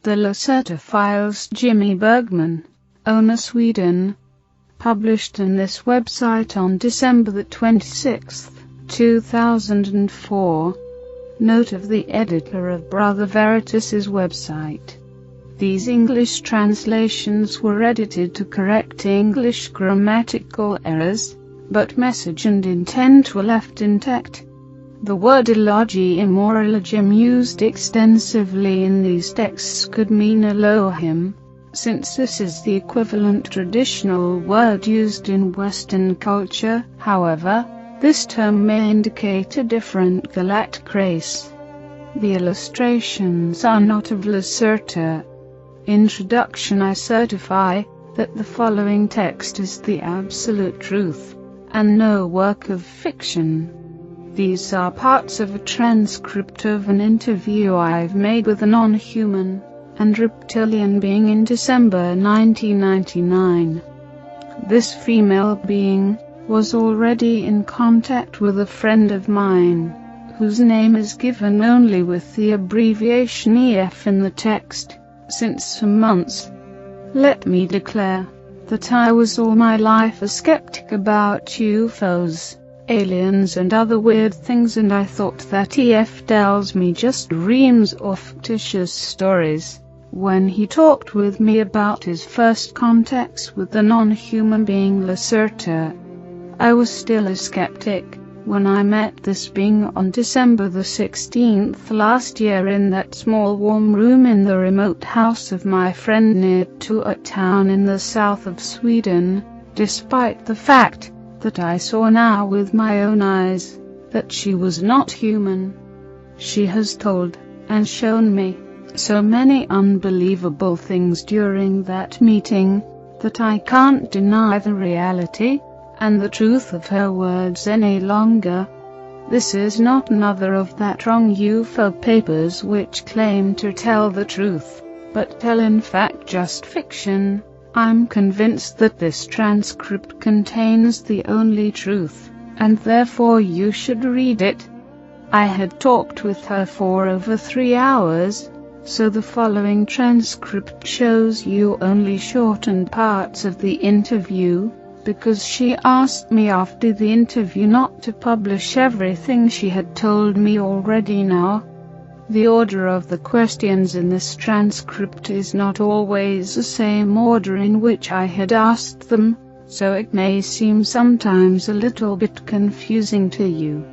The Lacerta Files, Jimmy Bergman, owner Sweden. Published in this website on December the 26th, 2004. Note of the editor of Brother Veritas's website. These English translations were edited to correct English grammatical errors, but message and intent were left intact. The word Elohim or Elohim used extensively in these texts could mean Elohim, since this is the equivalent traditional word used in Western culture. However, this term may indicate a different galactic race. The illustrations are not of Lacerta. Introduction. I certify that the following text is the absolute truth, and no work of fiction. These are parts of a transcript of an interview I've made with a non-human and reptilian being in December 1999. This female being was already in contact with a friend of mine, whose name is given only with the abbreviation EF in the text, since for months. Let me declare that I was all my life a skeptic about UFOs, aliens and other weird things, and I thought that EF tells me just dreams or fictitious stories. When he talked with me about his first contacts with the non-human being Lacerta, I was still a skeptic. When I met this being on December the 16th last year in that small warm room in the remote house of my friend near to a town in the south of Sweden, despite the fact that I saw now with my own eyes that she was not human. She has told and shown me so many unbelievable things during that meeting that I can't deny the reality and the truth of her words any longer. This is not another of that wrong UFO papers which claim to tell the truth, but tell in fact just fiction. I'm convinced that this transcript contains the only truth, and therefore you should read it. I had talked with her for over 3 hours, so the following transcript shows you only shortened parts of the interview, because she asked me after the interview not to publish everything she had told me already now. The order of the questions in this transcript is not always the same order in which I had asked them, so it may seem sometimes a little bit confusing to you.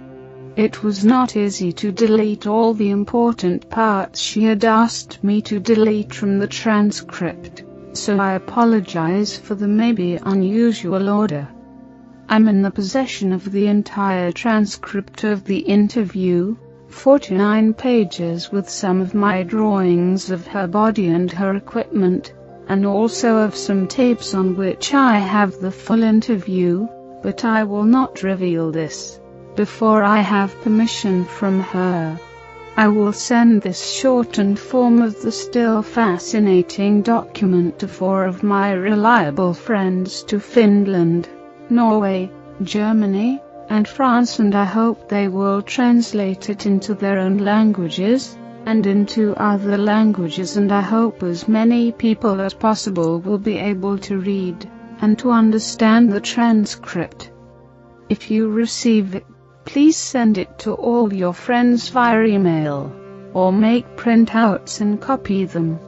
It was not easy to delete all the important parts she had asked me to delete from the transcript, so I apologize for the maybe unusual order. I'm in the possession of the entire transcript of the interview, 49 pages, with some of my drawings of her body and her equipment, and also of some tapes on which I have the full interview, but I will not reveal this before I have permission from her. I will send this shortened form of the still fascinating document to 4 of my reliable friends to Finland, Norway, Germany, and France, and I hope they will translate it into their own languages, and into other languages, and I hope as many people as possible will be able to read and to understand the transcript. If you receive it, please send it to all your friends via email, or make printouts and copy them.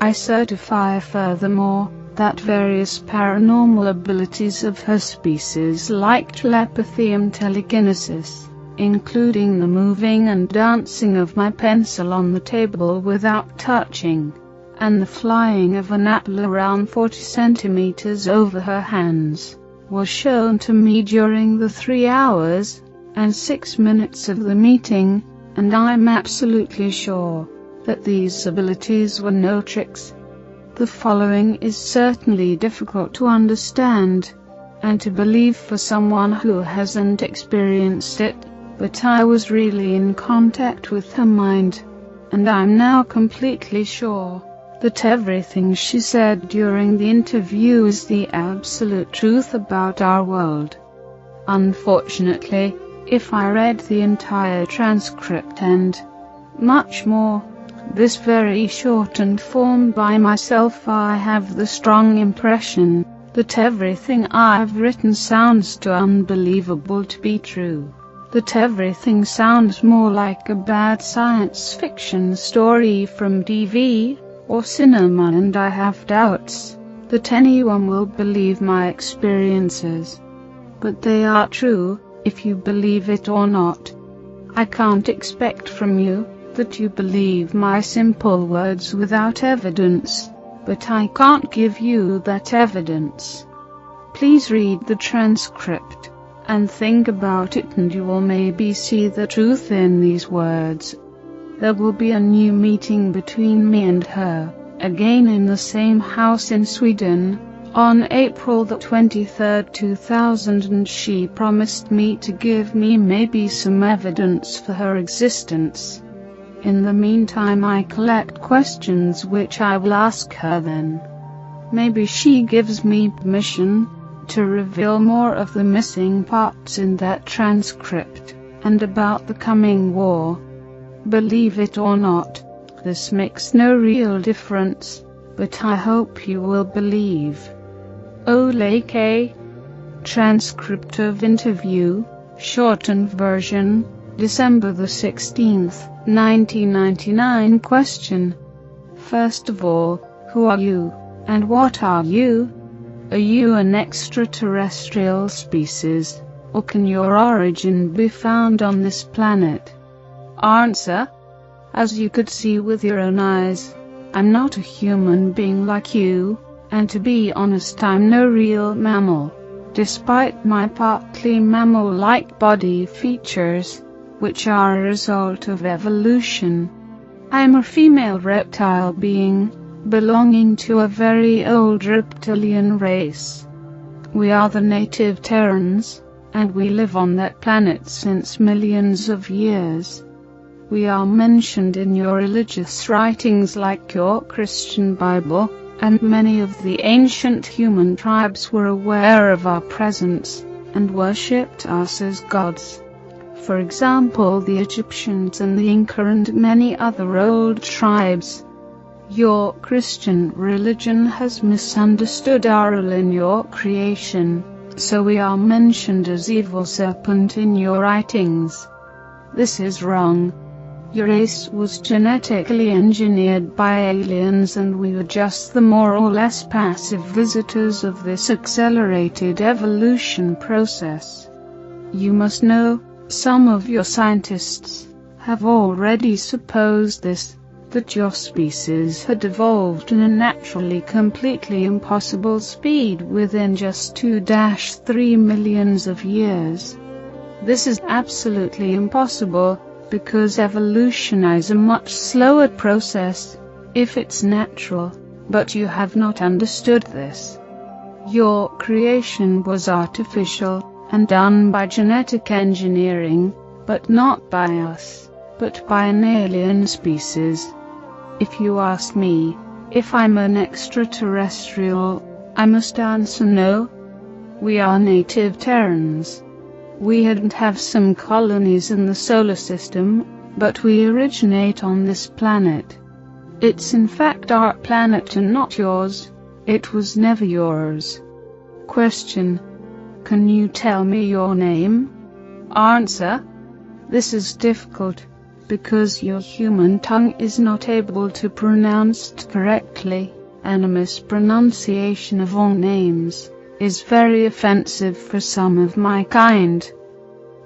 I certify furthermore that various paranormal abilities of her species like telepathy and telekinesis, including the moving and dancing of my pencil on the table without touching, and the flying of an apple around 40 centimeters over her hands, was shown to me during the 3 hours and 6 minutes of the meeting, and I'm absolutely sure that these abilities were no tricks. The following is certainly difficult to understand and to believe for someone who hasn't experienced it, but I was really in contact with her mind, and I'm now completely sure that everything she said during the interview is the absolute truth about our world. Unfortunately, if I read the entire transcript and much more, This very shortened form by myself, I have the strong impression that everything I've written sounds too unbelievable to be true, that everything sounds more like a bad science fiction story from TV or cinema, and I have doubts that anyone will believe my experiences. But they are true, if you believe it or not. I can't expect from you that you believe my simple words without evidence, but I can't give you that evidence. Please read the transcript and think about it, and you will maybe see the truth in these words. There will be a new meeting between me and her, again in the same house in Sweden, on April the 23rd, 2000, and she promised me to give me maybe some evidence for her existence. In the meantime, I collect questions which I will ask her then. Maybe she gives me permission to reveal more of the missing parts in that transcript, and about the coming war. Believe it or not, this makes no real difference, but I hope you will believe. K. Transcript of interview, shortened version, December the 16th, 1999. Question. First of all, who are you, and what are you? Are you an extraterrestrial species, or can your origin be found on this planet? Answer. As you could see with your own eyes, I'm not a human being like you, and to be honest, I'm no real mammal, despite my partly mammal-like body features, which are a result of evolution. I'm a female reptile being, belonging to a very old reptilian race. We are the native Terrans, and we live on that planet since millions of years. We are mentioned in your religious writings like your Christian Bible, and many of the ancient human tribes were aware of our presence, and worshipped us as gods. For example, the Egyptians and the Inca and many other old tribes. Your Christian religion has misunderstood our role in your creation, so we are mentioned as evil serpent in your writings. This is wrong. Your race was genetically engineered by aliens, and we were just the more or less passive visitors of this accelerated evolution process. You must know, some of your scientists have already supposed this, that your species had evolved in a naturally completely impossible speed within just 2-3 millions of years. This is absolutely impossible, because evolution is a much slower process, if it's natural, but you have not understood this. Your creation was artificial, and done by genetic engineering, but not by us, but by an alien species. If you ask me if I'm an extraterrestrial, I must answer no. We are native Terrans. We hadn't have some colonies in the solar system, but we originate on this planet. It's in fact our planet and not yours. It was never yours. Question. Can you tell me your name? Answer. This is difficult, because your human tongue is not able to pronounce it correctly, and a mispronunciation of all names is very offensive for some of my kind.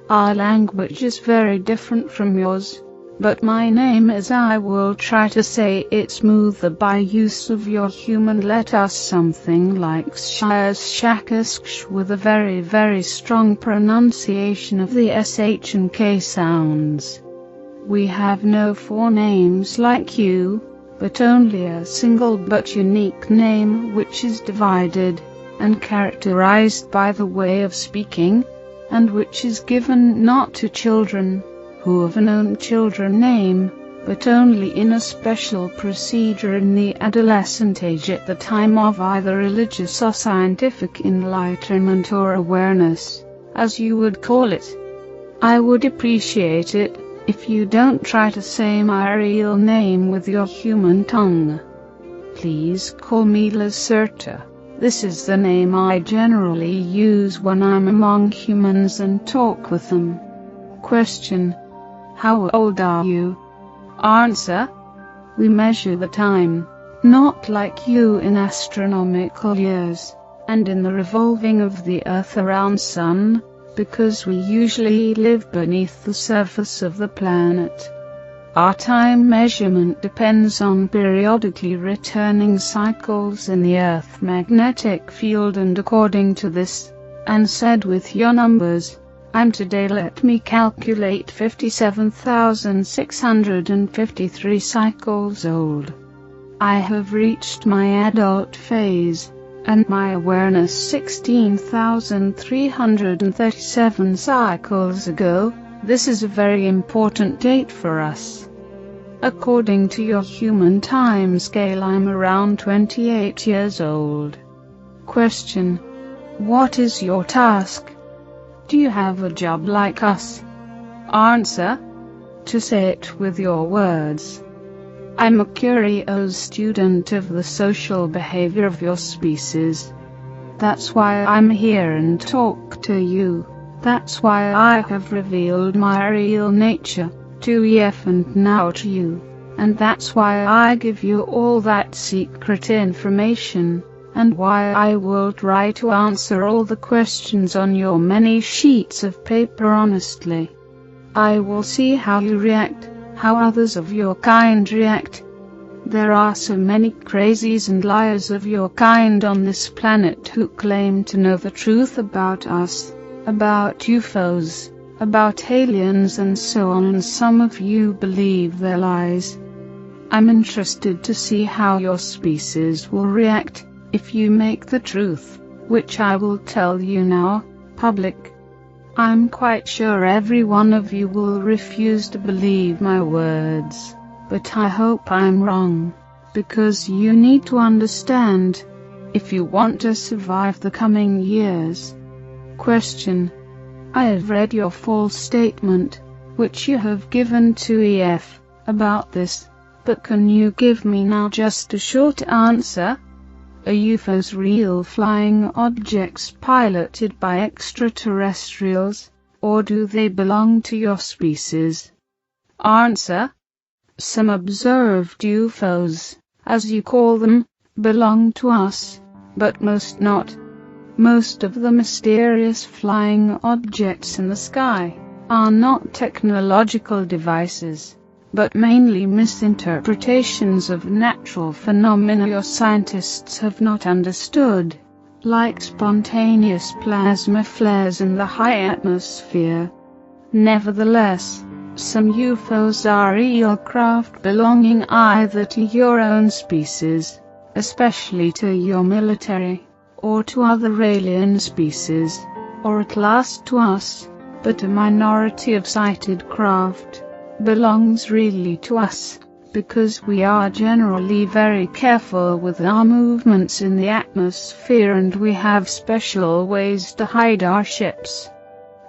Our language is very different from yours, but my name, as I will try to say it smoother by use of your human letters, something like Shakask, with a very strong pronunciation of the SH and K sounds. We have no four names like you, but only a single but unique name, which is divided and characterized by the way of speaking, and which is given not to children who have known children name, but only in a special procedure in the adolescent age, at the time of either religious or scientific enlightenment or awareness, as you would call it. I would appreciate it If you don't try to say my real name with your human tongue. Please call me Lacerta. This is the name I generally use when I'm among humans and talk with them. Question: how old are you? Answer: we measure the time, not like you in astronomical years, and in the revolving of the Earth around Sun, because we usually live beneath the surface of the planet. Our time measurement depends on periodically returning cycles in the Earth's magnetic field, and according to this, and said with your numbers, I'm today, let me calculate, 57,653 cycles old. I have reached my adult phase, and my awareness 16,337 cycles ago. This is a very important date for us. According to your human time scale, I'm around 28 years old. Question: what is your task? Do you have a job like us? Answer: to say it with your words. I'm a curious student of the social behavior of your species. That's why I'm here and talk to you. That's why I have revealed my real nature to EF and now to you. And that's why I give you all that secret information, and why I will try to answer all the questions on your many sheets of paper honestly. I will see how you react, how others of your kind react. There are so many crazies and liars of your kind on this planet who claim to know the truth about us, about UFOs, about aliens and so on, and some of you believe their lies. I'm interested to see how your species will react if you make the truth, which I will tell you now, public. I'm quite sure every one of you will refuse to believe my words, but I hope I'm wrong, because you need to understand, if you want to survive the coming years. Question: I have read your false statement, which you have given to EF, about this, but can you give me now just a short answer? Are UFOs real flying objects piloted by extraterrestrials, or do they belong to your species? Answer: some observed UFOs, as you call them, belong to us, but most not. Most of the mysterious flying objects in the sky are not technological devices, but mainly misinterpretations of natural phenomena your scientists have not understood, like spontaneous plasma flares in the high atmosphere. Nevertheless, some UFOs are real craft belonging either to your own species, especially to your military, or to other alien species, or at last to us, but a minority of sighted craft belongs really to us, because we are generally very careful with our movements in the atmosphere, and we have special ways to hide our ships.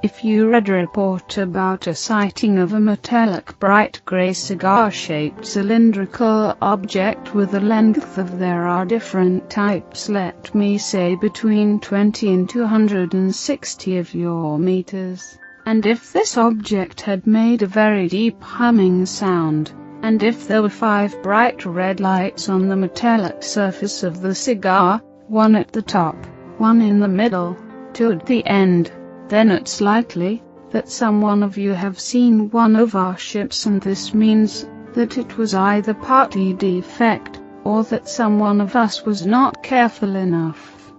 If you read a report about a sighting of a metallic bright gray cigar-shaped cylindrical object with a length of, there are different types, let me say between 20 and 260 of your meters, and if this object had made a very deep humming sound, and if there were 5 bright red lights on the metallic surface of the cigar, 1 at the top, 1 in the middle, 2 at the end, then it's likely that some one of you have seen one of our ships, and this means that it was either partly defect, or that some one of us was not careful enough.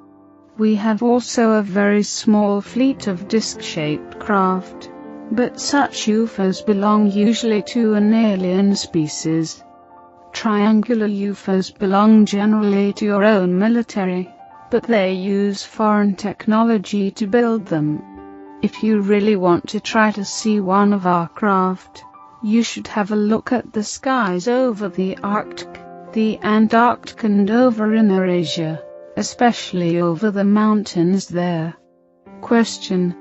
We have also a very small fleet of disc-shaped craft, but such UFOs belong usually to an alien species. Triangular UFOs belong generally to your own military, but they use foreign technology to build them. If you really want to try to see one of our craft, you should have a look at the skies over the Arctic, the Antarctic, and over in Eurasia, especially over the mountains there. Question: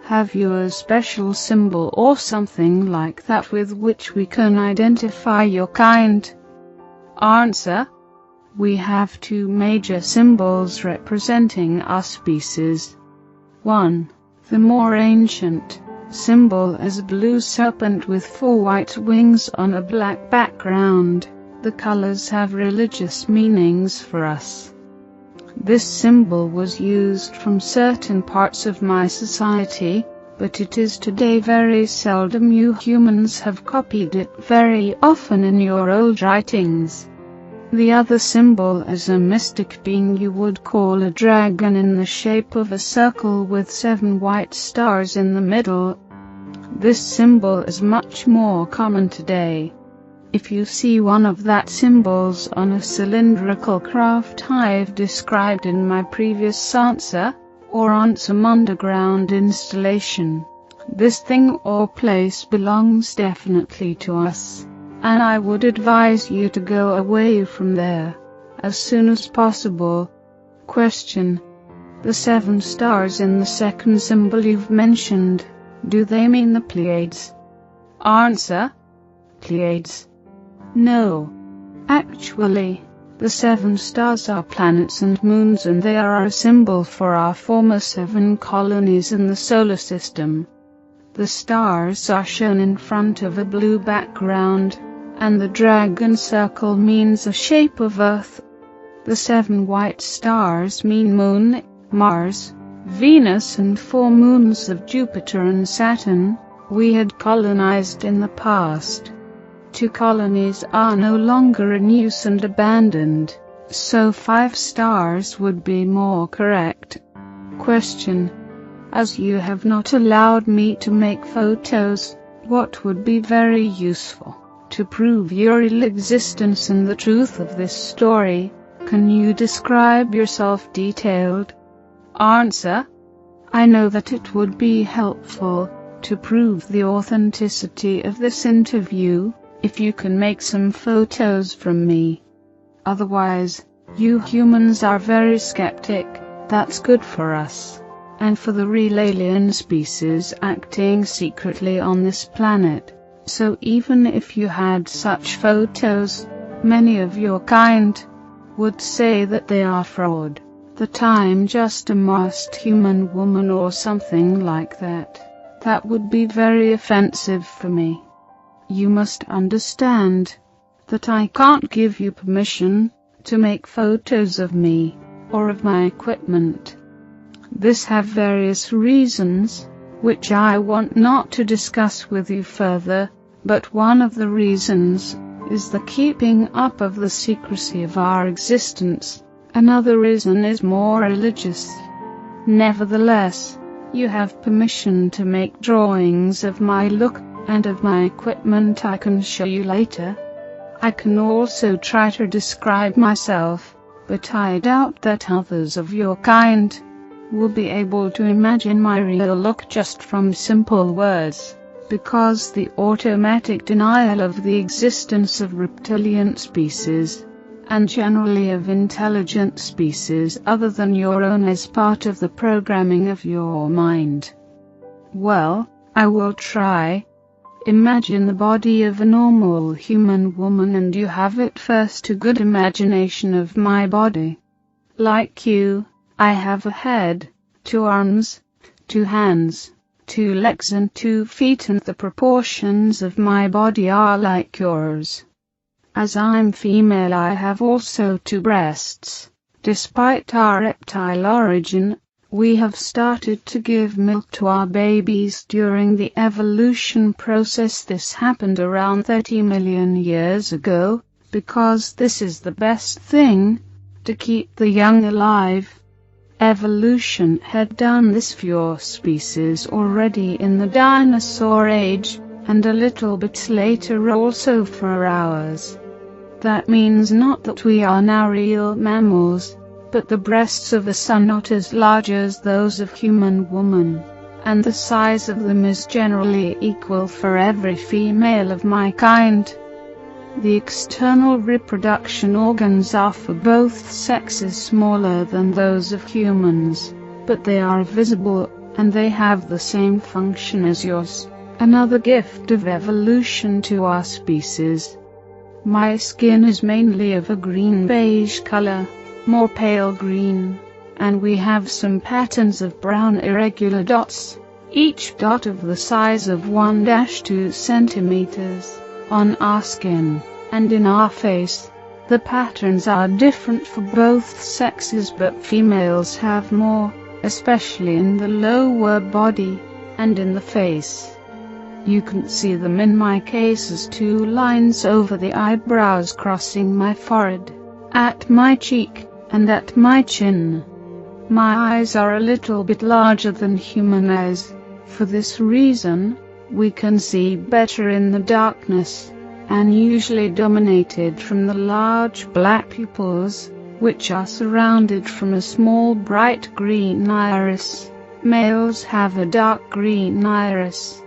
Have you a special symbol or something like that with which we can identify your kind? Answer: we have two major symbols representing our species. 1. The more ancient symbol is a blue serpent with 4 white wings on a black background. The colors have religious meanings for us. This symbol was used from certain parts of my society, but it is today very seldom. You humans have copied it very often in your old writings. The other symbol is a mystic being you would call a dragon in the shape of a circle with 7 white stars in the middle. This symbol is much more common today. If you see one of that symbols on a cylindrical craft I've described in my previous answer, or on some underground installation, this thing or place belongs definitely to us, and I would advise you to go away from there as soon as possible. Question: the 7 stars in the second symbol you've mentioned, do they mean the Pleiades? Answer: Pleiades? No. Actually, the 7 stars are planets and moons, and they are a symbol for our former 7 colonies in the solar system. The stars are shown in front of a blue background, and the dragon circle means the shape of Earth. The 7 white stars mean Moon, Mars, Venus and 4 moons of Jupiter and Saturn we had colonized in the past. 2 colonies are no longer in use and abandoned, so 5 stars would be more correct. Question: as you have not allowed me to make photos, what would be very useful to prove your real existence and the truth of this story? Can you describe yourself detailed? Answer: I know that it would be helpful to prove the authenticity of this interview if you can make some photos from me. Otherwise, you humans are very skeptic. That's good for us, and for the real alien species acting secretly on this planet. So even if you had such photos, many of your kind would say that they are fraud, that I'm just a masked human woman or something like that. That would be very offensive for me. You must understand that I can't give you permission to make photos of me or of my equipment. This have various reasons, which I want not to discuss with you further, but one of the reasons is the keeping up of the secrecy of our existence. Another reason is more religious. Nevertheless, you have permission to make drawings of my look and of my equipment. I can show you later. I can also try to describe myself, but I doubt that others of your kind will be able to imagine my real look just from simple words, because the automatic denial of the existence of reptilian species, and generally of intelligent species other than your own, is part of the programming of your mind. Well, I will try. Imagine the body of a normal human woman, and you have at first a good imagination of my body. Like you, I have a head, 2 arms, 2 hands, 2 legs and 2 feet, and the proportions of my body are like yours. As I'm female, I have also 2 breasts. Despite our reptile origin, we have started to give milk to our babies during the evolution process. This happened around 30 million years ago, because this is the best thing to keep the young alive. Evolution had done this for your species already in the dinosaur age, and a little bit later also for ours. That means not that we are now real mammals, but the breasts of us are not as large as those of human woman, and the size of them is generally equal for every female of my kind. The external reproduction organs are for both sexes smaller than those of humans, but they are visible and they have the same function as yours, another gift of evolution to our species. My skin is mainly of a green-beige color, more pale green, and we have some patterns of brown irregular dots, each dot of the size of 1-2 centimeters, on our skin, and in our face. The patterns are different for both sexes, but females have more, especially in the lower body, and in the face. You can see them in my case as 2 lines over the eyebrows crossing my forehead, at my cheek, and at my chin. My eyes are a little bit larger than human eyes. For this reason, we can see better in the darkness, and usually dominated from the large black pupils, which are surrounded from a small bright green iris. Males have a dark green iris.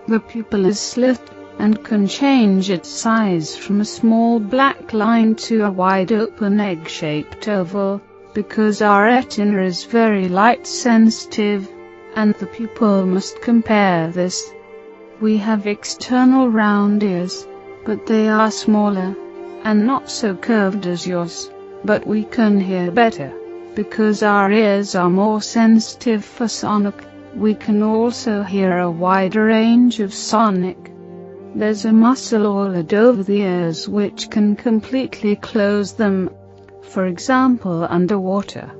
The pupil is slit, and can change its size from a small black line to a wide open egg-shaped oval, because our retina is very light sensitive, and the pupil must compare this. We have external round ears, but they are smaller, and not so curved as yours, but we can hear better, because our ears are more sensitive for sonic. We can also hear a wider range of sonic. There's a muscle all over the ears which can completely close them, for example underwater.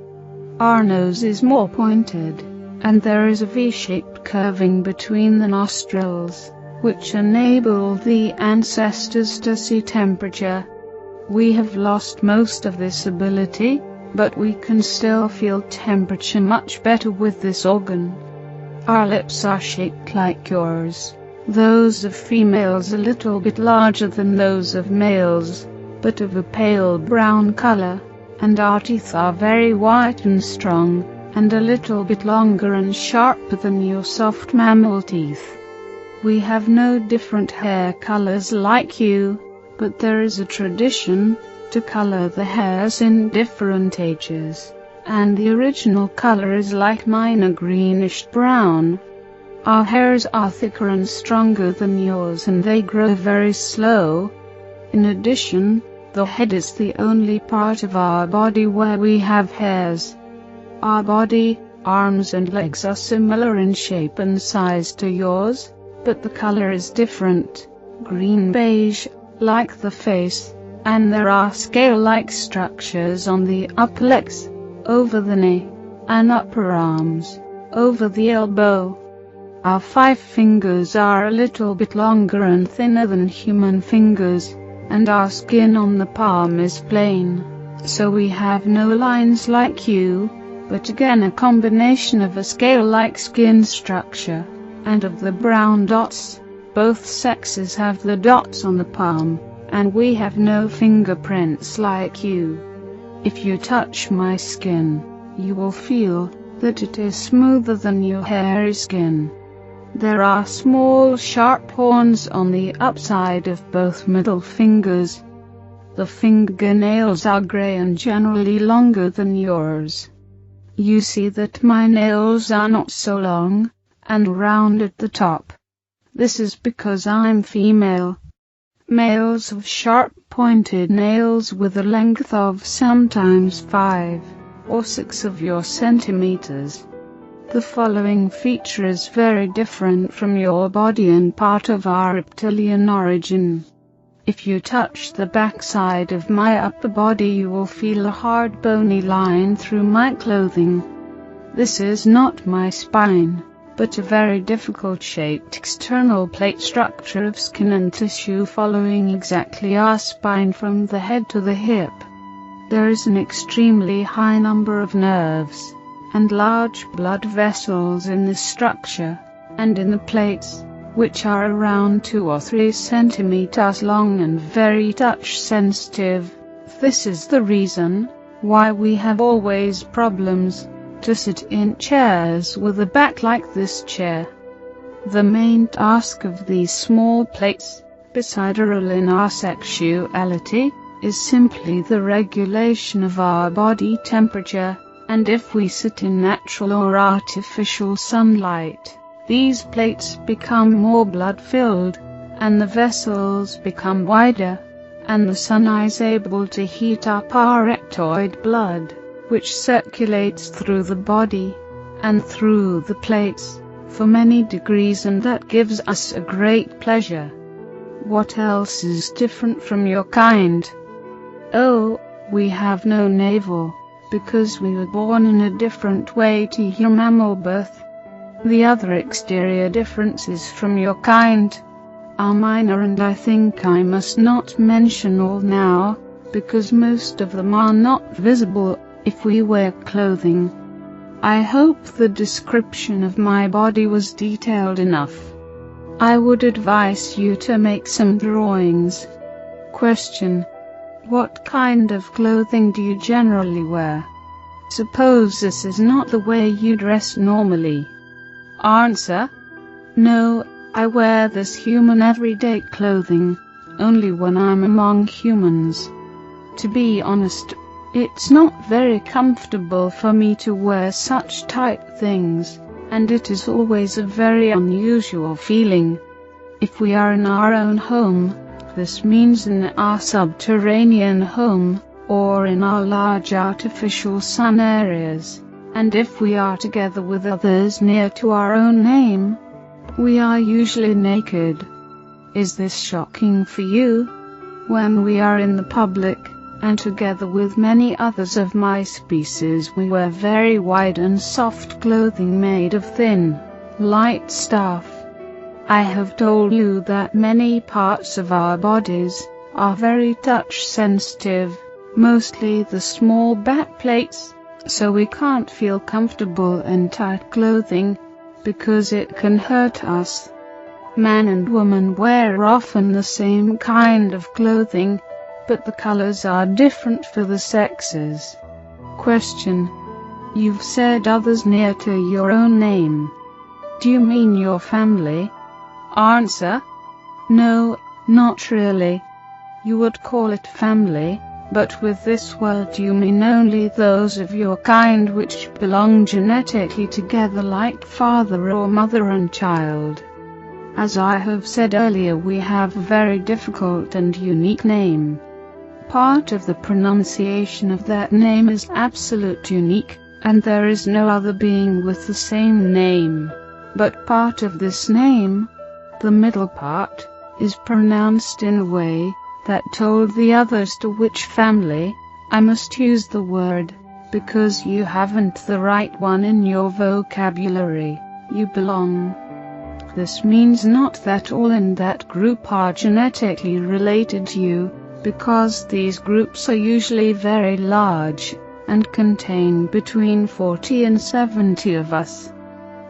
Our nose is more pointed, and there is a V-shaped curving between the nostrils, which enable the ancestors to see temperature. We have lost most of this ability, but we can still feel temperature much better with this organ. Our lips are shaped like yours, those of females a little bit larger than those of males, but of a pale brown color, and our teeth are very white and strong, and a little bit longer and sharper than your soft mammal teeth. We have no different hair colors like you, but there is a tradition to color the hairs in different ages, and the original color is like mine, a greenish brown. Our hairs are thicker and stronger than yours, and they grow very slow. In addition, the head is the only part of our body where we have hairs. Our body, arms and legs are similar in shape and size to yours, but the color is different, green-beige, like the face, and there are scale-like structures on the upper legs, over the knee, and upper arms, over the elbow. Our 5 fingers are a little bit longer and thinner than human fingers, and our skin on the palm is plain, so we have no lines like you, but again a combination of a scale-like skin structure, and of the brown dots. Both sexes have the dots on the palm, and we have no fingerprints like you. If you touch my skin, you will feel that it is smoother than your hairy skin. There are small sharp horns on the upside of both middle fingers. The fingernails are gray and generally longer than yours. You see that my nails are not so long, and round at the top. This is because I'm female. Males have sharp pointed nails with a length of sometimes 5 or 6 of your centimeters. The following feature is very different from your body and part of our reptilian origin. If you touch the backside of my upper body, you will feel a hard bony line through my clothing. This is not my spine, but a very difficult shaped external plate structure of skin and tissue following exactly our spine from the head to the hip. There is an extremely high number of nerves and large blood vessels in this structure, and in the plates, which are around 2 or 3 centimeters long and very touch sensitive. This is the reason why we have always problems to sit in chairs with a back like this chair. The main task of these small plates, beside a role in our sexuality, is simply the regulation of our body temperature, and if we sit in natural or artificial sunlight, these plates become more blood-filled, and the vessels become wider, and the sun is able to heat up our ectoid blood, which circulates through the body and through the plates for many degrees, and that gives us a great pleasure. What else is different from your kind? Oh, we have no navel, because we were born in a different way to your mammal birth. The other exterior differences from your kind are minor, and I think I must not mention all now, because most of them are not visible if we wear clothing. I hope the description of my body was detailed enough. I would advise you to make some drawings. Question: what kind of clothing do you generally wear? Suppose this is not the way you dress normally. Answer: no, I wear this human everyday clothing only when I'm among humans. To be honest, it's not very comfortable for me to wear such tight things, and it is always a very unusual feeling. If we are in our own home, this means in our subterranean home, or in our large artificial sun areas, and if we are together with others near to our own name, we are usually naked. Is this shocking for you? When we are in the public, and together with many others of my species, we wear very wide and soft clothing made of thin, light stuff. I have told you that many parts of our bodies are very touch sensitive, mostly the small back plates, so we can't feel comfortable in tight clothing, because it can hurt us. Man and woman wear often the same kind of clothing, but the colors are different for the sexes. Question: you've said others near to your own name. Do you mean your family? Answer: no, not really. You would call it family, but with this word you mean only those of your kind which belong genetically together, like father or mother and child. As I have said earlier, we have a very difficult and unique name. Part of the pronunciation of that name is absolute unique, and there is no other being with the same name. But part of this name, the middle part, is pronounced in a way that told the others to which family I must use the word, because you haven't the right one in your vocabulary. You belong. This means not that all in that group are genetically related to you, because these groups are usually very large, and contain between 40 and 70 of us.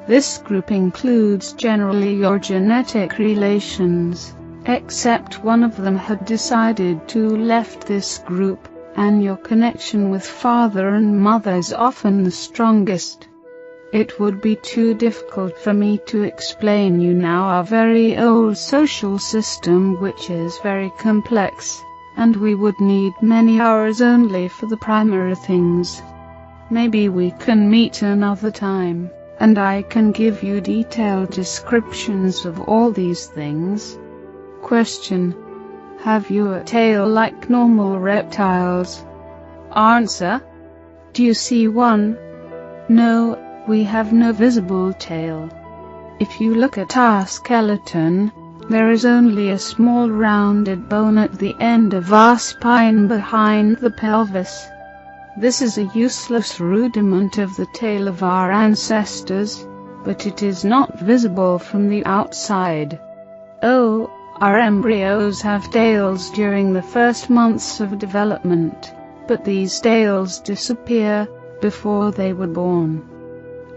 This group includes generally your genetic relations, except one of them had decided to left this group, and your connection with father and mother is often the strongest. It would be too difficult for me to explain you now our very old social system, which is very complex, and we would need many hours only for the primary things. Maybe we can meet another time, and I can give you detailed descriptions of all these things. Question: have you a tail like normal reptiles? Answer: do you see one? No, we have no visible tail. If you look at our skeleton, there is only a small rounded bone at the end of our spine behind the pelvis. This is a useless rudiment of the tail of our ancestors, but it is not visible from the outside. Oh, our embryos have tails during the first months of development, but these tails disappear before they were born.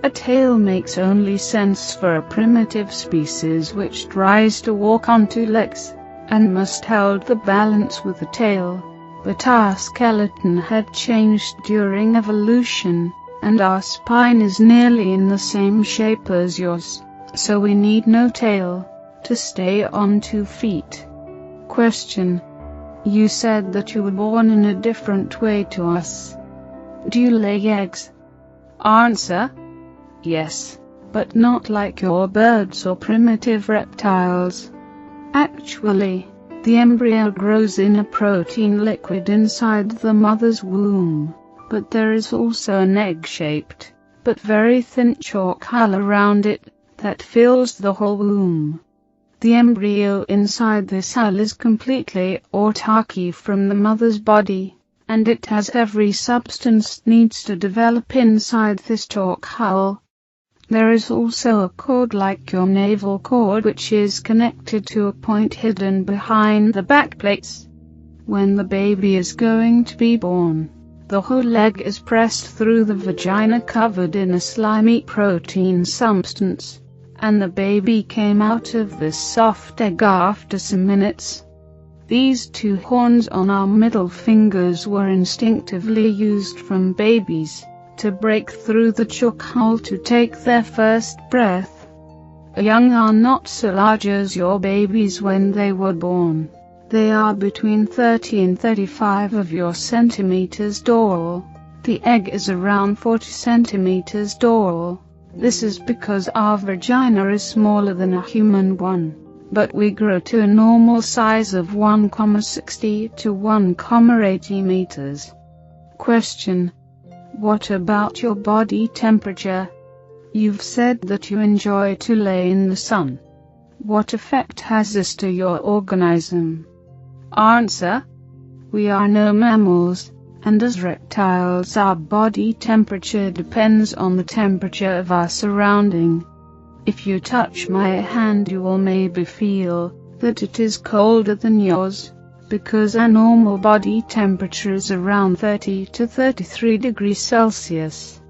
A tail makes only sense for a primitive species which tries to walk on two legs, and must hold the balance with the tail. But our skeleton had changed during evolution, and our spine is nearly in the same shape as yours, so we need no tail to stay on 2 feet. Question: you said that you were born in a different way to us. Do you lay eggs? Answer: yes, but not like your birds or primitive reptiles. Actually, the embryo grows in a protein liquid inside the mother's womb, but there is also an egg-shaped, but very thin chalk hull around it, that fills the whole womb. The embryo inside this hull is completely autarky from the mother's body, and it has every substance it needs to develop inside this chalk hull. There is also a cord like your navel cord which is connected to a point hidden behind the back plates. When the baby is going to be born, the whole leg is pressed through the vagina covered in a slimy protein substance, and the baby came out of this soft egg after some minutes. These two horns on our middle fingers were instinctively used from babies to break through the chalk hull to take their first breath. Young are not so large as your babies when they were born. They are between 30 and 35 of your centimeters tall. The egg is around 40 centimeters tall. This is because our vagina is smaller than a human one, but we grow to a normal size of 1,60 to 1,80 meters. Question: what about your body temperature? You've said that you enjoy to lay in the sun. What effect has this to your organism? Answer: we are no mammals, and as reptiles our body temperature depends on the temperature of our surrounding. If you touch my hand you will maybe feel that it is colder than yours, because our normal body temperature is around 30 to 33 degrees Celsius.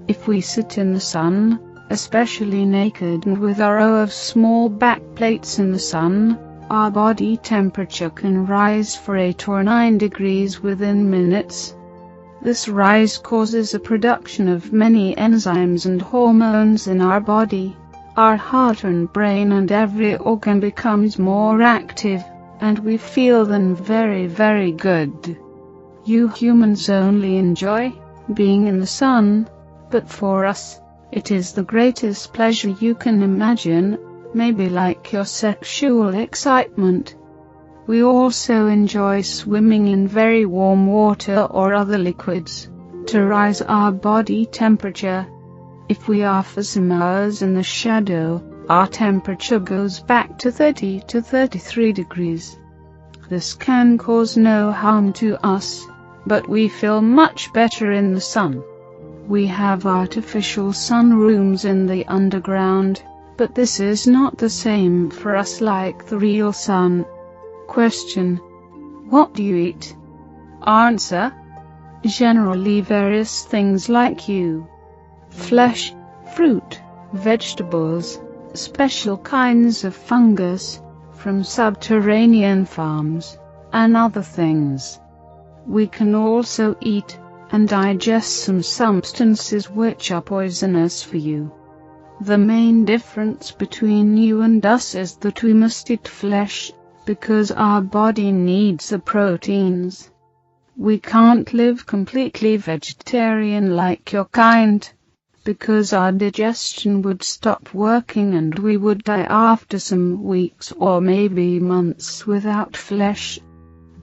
If we sit in the sun, especially naked and with our row of small back plates in the sun, our body temperature can rise for 8 or 9 degrees within minutes. This rise causes a production of many enzymes and hormones in our body. Our heart and brain and every organ becomes more active, and we feel then very, very good. You humans only enjoy being in the sun, but for us, it is the greatest pleasure you can imagine, maybe like your sexual excitement. We also enjoy swimming in very warm water or other liquids, to rise our body temperature. If we are for some hours in the shadow, our temperature goes back to 30 to 33 degrees. This can cause no harm to us, but we feel much better in the sun. We have artificial sun rooms in the underground, but this is not the same for us like the real sun. Question: what do you eat? Answer: generally various things like you. Flesh, fruit, vegetables, special kinds of fungus, from subterranean farms, and other things. We can also eat and digest some substances which are poisonous for you. The main difference between you and us is that we must eat flesh, because our body needs the proteins. We can't live completely vegetarian like your kind, because our digestion would stop working and we would die after some weeks or maybe months without flesh.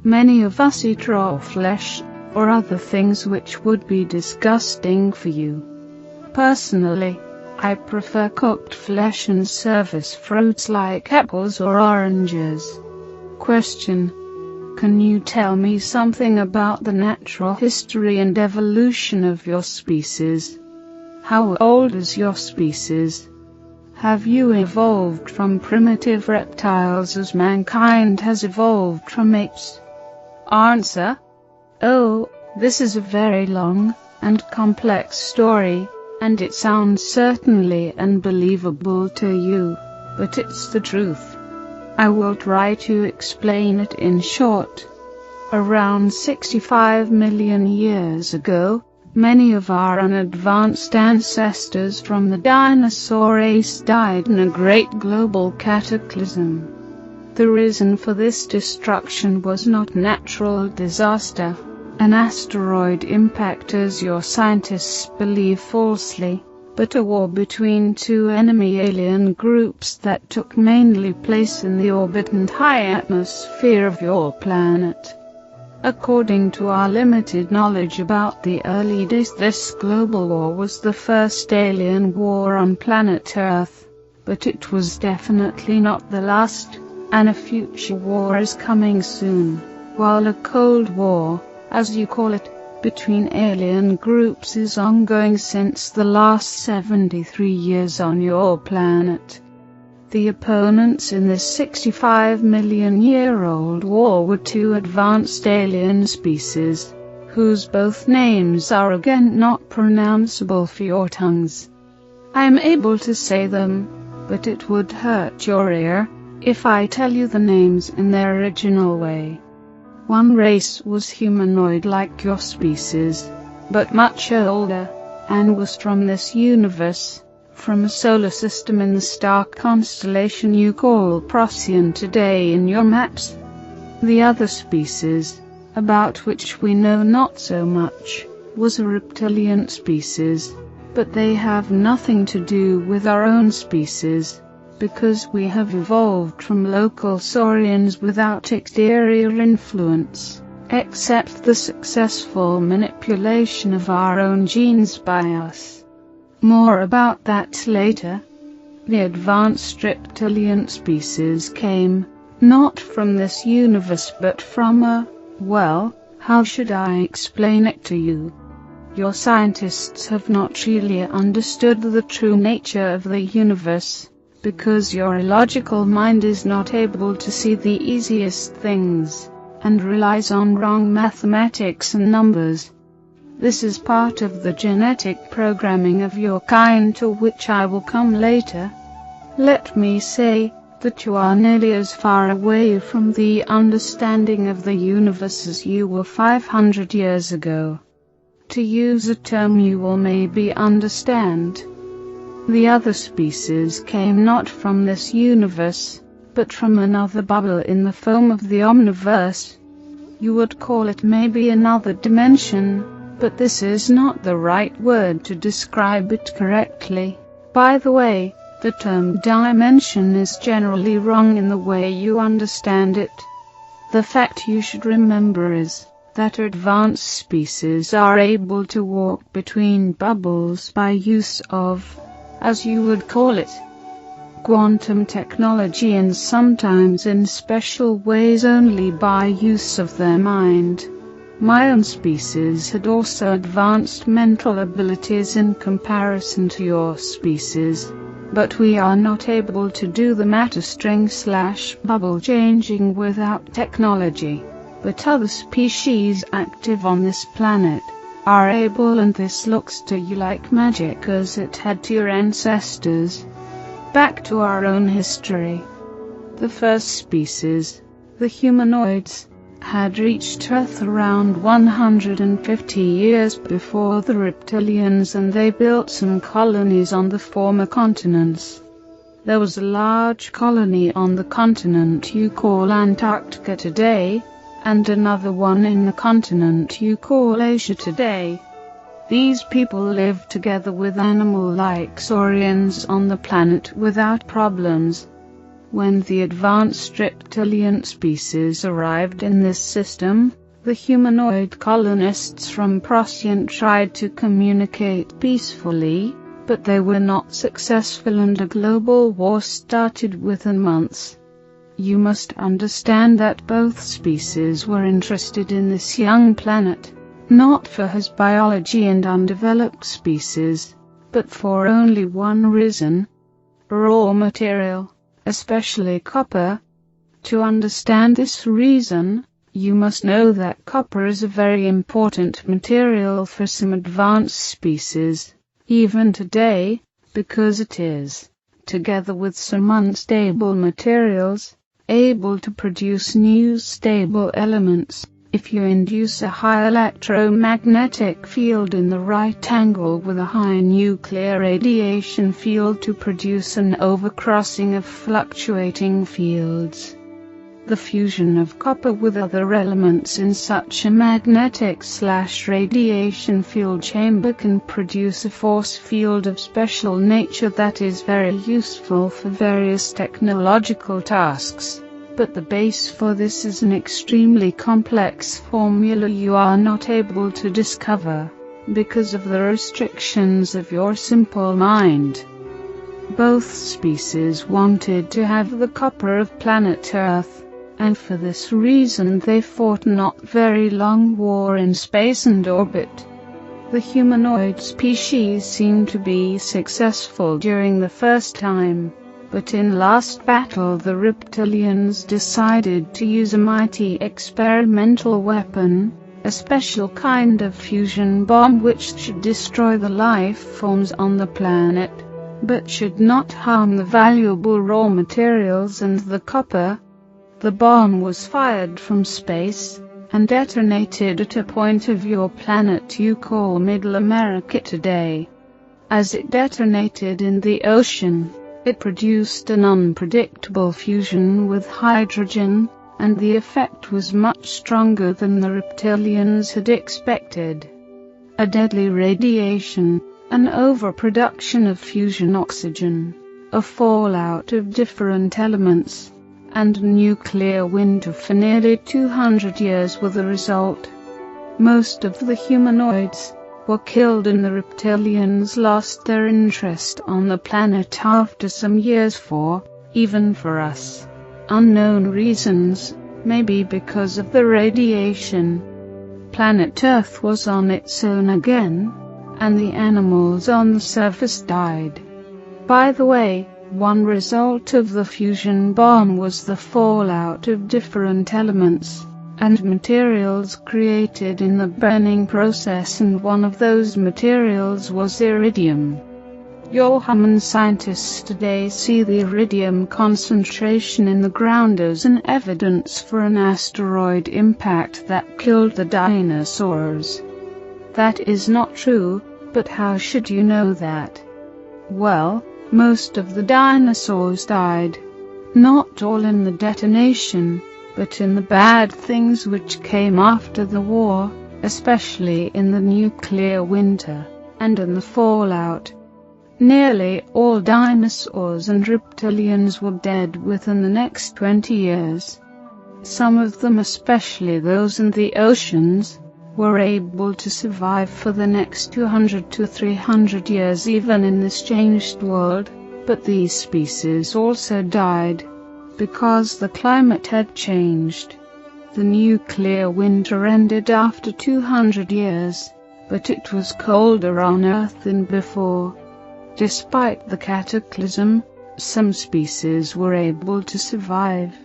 Many of us eat raw flesh, or other things which would be disgusting for you. Personally, I prefer cooked flesh and service fruits like apples or oranges. Question: can you tell me something about the natural history and evolution of your species? How old is your species? Have you evolved from primitive reptiles as mankind has evolved from apes? Answer: oh, this is a very long and complex story, and it sounds certainly unbelievable to you, but it's the truth. I will try to explain it in short. Around 65 million years ago, many of our unadvanced ancestors from the dinosaur race died in a great global cataclysm. The reason for this destruction was not natural disaster, an asteroid impact as your scientists believe falsely, but a war between two enemy alien groups that took mainly place in the orbit and high atmosphere of your planet. According to our limited knowledge about the early days, this global war was the first alien war on planet Earth, but it was definitely not the last, and a future war is coming soon, while a Cold War, as you call it, between alien groups is ongoing since the last 73 years on your planet. The opponents in this 65-million-year-old war were two advanced alien species, whose both names are again not pronounceable for your tongues. I am able to say them, but it would hurt your ear if I tell you the names in their original way. One race was humanoid like your species, but much older, and was from this universe, from a solar system in the star constellation you call Procyon today in your maps. The other species, about which we know not so much, was a reptilian species, but they have nothing to do with our own species, because we have evolved from local saurians without exterior influence, except the successful manipulation of our own genes by us. More about that later. The advanced reptilian species came, not from this universe but from well, how should I explain it to you? Your scientists have not really understood the true nature of the universe, because your illogical mind is not able to see the easiest things, and relies on wrong mathematics and numbers. This is part of the genetic programming of your kind, to which I will come later. Let me say that you are nearly as far away from the understanding of the universe as you were 500 years ago. To use a term you will maybe understand. The other species came not from this universe, but from another bubble in the foam of the omniverse. You would call it maybe another dimension, but this is not the right word to describe it correctly. By the way, the term dimension is generally wrong in the way you understand it. The fact you should remember is that advanced species are able to walk between bubbles by use of, as you would call it, quantum technology, and sometimes in special ways only by use of their mind. My own species had also advanced mental abilities in comparison to your species, but we are not able to do the matter string/bubble changing without technology. But other species active on this planet are able, and this looks to you like magic as it had to your ancestors. Back to our own history. The first species, the humanoids, had reached Earth around 150 years before the reptilians, and they built some colonies on the former continents. There was a large colony on the continent you call Antarctica today, and another one in the continent you call Asia today. These people lived together with animal-like saurians on the planet without problems. When the advanced reptilian species arrived in this system, the humanoid colonists from Procyon tried to communicate peacefully, but they were not successful, and a global war started within months. You must understand that both species were interested in this young planet, not for his biology and undeveloped species, but for only one reason: raw material, especially copper. To understand this reason, you must know that copper is a very important material for some advanced species, even today, because it is, together with some unstable materials, able to produce new stable elements. If you induce a high electromagnetic field in the right angle with a high nuclear radiation field to produce an overcrossing of fluctuating fields. The fusion of copper with other elements in such a magnetic/radiation field chamber can produce a force field of special nature that is very useful for various technological tasks. But the base for this is an extremely complex formula you are not able to discover, because of the restrictions of your simple mind. Both species wanted to have the copper of planet Earth, and for this reason they fought not very long war in space and orbit. The humanoid species seemed to be successful during the first time, but in last battle the reptilians decided to use a mighty experimental weapon, a special kind of fusion bomb which should destroy the life forms on the planet, but should not harm the valuable raw materials and the copper. The bomb was fired from space, and detonated at a point of your planet you call Middle America today. As it detonated in the ocean, it produced an unpredictable fusion with hydrogen, and the effect was much stronger than the reptilians had expected. A deadly radiation, an overproduction of fusion oxygen, a fallout of different elements, and nuclear winter for nearly 200 years were the result. Most of the humanoids were killed and the reptilians lost their interest on the planet after some years for, even for us, unknown reasons, maybe because of the radiation. Planet Earth was on its own again, and the animals on the surface died. By the way, one result of the fusion bomb was the fallout of different elements and materials created in the burning process, and one of those materials was iridium. Your human scientists today see the iridium concentration in the ground as an evidence for an asteroid impact that killed the dinosaurs. That is not true, but how should you know that? Well, most of the dinosaurs died. Not all in the detonation, but in the bad things which came after the war, especially in the nuclear winter, and in the fallout. Nearly all dinosaurs and reptilians were dead within the next 20 years. Some of them, especially those in the oceans, were able to survive for the next 200 to 300 years even in this changed world, but these species also died, because the climate had changed. The nuclear winter ended after 200 years, but it was colder on Earth than before. Despite the cataclysm, some species were able to survive.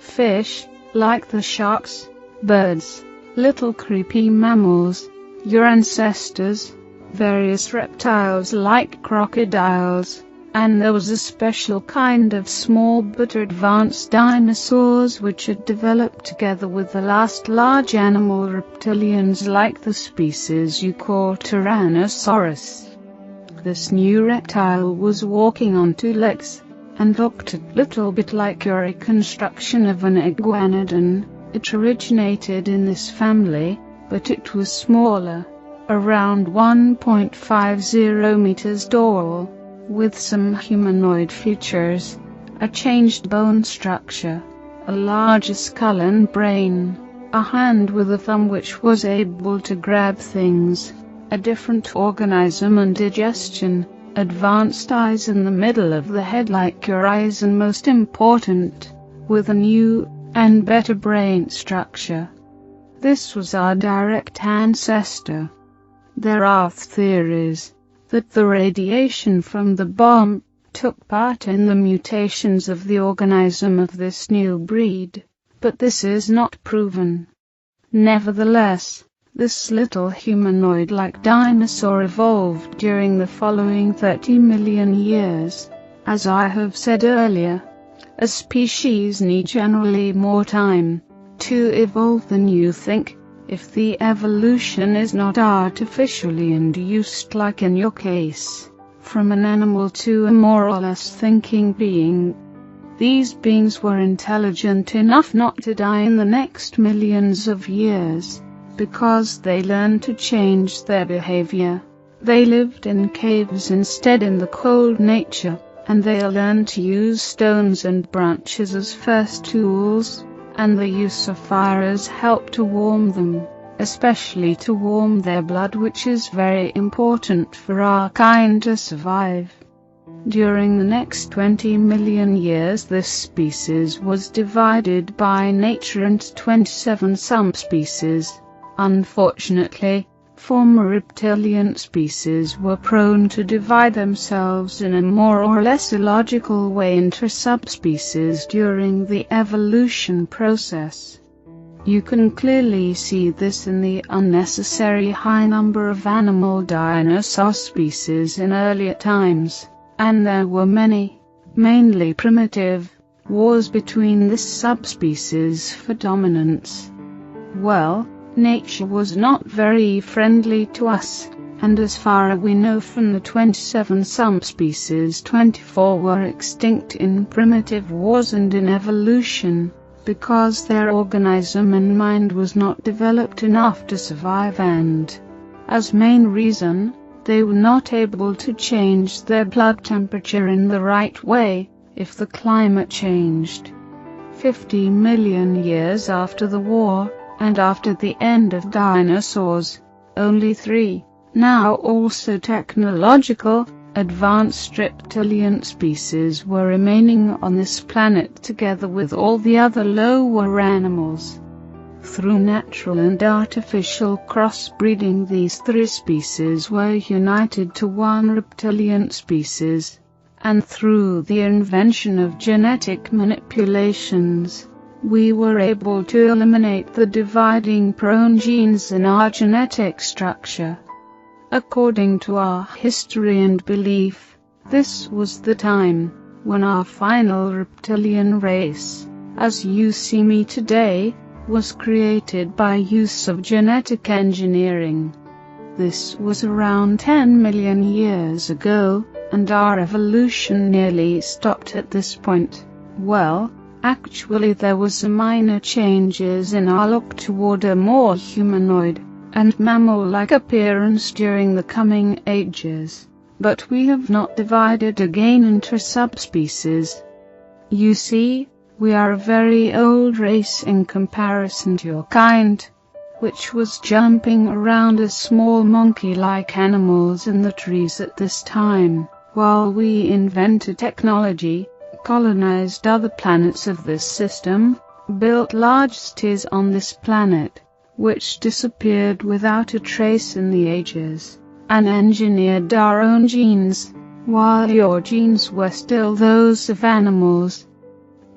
Fish, like the sharks, birds, little creepy mammals, your ancestors, various reptiles like crocodiles, and there was a special kind of small but advanced dinosaurs which had developed together with the last large animal reptilians like the species you call Tyrannosaurus. This new reptile was walking on two legs, and looked a little bit like your reconstruction of an iguanodon. It originated in this family, but it was smaller, around 1.50 meters tall, with some humanoid features, a changed bone structure, a larger skull and brain, a hand with a thumb which was able to grab things, a different organism and digestion, advanced eyes in the middle of the head like your eyes, and most important, with a new and better brain structure. This was our direct ancestor. There are theories that the radiation from the bomb took part in the mutations of the organism of this new breed, but this is not proven. Nevertheless, this little humanoid-like dinosaur evolved during the following 30 million years. As I have said earlier, a species needs generally more time to evolve than you think, if the evolution is not artificially induced like in your case, from an animal to a more or less thinking being. These beings were intelligent enough not to die in the next millions of years, because they learned to change their behavior. They lived in caves instead in the cold nature, and they learned to use stones and branches as first tools, and the use of fire as help to warm them, especially to warm their blood, which is very important for our kind to survive. During the next 20 million years this species was divided by nature into 27 subspecies. Unfortunately, former reptilian species were prone to divide themselves in a more or less illogical way into subspecies during the evolution process. You can clearly see this in the unnecessary high number of animal dinosaur species in earlier times, and there were many, mainly primitive, wars between this subspecies for dominance. Well, nature was not very friendly to us, and as far as we know from the 27 subspecies, 24 were extinct in primitive wars and in evolution, because their organism and mind was not developed enough to survive, and, as main reason, they were not able to change their blood temperature in the right way if the climate changed. 50 million years after the war, and after the end of dinosaurs, only 3, now also technological, advanced reptilian species were remaining on this planet together with all the other lower animals. Through natural and artificial crossbreeding, these 3 species were united to one reptilian species, and through the invention of genetic manipulations, we were able to eliminate the dividing-prone genes in our genetic structure. According to our history and belief, this was the time when our final reptilian race, as you see me today, was created by use of genetic engineering. This was around 10 million years ago, and our evolution nearly stopped at this point. Well, actually there was some minor changes in our look toward a more humanoid and mammal-like appearance during the coming ages, but we have not divided again into subspecies. You see, we are a very old race in comparison to your kind, which was jumping around as small monkey-like animals in the trees at this time, while we invented technology, colonized other planets of this system, built large cities on this planet, which disappeared without a trace in the ages, and engineered our own genes, while your genes were still those of animals.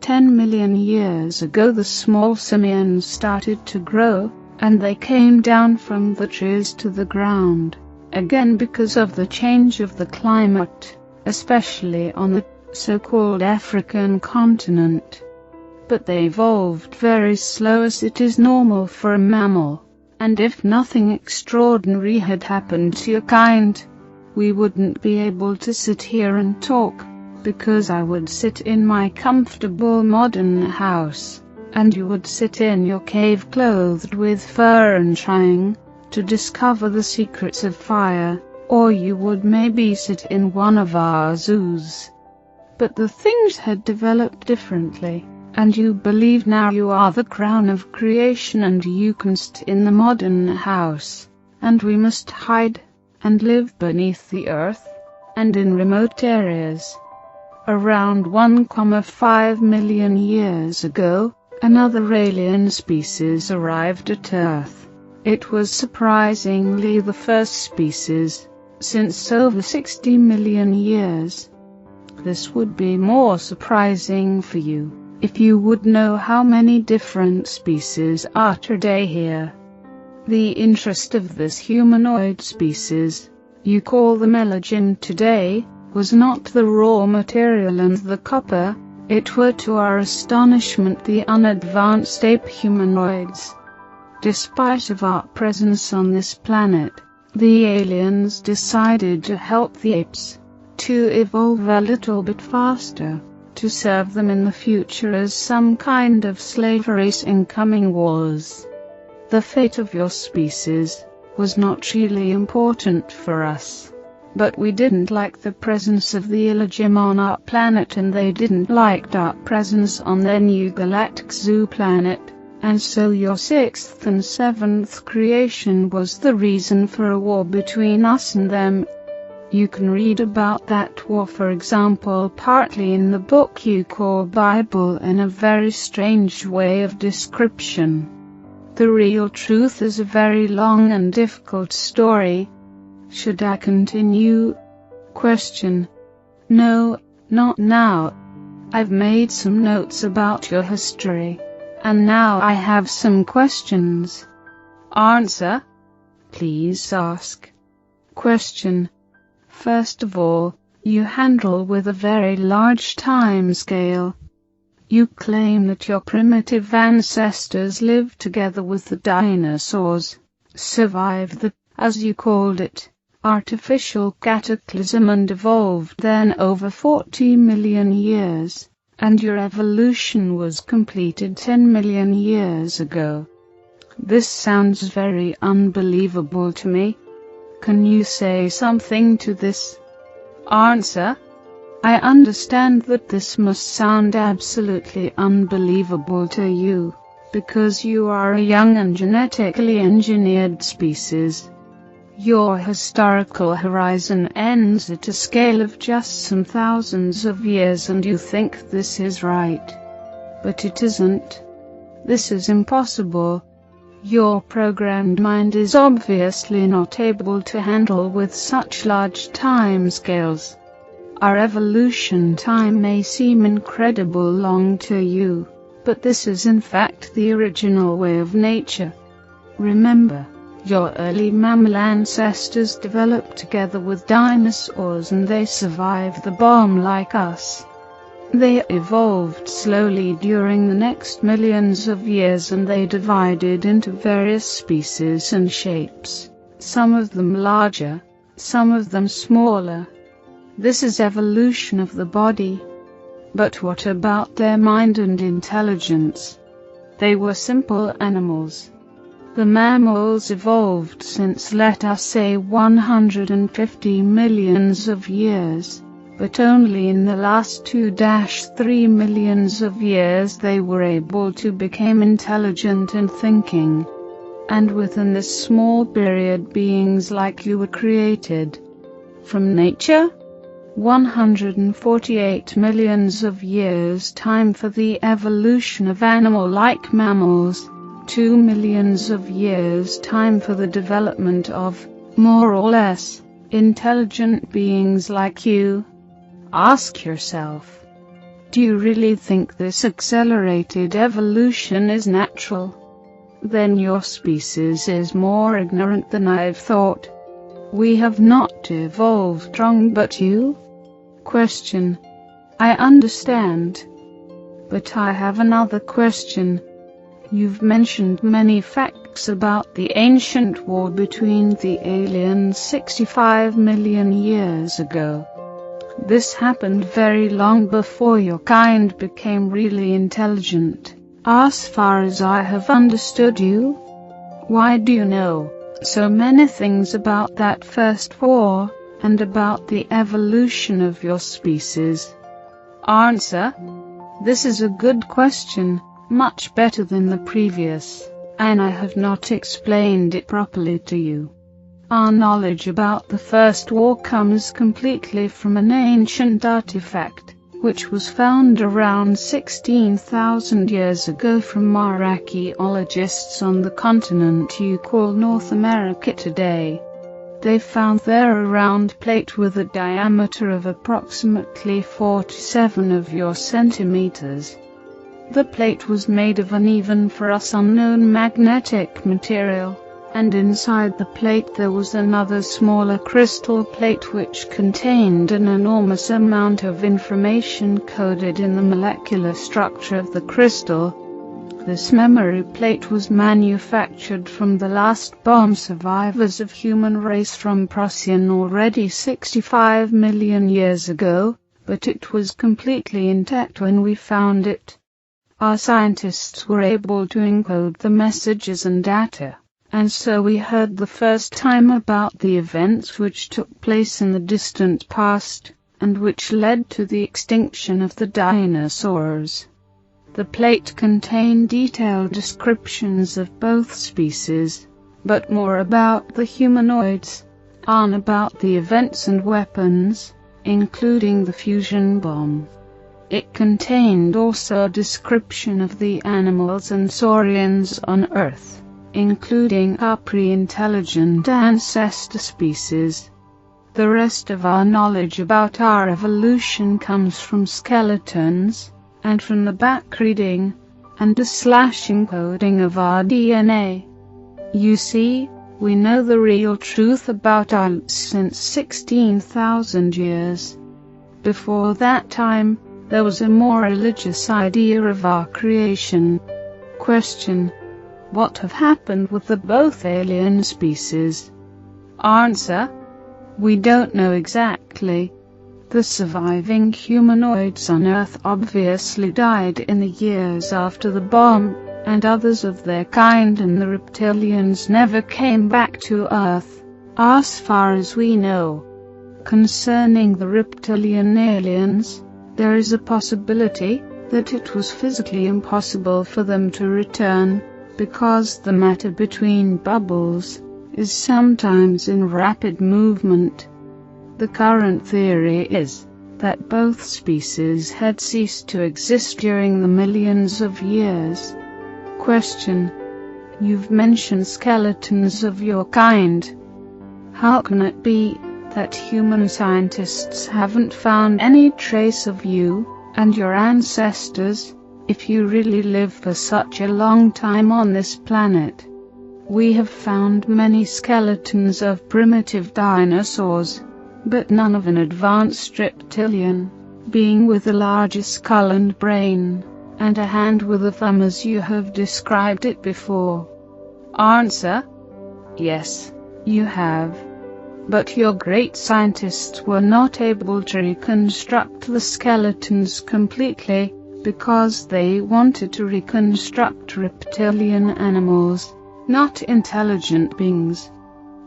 10 million years ago the small simians started to grow, and they came down from the trees to the ground, again because of the change of the climate, especially on the so-called African continent. But they evolved very slow, as it is normal for a mammal, and if nothing extraordinary had happened to your kind, we wouldn't be able to sit here and talk, because I would sit in my comfortable modern house, and you would sit in your cave clothed with fur and trying to discover the secrets of fire, or you would maybe sit in one of our zoos. But the things had developed differently, and you believe now you are the crown of creation and you can sit in the modern house, and we must hide and live beneath the earth and in remote areas. Around 1,5 million years ago, another alien species arrived at Earth. It was surprisingly the first species since over 60 million years. This would be more surprising for you if you would know how many different species are today here. The interest of this humanoid species, you call them elegant today, was not the raw material and the copper, it were to our astonishment the unadvanced ape humanoids. Despite of our presence on this planet, the aliens decided to help the apes to evolve a little bit faster, to serve them in the future as some kind of slave race in coming wars. The fate of your species was not really important for us, but we didn't like the presence of the Illagim on our planet, and they didn't like our presence on their new galactic zoo planet, and so your 6th and 7th creation was the reason for a war between us and them. You can read about that war, for example, partly in the book you call Bible, in a very strange way of description. The real truth is a very long and difficult story. Should I continue? Question. No, not now. I've made some notes about your history, and now I have some questions. Answer. Please ask. Question. First of all, you handle with a very large time scale. You claim that your primitive ancestors lived together with the dinosaurs, survived the, as you called it, artificial cataclysm, and evolved then over 40 million years, and your evolution was completed 10 million years ago. This sounds very unbelievable to me. Can you say something to this? Answer. I understand that this must sound absolutely unbelievable to you, because you are a young and genetically engineered species. Your historical horizon ends at a scale of just some thousands of years, and you think this is right. But it isn't. This is impossible. Your programmed mind is obviously not able to handle with such large time scales. Our evolution time may seem incredibly long to you, but this is in fact the original way of nature. Remember, your early mammal ancestors developed together with dinosaurs, and they survived the bomb like us. They evolved slowly during the next millions of years, and they divided into various species and shapes, some of them larger, some of them smaller. This is evolution of the body. But what about their mind and intelligence? They were simple animals. The mammals evolved since, let us say, 150 millions of years. But only in the last 2-3 millions of years they were able to become intelligent and thinking. And within this small period, beings like you were created. From nature? 148 millions of years time for the evolution of animal-like mammals. 2 millions of years time for the development of, more or less, intelligent beings like you. Ask yourself, do you really think this accelerated evolution is natural? Then your species is more ignorant than I've thought. We have not evolved wrong, but you? Question. I understand. But I have another question. You've mentioned many facts about the ancient war between the aliens 65 million years ago. This happened very long before your kind became really intelligent, as far as I have understood you. Why do you know so many things about that first war, and about the evolution of your species? Answer. This is a good question, much better than the previous, and I have not explained it properly to you. Our knowledge about the First War comes completely from an ancient artifact, which was found around 16,000 years ago from our archaeologists on the continent you call North America today. They found there a round plate with a diameter of approximately 47 of your centimeters. The plate was made of an even for us unknown magnetic material, and inside the plate there was another smaller crystal plate which contained an enormous amount of information coded in the molecular structure of the crystal. This memory plate was manufactured from the last bomb survivors of human race from Procyon already 65 million years ago, but it was completely intact when we found it. Our scientists were able to encode the messages and data, and so we heard the first time about the events which took place in the distant past, and which led to the extinction of the dinosaurs. The plate contained detailed descriptions of both species, but more about the humanoids, and about the events and weapons, including the fusion bomb. It contained also a description of the animals and saurians on Earth, including our pre-intelligent ancestor species. The rest of our knowledge about our evolution comes from skeletons, and from the back reading, and the /encoding of our DNA. You see, we know the real truth about our roots since 16,000 years. Before that time, there was a more religious idea of our creation. Question: what have happened with the both alien species? Answer: we don't know exactly. The surviving humanoids on Earth obviously died in the years after the bomb, and others of their kind and the reptilians never came back to Earth, as far as we know. Concerning the reptilian aliens, there is a possibility that it was physically impossible for them to return, because the matter between bubbles is sometimes in rapid movement. The current theory is that both species had ceased to exist during the millions of years. Question: you've mentioned skeletons of your kind. How can it be that human scientists haven't found any trace of you and your ancestors, if you really lived for such a long time on this planet? We have found many skeletons of primitive dinosaurs, but none of an advanced reptilian being with a larger skull and brain, and a hand with a thumb as you have described it before. Answer: yes, you have. But your great scientists were not able to reconstruct the skeletons completely, because they wanted to reconstruct reptilian animals, not intelligent beings.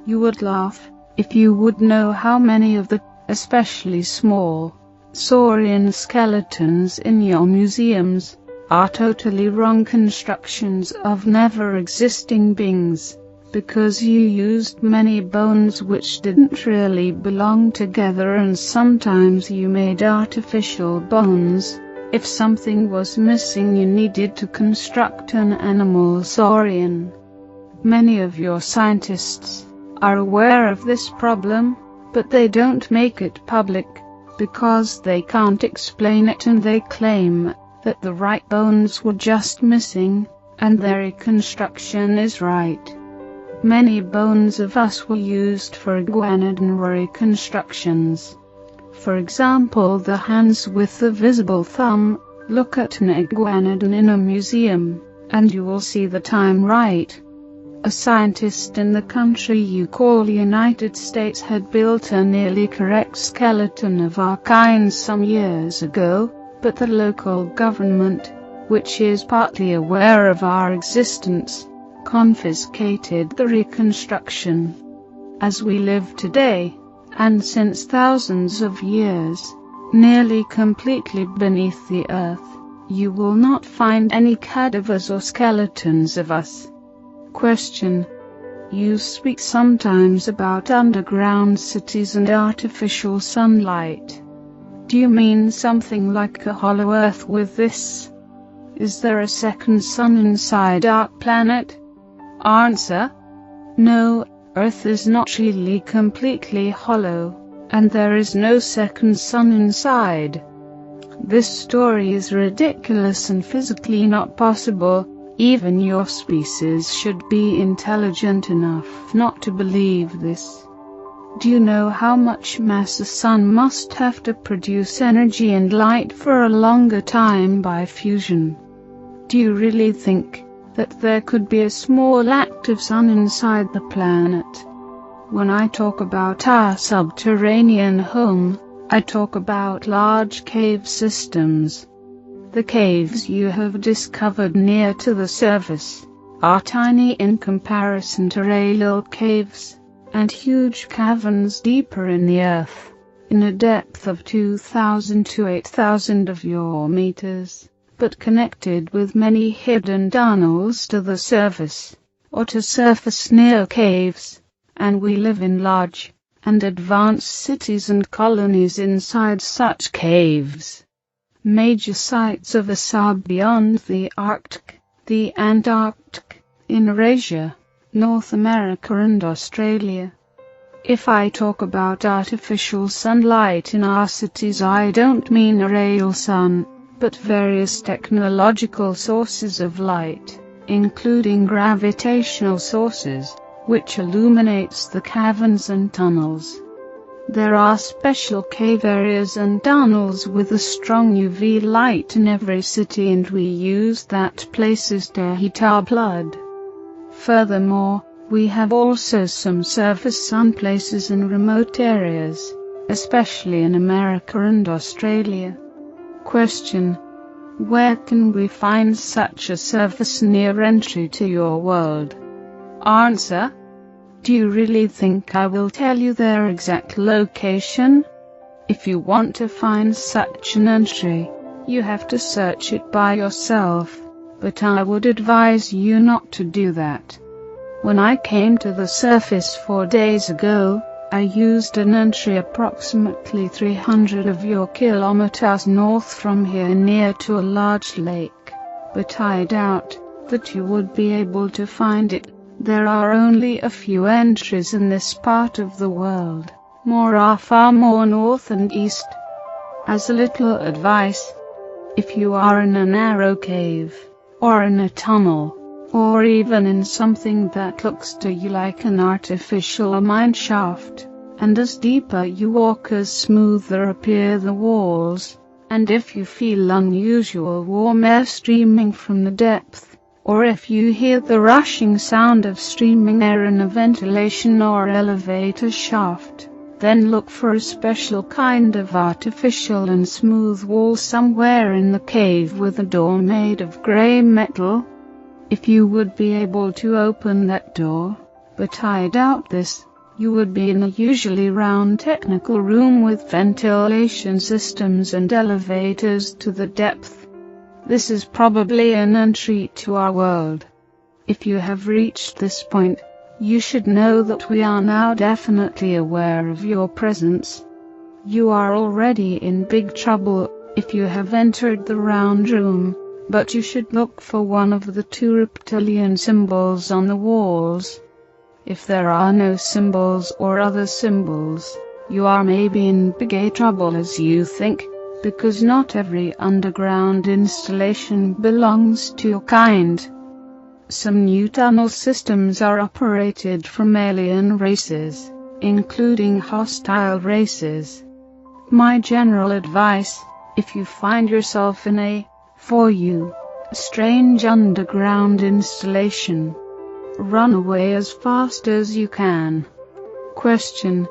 You would laugh if you would know how many of the, especially small, saurian skeletons in your museums are totally wrong constructions of never-existing beings, because you used many bones which didn't really belong together, and sometimes you made artificial bones. If something was missing, you needed to construct an animal saurian. Many of your scientists are aware of this problem, but they don't make it public, because they can't explain it, and they claim that the right bones were just missing, and their reconstruction is right. Many bones of us were used for iguanodon reconstructions. For example, the hands with the visible thumb. Look at an iguanodon in a museum, and you will see that I'm right. A scientist in the country you call United States had built a nearly correct skeleton of our kind some years ago, but the local government, which is partly aware of our existence, confiscated the reconstruction. As we live today, and since thousands of years, nearly completely beneath the earth, you will not find any cadavers or skeletons of us. Question: you speak sometimes about underground cities and artificial sunlight. Do you mean something like a hollow earth with this? Is there a second sun inside our planet? Answer: no, Earth is not really completely hollow, and there is no second sun inside. This story is ridiculous and physically not possible. Even your species should be intelligent enough not to believe this. Do you know how much mass a sun must have to produce energy and light for a longer time by fusion? Do you really think that there could be a small active sun inside the planet? When I talk about our subterranean home, I talk about large cave systems. The caves you have discovered near to the surface are tiny in comparison to Rayleigh caves, and huge caverns deeper in the earth, in a depth of 2,000 to 8,000 of your meters, but connected with many hidden tunnels to the surface, or to surface near caves, and we live in large and advanced cities and colonies inside such caves. Major sites of us are beyond the Arctic, the Antarctic, in Eurasia, North America and Australia. If I talk about artificial sunlight in our cities, I don't mean a real sun, but various technological sources of light, including gravitational sources, which illuminates the caverns and tunnels. There are special cave areas and tunnels with a strong UV light in every city, and we use that places to heat our blood. Furthermore, we have also some surface sun places in remote areas, especially in America and Australia. Question: where can we find such a surface near entry to your world? Answer: do you really think I will tell you their exact location? If you want to find such an entry, you have to search it by yourself, but I would advise you not to do that. When I came to the surface 4 days ago, I used an entry approximately 300 of your kilometers north from here near to a large lake, but I doubt that you would be able to find it. There are only a few entries in this part of the world, more are far more north and east. As a little advice, if you are in a narrow cave, or in a tunnel, or even in something that looks to you like an artificial mine shaft, and as deeper you walk as smoother appear the walls, and if you feel unusual warm air streaming from the depth, or if you hear the rushing sound of streaming air in a ventilation or elevator shaft, then look for a special kind of artificial and smooth wall somewhere in the cave with a door made of grey metal. If you would be able to open that door, but I doubt this, you would be in a usually round technical room with ventilation systems and elevators to the depth. This is probably an entry to our world. If you have reached this point, you should know that we are now definitely aware of your presence. You are already in big trouble if you have entered the round room, but you should look for one of the 2 reptilian symbols on the walls. If there are no symbols or other symbols, you are maybe in big trouble as you think, because not every underground installation belongs to your kind. Some new tunnel systems are operated from alien races, including hostile races. My general advice, if you find yourself in a, for you, strange underground installation, run away as fast as you can. Question: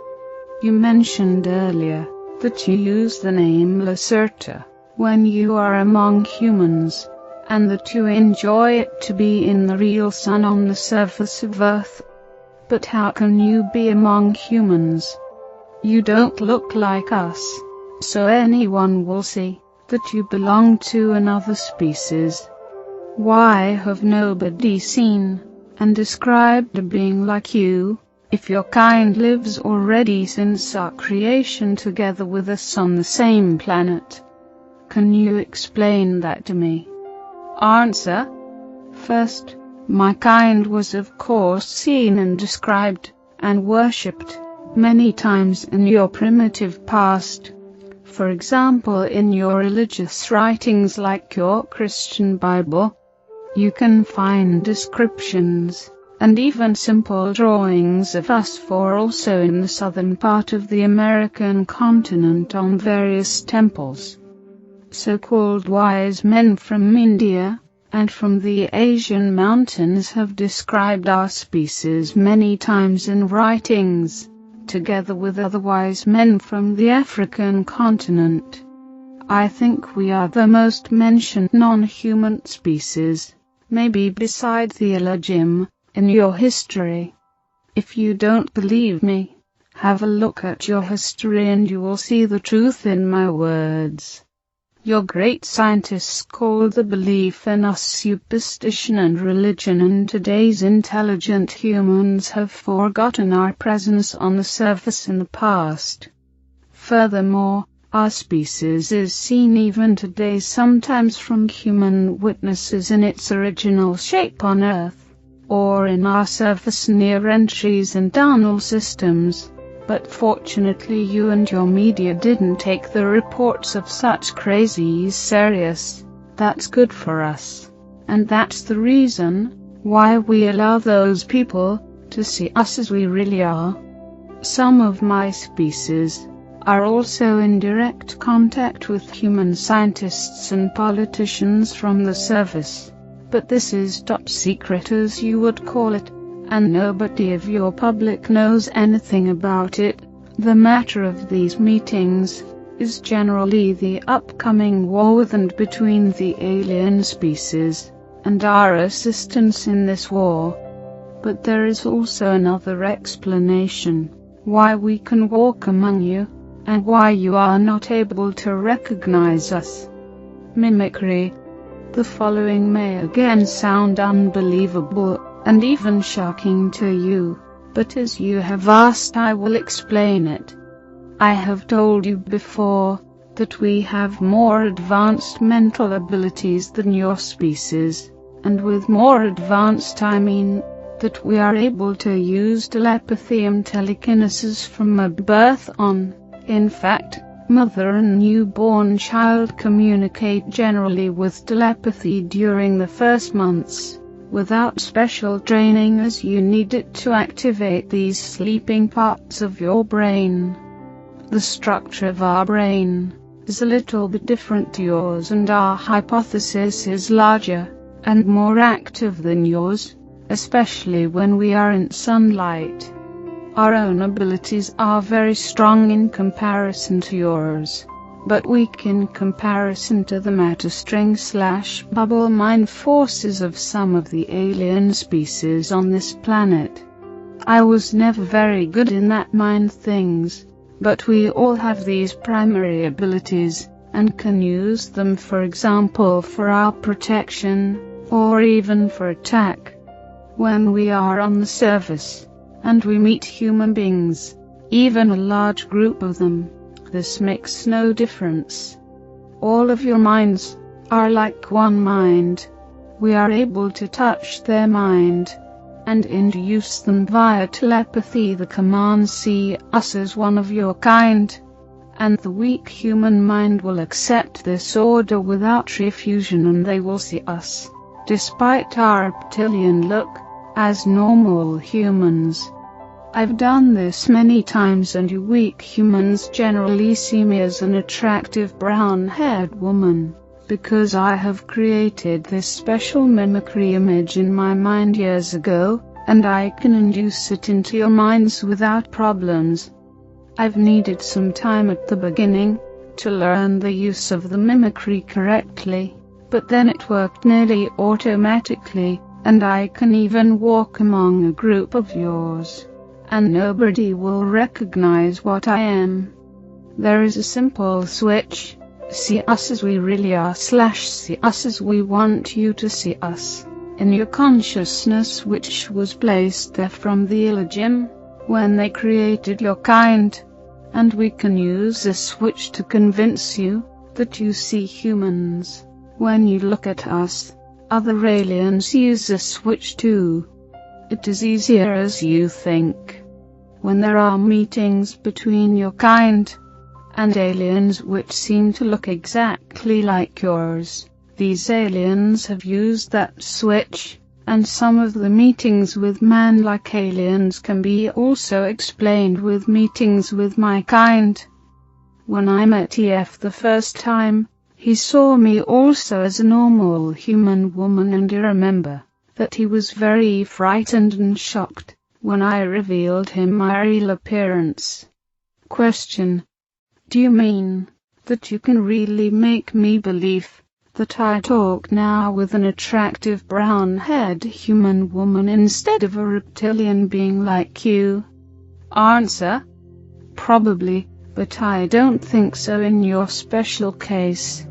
you mentioned earlier that you use the name Lacerta when you are among humans, and that you enjoy it to be in the real sun on the surface of Earth. But how can you be among humans? You don't look like us, so anyone will see that you belong to another species. Why have nobody seen and described a being like you, if your kind lives already since our creation together with us on the same planet? Can you explain that to me? Answer: first, my kind was of course seen and described, and worshipped, many times in your primitive past. For example, in your religious writings like your Christian Bible, you can find descriptions and even simple drawings of us four also in the southern part of the American continent on various temples. So-called wise men from India and from the Asian mountains have described our species many times in writings, together with other wise men from the African continent. I think we are the most mentioned non-human species, maybe beside the alla, in your history. If you don't believe me, have a look at your history and you will see the truth in my words. Your great scientists called the belief in us superstition and religion, and today's intelligent humans have forgotten our presence on the surface in the past. Furthermore, our species is seen even today sometimes from human witnesses in its original shape on Earth, or in our surface near entries and tunnel systems. But fortunately you and your media didn't take the reports of such crazies serious. That's good for us. And that's the reason why we allow those people to see us as we really are. Some of my species are also in direct contact with human scientists and politicians from the surface. But this is top secret, as you would call it, and nobody of your public knows anything about it. The matter of these meetings is generally the upcoming war with and between the alien species, and our assistance in this war. But there is also another explanation why we can walk among you, and why you are not able to recognize us. Mimicry. The following may again sound unbelievable and even shocking to you, but as you have asked, I will explain it. I have told you before that we have more advanced mental abilities than your species, and with more advanced I mean that we are able to use telepathy and telekinesis from a birth on. In fact, mother and newborn child communicate generally with telepathy during the first months, without special training, as you need it to activate these sleeping parts of your brain. The structure of our brain is a little bit different to yours, and our hypothesis is larger and more active than yours, especially when we are in sunlight. Our own abilities are very strong in comparison to yours, but weak in comparison to the matter string/bubble mind forces of some of the alien species on this planet. I was never very good in that mind things, but we all have these primary abilities, and can use them, for example, for our protection, or even for attack. When we are on the surface, and we meet human beings, even a large group of them, this makes no difference. All of your minds are like one mind. We are able to touch their mind and induce them via telepathy the command "see us as one of your kind," and the weak human mind will accept this order without refusion, and they will see us, despite our reptilian look, as normal humans. I've done this many times, and you weak humans generally see me as an attractive brown-haired woman, because I have created this special mimicry image in my mind years ago, and I can induce it into your minds without problems. I've needed some time at the beginning to learn the use of the mimicry correctly, but then it worked nearly automatically, and I can even walk among a group of yours, and nobody will recognize what I am. There is a simple switch, see us as we really are / see us as we want you to see us, in your consciousness, which was placed there from the alla when they created your kind, and we can use this switch to convince you that you see humans. When you look at us, other aliens use this switch too. It is easier as you think. When there are meetings between your kind and aliens which seem to look exactly like yours, these aliens have used that switch, and some of the meetings with man-like aliens can be also explained with meetings with my kind. When I met EF the first time, he saw me also as a normal human woman, and I remember that he was very frightened and shocked when I revealed him my real appearance. Question. Do you mean that you can really make me believe that I talk now with an attractive brown-haired human woman instead of a reptilian being like you? Answer. Probably, but I don't think so in your special case.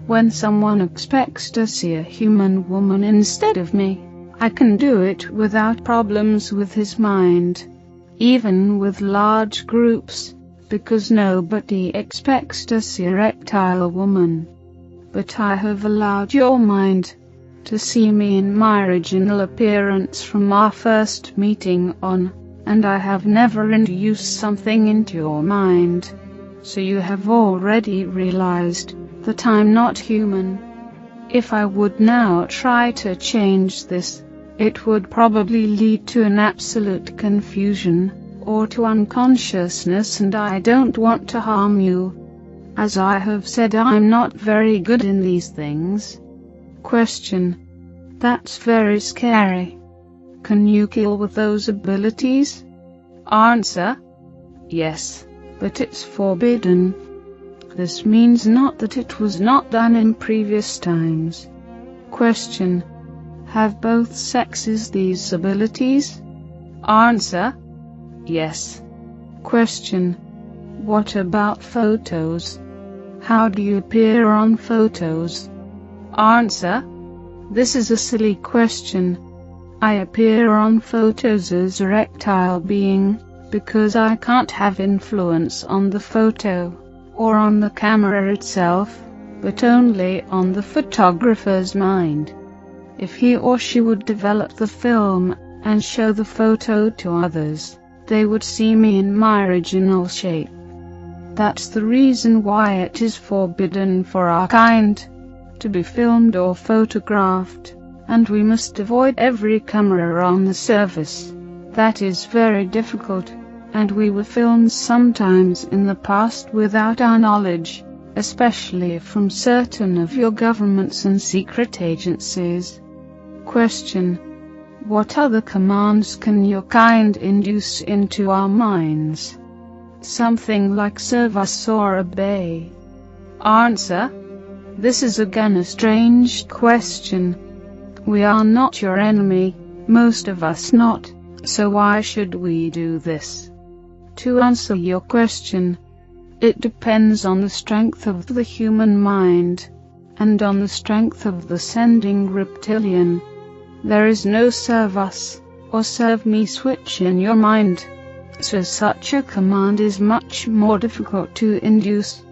When someone expects to see a human woman instead of me, I can do it without problems with his mind, even with large groups, because nobody expects to see a reptile woman. But I have allowed your mind to see me in my original appearance from our first meeting on, and I have never introduced something into your mind. So you have already realized that I'm not human. If I would now try to change this, it would probably lead to an absolute confusion, or to unconsciousness, and I don't want to harm you. As I have said, I'm not very good in these things. Question. That's very scary. Can you kill with those abilities? Answer. Yes, but it's forbidden. This means not that it was not done in previous times. Question. Have both sexes these abilities? Answer. Yes. Question. What about photos? How do you appear on photos? Answer. This is a silly question. I appear on photos as a reptile being, because I can't have influence on the photo, or on the camera itself, but only on the photographer's mind. If he or she would develop the film, and show the photo to others, they would see me in my original shape. That's the reason why it is forbidden for our kind to be filmed or photographed, and we must avoid every camera on the surface. That is very difficult, and we were filmed sometimes in the past without our knowledge, especially from certain of your governments and secret agencies. Question. What other commands can your kind induce into our minds? Something like serve us or obey. Answer. This is again a strange question. We are not your enemy, most of us not, so why should we do this? To answer your question, it depends on the strength of the human mind, and on the strength of the sending reptilian. There is no serve us, or serve me switch in your mind, so such a command is much more difficult to induce.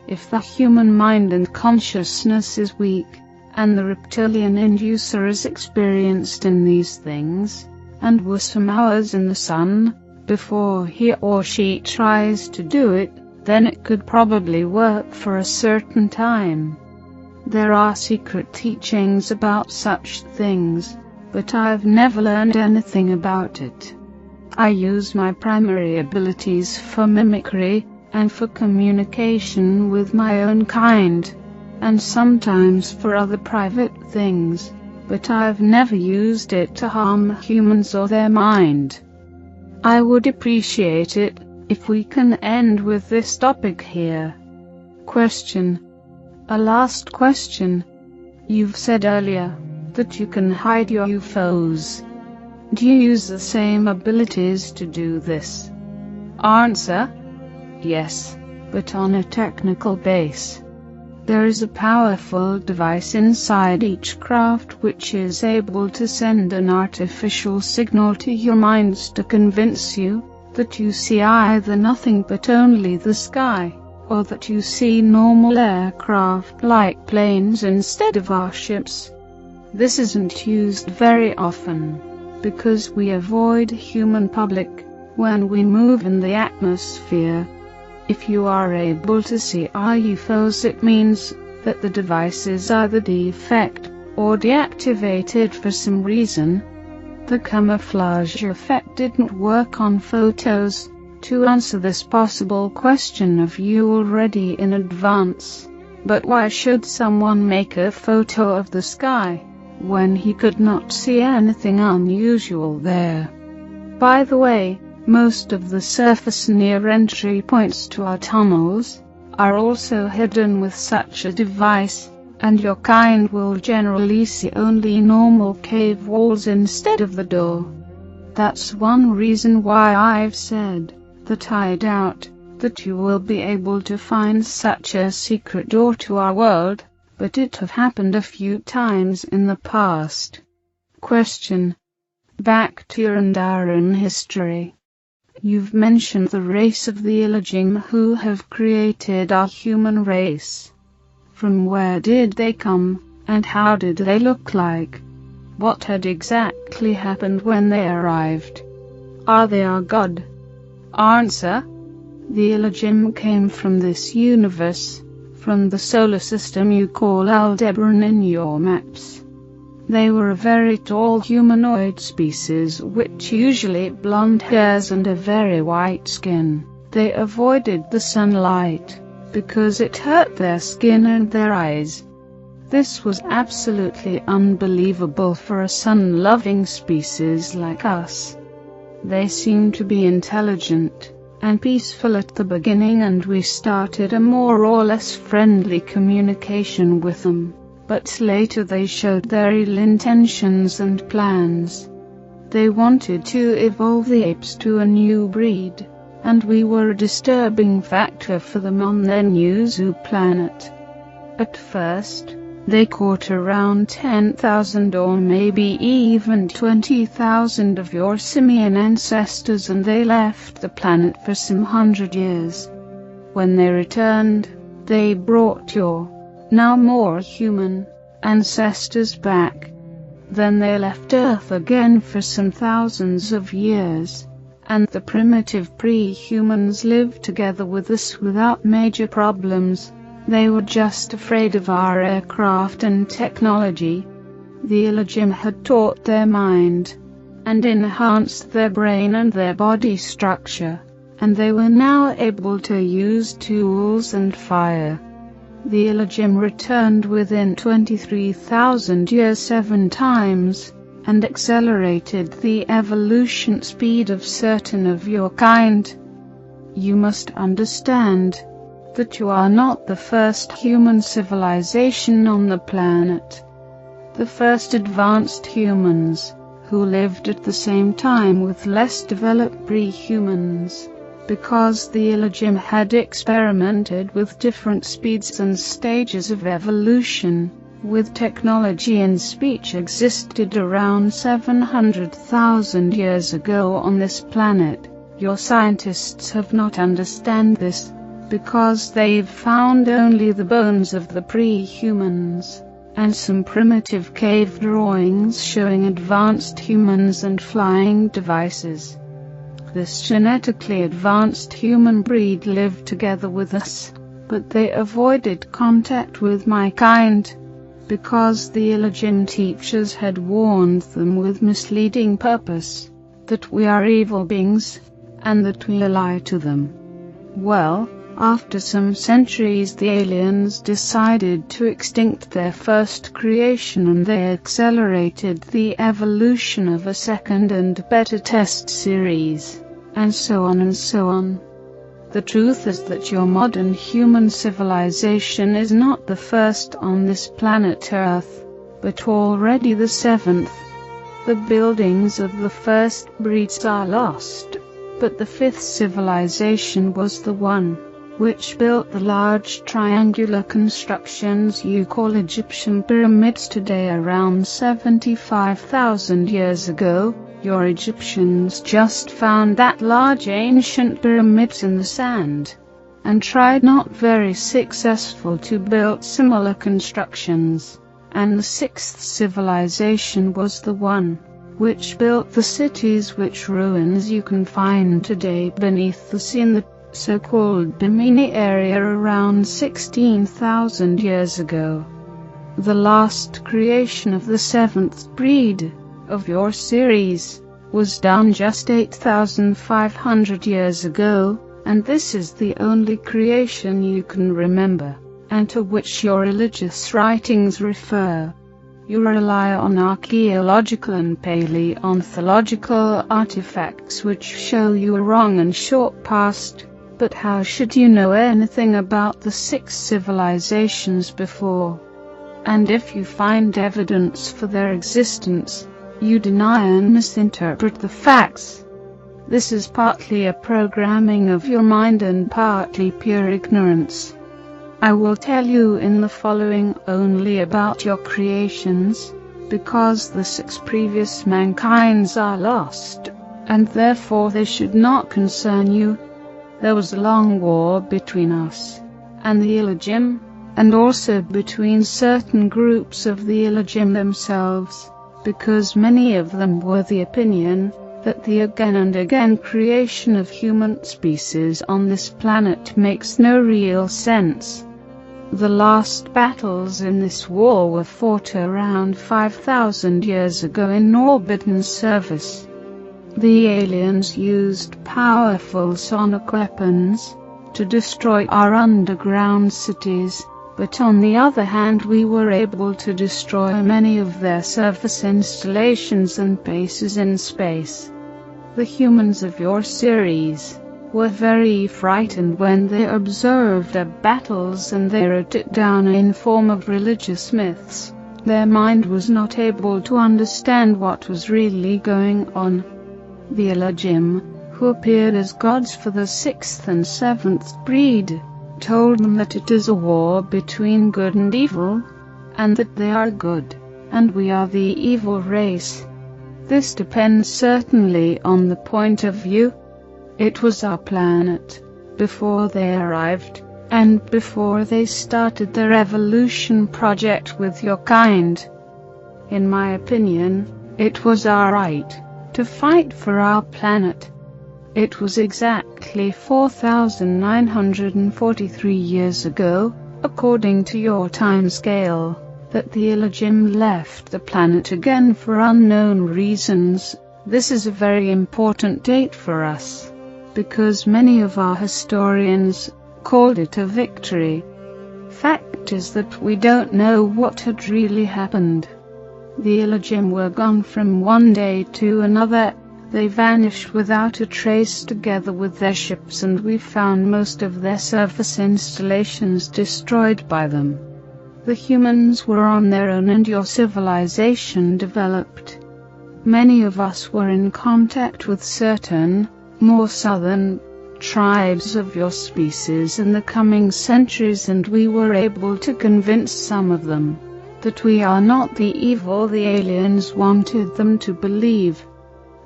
If the human mind and consciousness is weak, and the reptilian inducer is experienced in these things, and was some hours in the sun, before he or she tries to do it, then it could probably work for a certain time. There are secret teachings about such things, but I've never learned anything about it. I use my primary abilities for mimicry, and for communication with my own kind, and sometimes for other private things, but I've never used it to harm humans or their mind. I would appreciate it if we can end with this topic here. Question. A last question. You've said earlier that you can hide your UFOs. Do you use the same abilities to do this? Answer. Yes, but on a technical base. There is a powerful device inside each craft which is able to send an artificial signal to your minds to convince you that you see either nothing but only the sky, or that you see normal aircraft like planes instead of our ships. This isn't used very often, because we avoid human public when we move in the atmosphere. If you are able to see our UFOs, it means that the device is either defect or deactivated for some reason. The camouflage effect didn't work on photos. To answer this possible question of you already in advance, but why should someone make a photo of the sky when he could not see anything unusual there? By the way, most of the surface near entry points to our tunnels are also hidden with such a device, and your kind will generally see only normal cave walls instead of the door. That's one reason why I've said that I doubt that you will be able to find such a secret door to our world, but it have happened a few times in the past. Question. Back to your Andaran history. You've mentioned the race of the Illajim who have created our human race. From where did they come, and how did they look like? What had exactly happened when they arrived? Are they our god? Answer. The Illajim came from this universe, from the solar system you call Aldebaran in your maps. They were a very tall humanoid species which usually blonde hairs and a very white skin. They avoided the sunlight because it hurt their skin and their eyes. This was absolutely unbelievable for a sun-loving species like us. They seemed to be intelligent and peaceful at the beginning, and we started a more or less friendly communication with them. But later they showed their ill intentions and plans. They wanted to evolve the apes to a new breed, and we were a disturbing factor for them on their new zoo planet. At first, they caught around 10,000 or maybe even 20,000 of your simian ancestors, and they left the planet for some 100 years. When they returned, they brought your now more human ancestors back. Then they left Earth again for some thousands of years, and the primitive pre-humans lived together with us without major problems. They were just afraid of our aircraft and technology. The Illajim had taught their mind and enhanced their brain and their body structure, and they were now able to use tools and fire. The Illajim returned within 23,000 years 7 times, and accelerated the evolution speed of certain of your kind. You must understand that you are not the first human civilization on the planet. The first advanced humans, who lived at the same time with less developed pre-humans, because the Illajim had experimented with different speeds and stages of evolution, with technology and speech existed around 700,000 years ago on this planet. Your scientists have not understand this, because they've found only the bones of the pre-humans, and some primitive cave drawings showing advanced humans and flying devices. This genetically advanced human breed lived together with us, but they avoided contact with my kind, because the Illajim teachers had warned them with misleading purpose, that we are evil beings, and that we lie to them. Well, after some centuries the aliens decided to extinct their first creation, and they accelerated the evolution of a second and better test series, and so on and so on. The truth is that your modern human civilization is not the first on this planet Earth, but already the 7th. The buildings of the first breeds are lost, but the 5th civilization was the one which built the large triangular constructions you call Egyptian pyramids today. Around 75,000 years ago, your Egyptians just found that large ancient pyramids in the sand, and tried not very successful to build similar constructions, and the 6th civilization was the one which built the cities which ruins you can find today beneath the sea in the so-called Bimini area around 16,000 years ago. The last creation of the 7th breed of your series was done just 8,500 years ago, and this is the only creation you can remember, and to which your religious writings refer. You rely on archaeological and paleontological artifacts which show you a wrong and short past, but how should you know anything about the 6 civilizations before? And if you find evidence for their existence, you deny and misinterpret the facts. This is partly a programming of your mind and partly pure ignorance. I will tell you in the following only about your creations, because the 6 previous mankinds are lost, and therefore they should not concern you. There was a long war between us and the Illagim, and also between certain groups of the Illagim themselves, because many of them were the opinion that the again and again creation of human species on this planet makes no real sense. The last battles in this war were fought around 5,000 years ago in orbit and service. The aliens used powerful sonic weapons to destroy our underground cities, but on the other hand we were able to destroy many of their surface installations and bases in space. The humans of your series were very frightened when they observed our battles, and they wrote it down in form of religious myths. Their mind was not able to understand what was really going on. The Illagim, who appeared as gods for the 6th and 7th breed, told them that it is a war between good and evil, and that they are good, and we are the evil race. This depends certainly on the point of view. It was our planet, before they arrived, and before they started their evolution project with your kind. In my opinion, it was our right to fight for our planet. It was exactly 4,943 years ago, according to your time scale, that the Illagim left the planet again for unknown reasons. This is a very important date for us, because many of our historians called it a victory. Fact is that we don't know what had really happened. The Illagim were gone from one day to another. They vanished without a trace together with their ships, and we found most of their surface installations destroyed by them. The humans were on their own and your civilization developed. Many of us were in contact with certain more southern tribes of your species in the coming centuries, and we were able to convince some of them that we are not the evil the aliens wanted them to believe.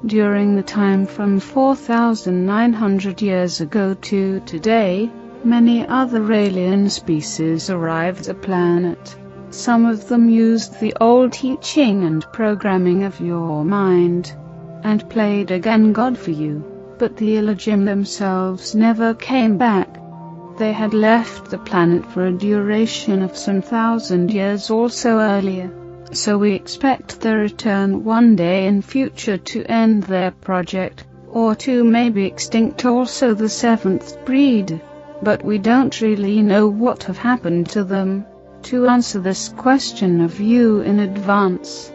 During the time from 4,900 years ago to today, many other alien species arrived at the planet. Some of them used the old teaching and programming of your mind, and played again God for you. But the Illagim themselves never came back. They had left the planet for a duration of some 1,000 years or so earlier, so we expect their return one day in future to end their project, or to maybe extinct also the 7th breed, but we don't really know what have happened to them. To answer this question of you in advance,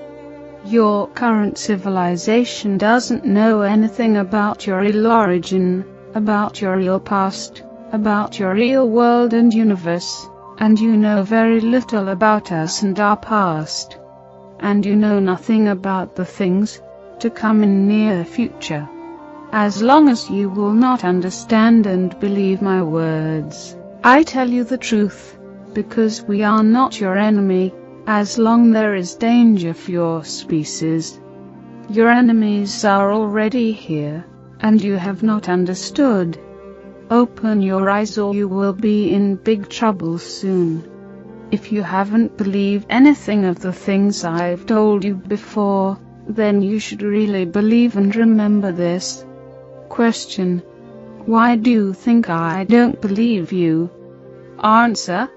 your current civilization doesn't know anything about your real origin, about your real past, about your real world and universe, and you know very little about us and our past. And you know nothing about the things to come in near future. As long as you will not understand and believe my words, I tell you the truth, because we are not your enemy. As long there is danger for your species, your enemies are already here, and you have not understood. Open your eyes or you will be in big trouble soon. If you haven't believed anything of the things I've told you before, then you should really believe and remember this. Question: why do you think I don't believe you? Answer: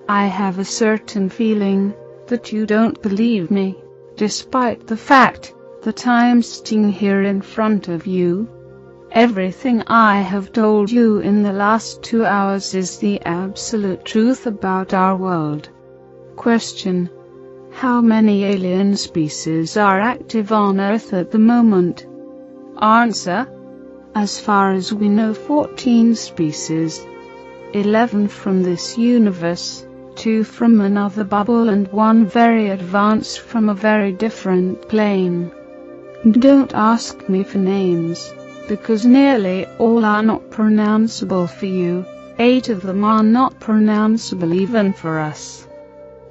I have a certain feeling that you don't believe me, despite the fact that I'm sitting here in front of you. Everything I have told you in the last 2 hours is the absolute truth about our world. Question: How many alien species are active on Earth at the moment? Answer. As far as we know, 14 species. 11 from this universe, 2 from another bubble, and 1 very advanced from a very different plane. Don't ask me for names, because nearly all are not pronounceable for you. 8 of them are not pronounceable even for us.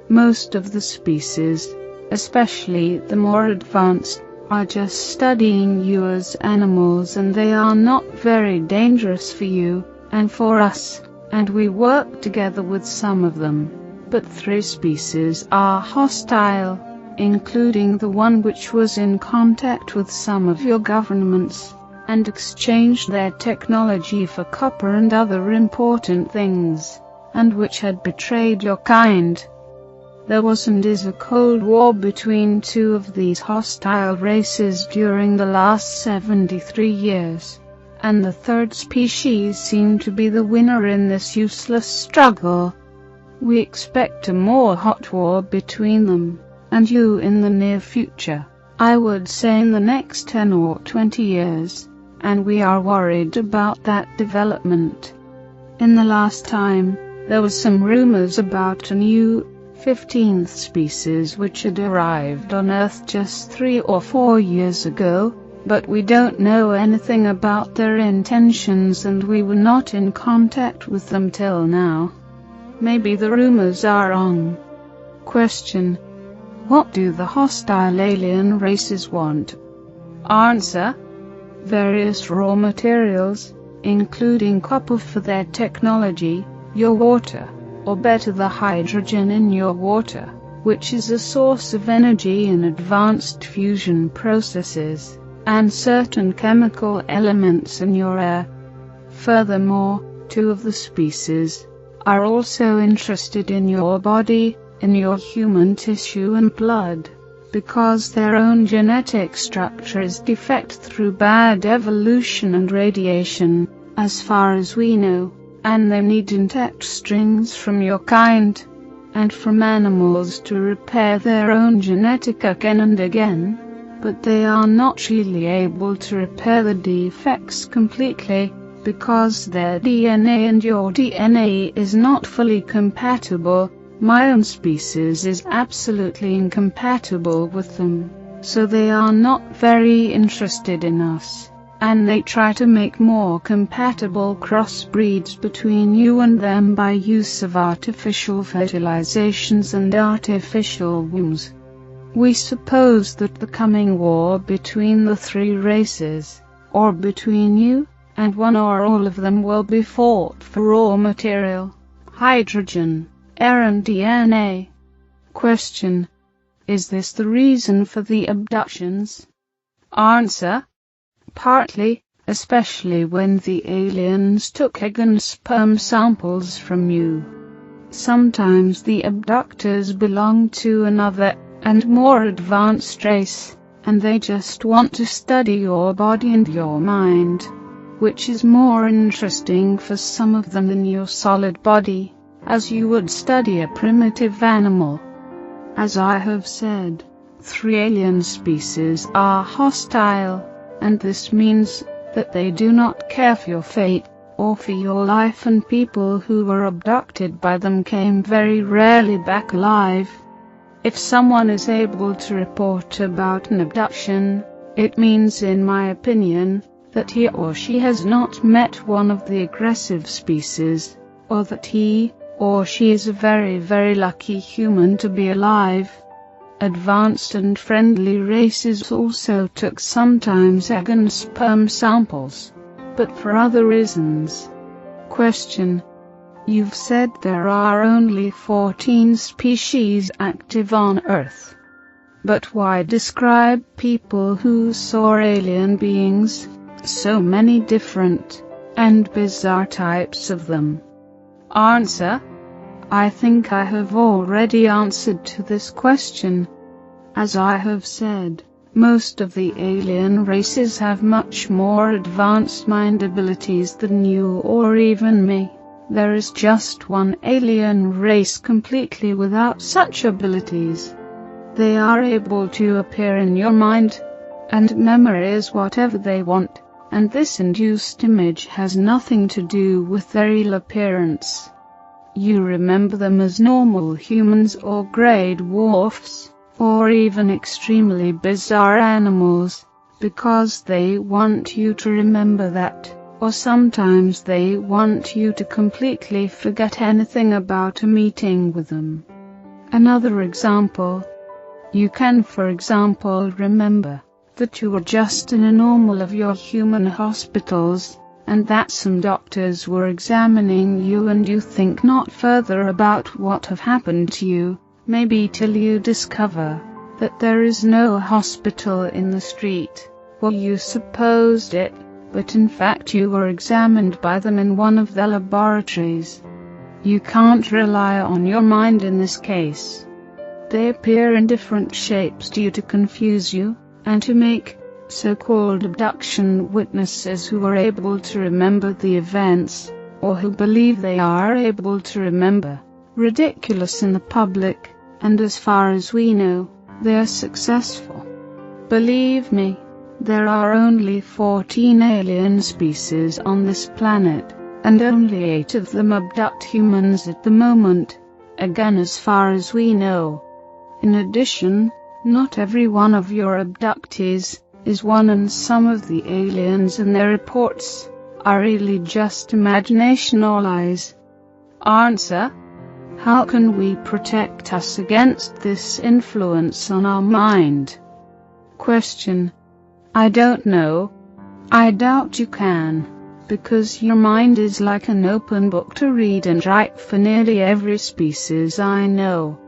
Most of the species, especially the more advanced, are just studying you as animals, and they are not very dangerous for you and for us, and we work together with some of them. But 3 species are hostile, including the one which was in contact with some of your governments, and exchanged their technology for copper and other important things, and which had betrayed your kind. There was and is a Cold War between 2 of these hostile races during the last 73 years, and the 3rd species seemed to be the winner in this useless struggle. We expect a more hot war between them and you in the near future, I would say in the next 10 or 20 years, and we are worried about that development. In the last time, there was some rumors about a new 15th species which had arrived on Earth just 3 or 4 years ago, but we don't know anything about their intentions, and we were not in contact with them till now. Maybe the rumors are wrong. Question. What do the hostile alien races want? Answer. Various raw materials, including copper for their technology, your water, or better the hydrogen in your water, which is a source of energy in advanced fusion processes, and certain chemical elements in your air. Furthermore, 2 of the species are also interested in your body, in your human tissue and blood, because their own genetic structure is defect through bad evolution and radiation, as far as we know, and they need intact strings from your kind, and from animals to repair their own genetic again and again, but they are not really able to repair the defects completely, because their DNA and your DNA is not fully compatible. My own species is absolutely incompatible with them, so they are not very interested in us, and they try to make more compatible crossbreeds between you and them by use of artificial fertilizations and artificial wombs. We suppose that the coming war between the 3 races, or between you and one or all of them, will be fought for raw material, hydrogen, air and DNA. Question. Is this the reason for the abductions? Answer. Partly, especially when the aliens took egg and sperm samples from you. Sometimes the abductors belong to another and more advanced race, and they just want to study your body and your mind, which is more interesting for some of them than your solid body, as you would study a primitive animal. As I have said, 3 alien species are hostile, and this means that they do not care for your fate, or for your life, and people who were abducted by them came very rarely back alive. If someone is able to report about an abduction, it means, in my opinion, that he or she has not met one of the aggressive species, or that he or she is a very, very lucky human to be alive. Advanced and friendly races also took sometimes egg and sperm samples, but for other reasons. Question. You've said there are only 14 species active on Earth. But why describe people who saw alien beings, so many different and bizarre types of them? Answer. I think I have already answered to this question. As I have said, most of the alien races have much more advanced mind abilities than you or even me. There is just one alien race completely without such abilities. They are able to appear in your mind and memorize whatever they want, and this induced image has nothing to do with their real appearance. You remember them as normal humans or grey dwarfs, or even extremely bizarre animals, because they want you to remember that, or sometimes they want you to completely forget anything about a meeting with them. Another example. You can, for example, remember that you were just in a normal of your human hospitals, and that some doctors were examining you, and you think not further about what have happened to you, maybe till you discover that there is no hospital in the street, or you supposed it, but in fact you were examined by them in one of their laboratories. You can't rely on your mind in this case. They appear in different shapes due to confuse you, and to make so-called abduction witnesses who are able to remember the events, or who believe they are able to remember, ridiculous in the public, and as far as we know, they are successful. Believe me, there are only 14 alien species on this planet, and only 8 of them abduct humans at the moment, again as far as we know. In addition, not every one of your abductees is one, and some of the aliens in their reports are really just imagination or lies. Answer: how can we protect us against this influence on our mind? Question: I don't know. I doubt you can, because your mind is like an open book to read and write for nearly every species I know.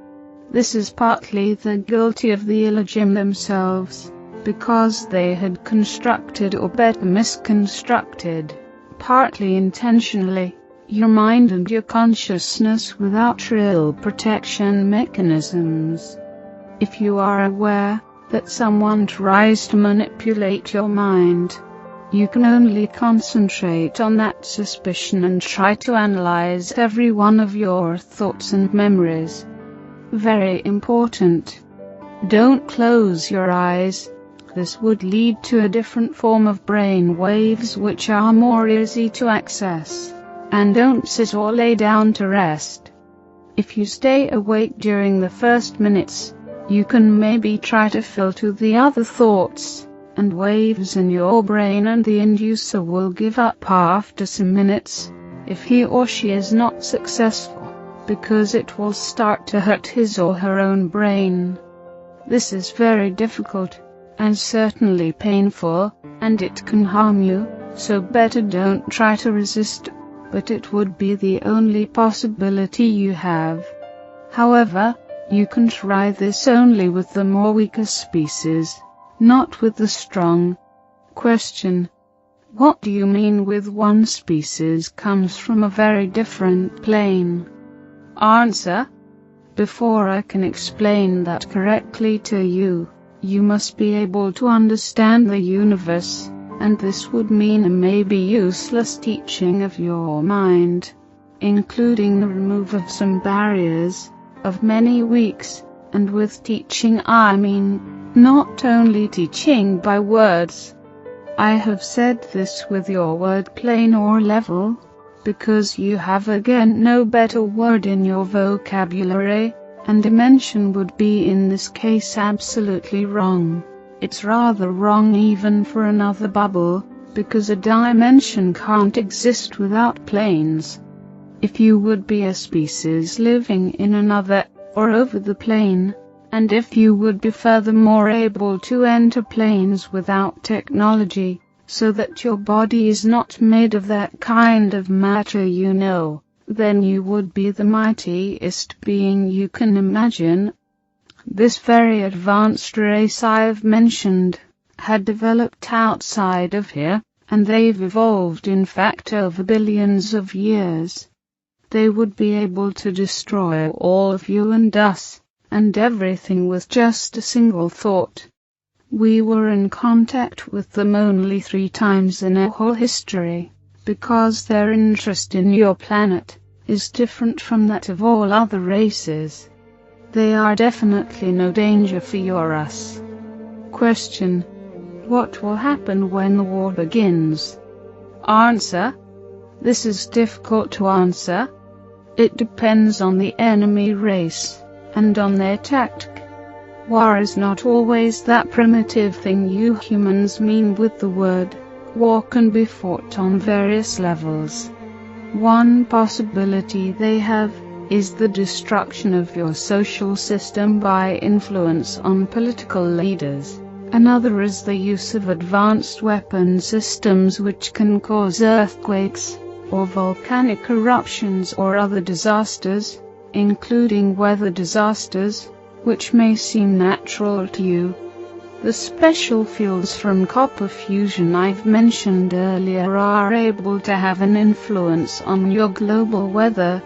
This is partly the guilty of the illogim themselves, because they had constructed, or better misconstructed, partly intentionally, your mind and your consciousness without real protection mechanisms. If you are aware that someone tries to manipulate your mind, you can only concentrate on that suspicion and try to analyze every one of your thoughts and memories. Very important. Don't close your eyes. This would lead to a different form of brain waves which are more easy to access. And don't sit or lay down to rest. If you stay awake during the first minutes, you can maybe try to filter the other thoughts and waves in your brain, and the inducer will give up after some minutes, if he or she is not successful, because it will start to hurt his or her own brain. This is very difficult, and certainly painful, and it can harm you, so better don't try to resist, but it would be the only possibility you have. However, you can try this only with the more weaker species, not with the strong. Question: what do you mean with one species comes from a very different plane? Answer: before I can explain that correctly to you, you must be able to understand the universe, and this would mean a maybe useless teaching of your mind, including the remove of some barriers, of many weeks, and with teaching I mean not only teaching by words. I have said this with your word plane or level, because you have again no better word in your vocabulary, and dimension would be in this case absolutely wrong. It's rather wrong even for another bubble, because a dimension can't exist without planes. If you would be a species living in another, or over the plane, and if you would be furthermore able to enter planes without technology, so that your body is not made of that kind of matter you know, then you would be the mightiest being you can imagine. This very advanced race I have mentioned had developed outside of here, and they've evolved in fact over billions of years. They would be able to destroy all of you and us, and everything with just a single thought. We were in contact with them only 3 times in our whole history, because their interest in your planet is different from that of all other races. They are definitely no danger for you or us. Question: what will happen when the war begins? Answer: this is difficult to answer. It depends on the enemy race, and on their tactic. War is not always that primitive thing you humans mean with the word. War can be fought on various levels. One possibility they have is the destruction of your social system by influence on political leaders. Another is the use of advanced weapon systems which can cause earthquakes, or volcanic eruptions or other disasters, including weather disasters, which may seem natural to you. The special fuels from copper fusion I've mentioned earlier are able to have an influence on your global weather.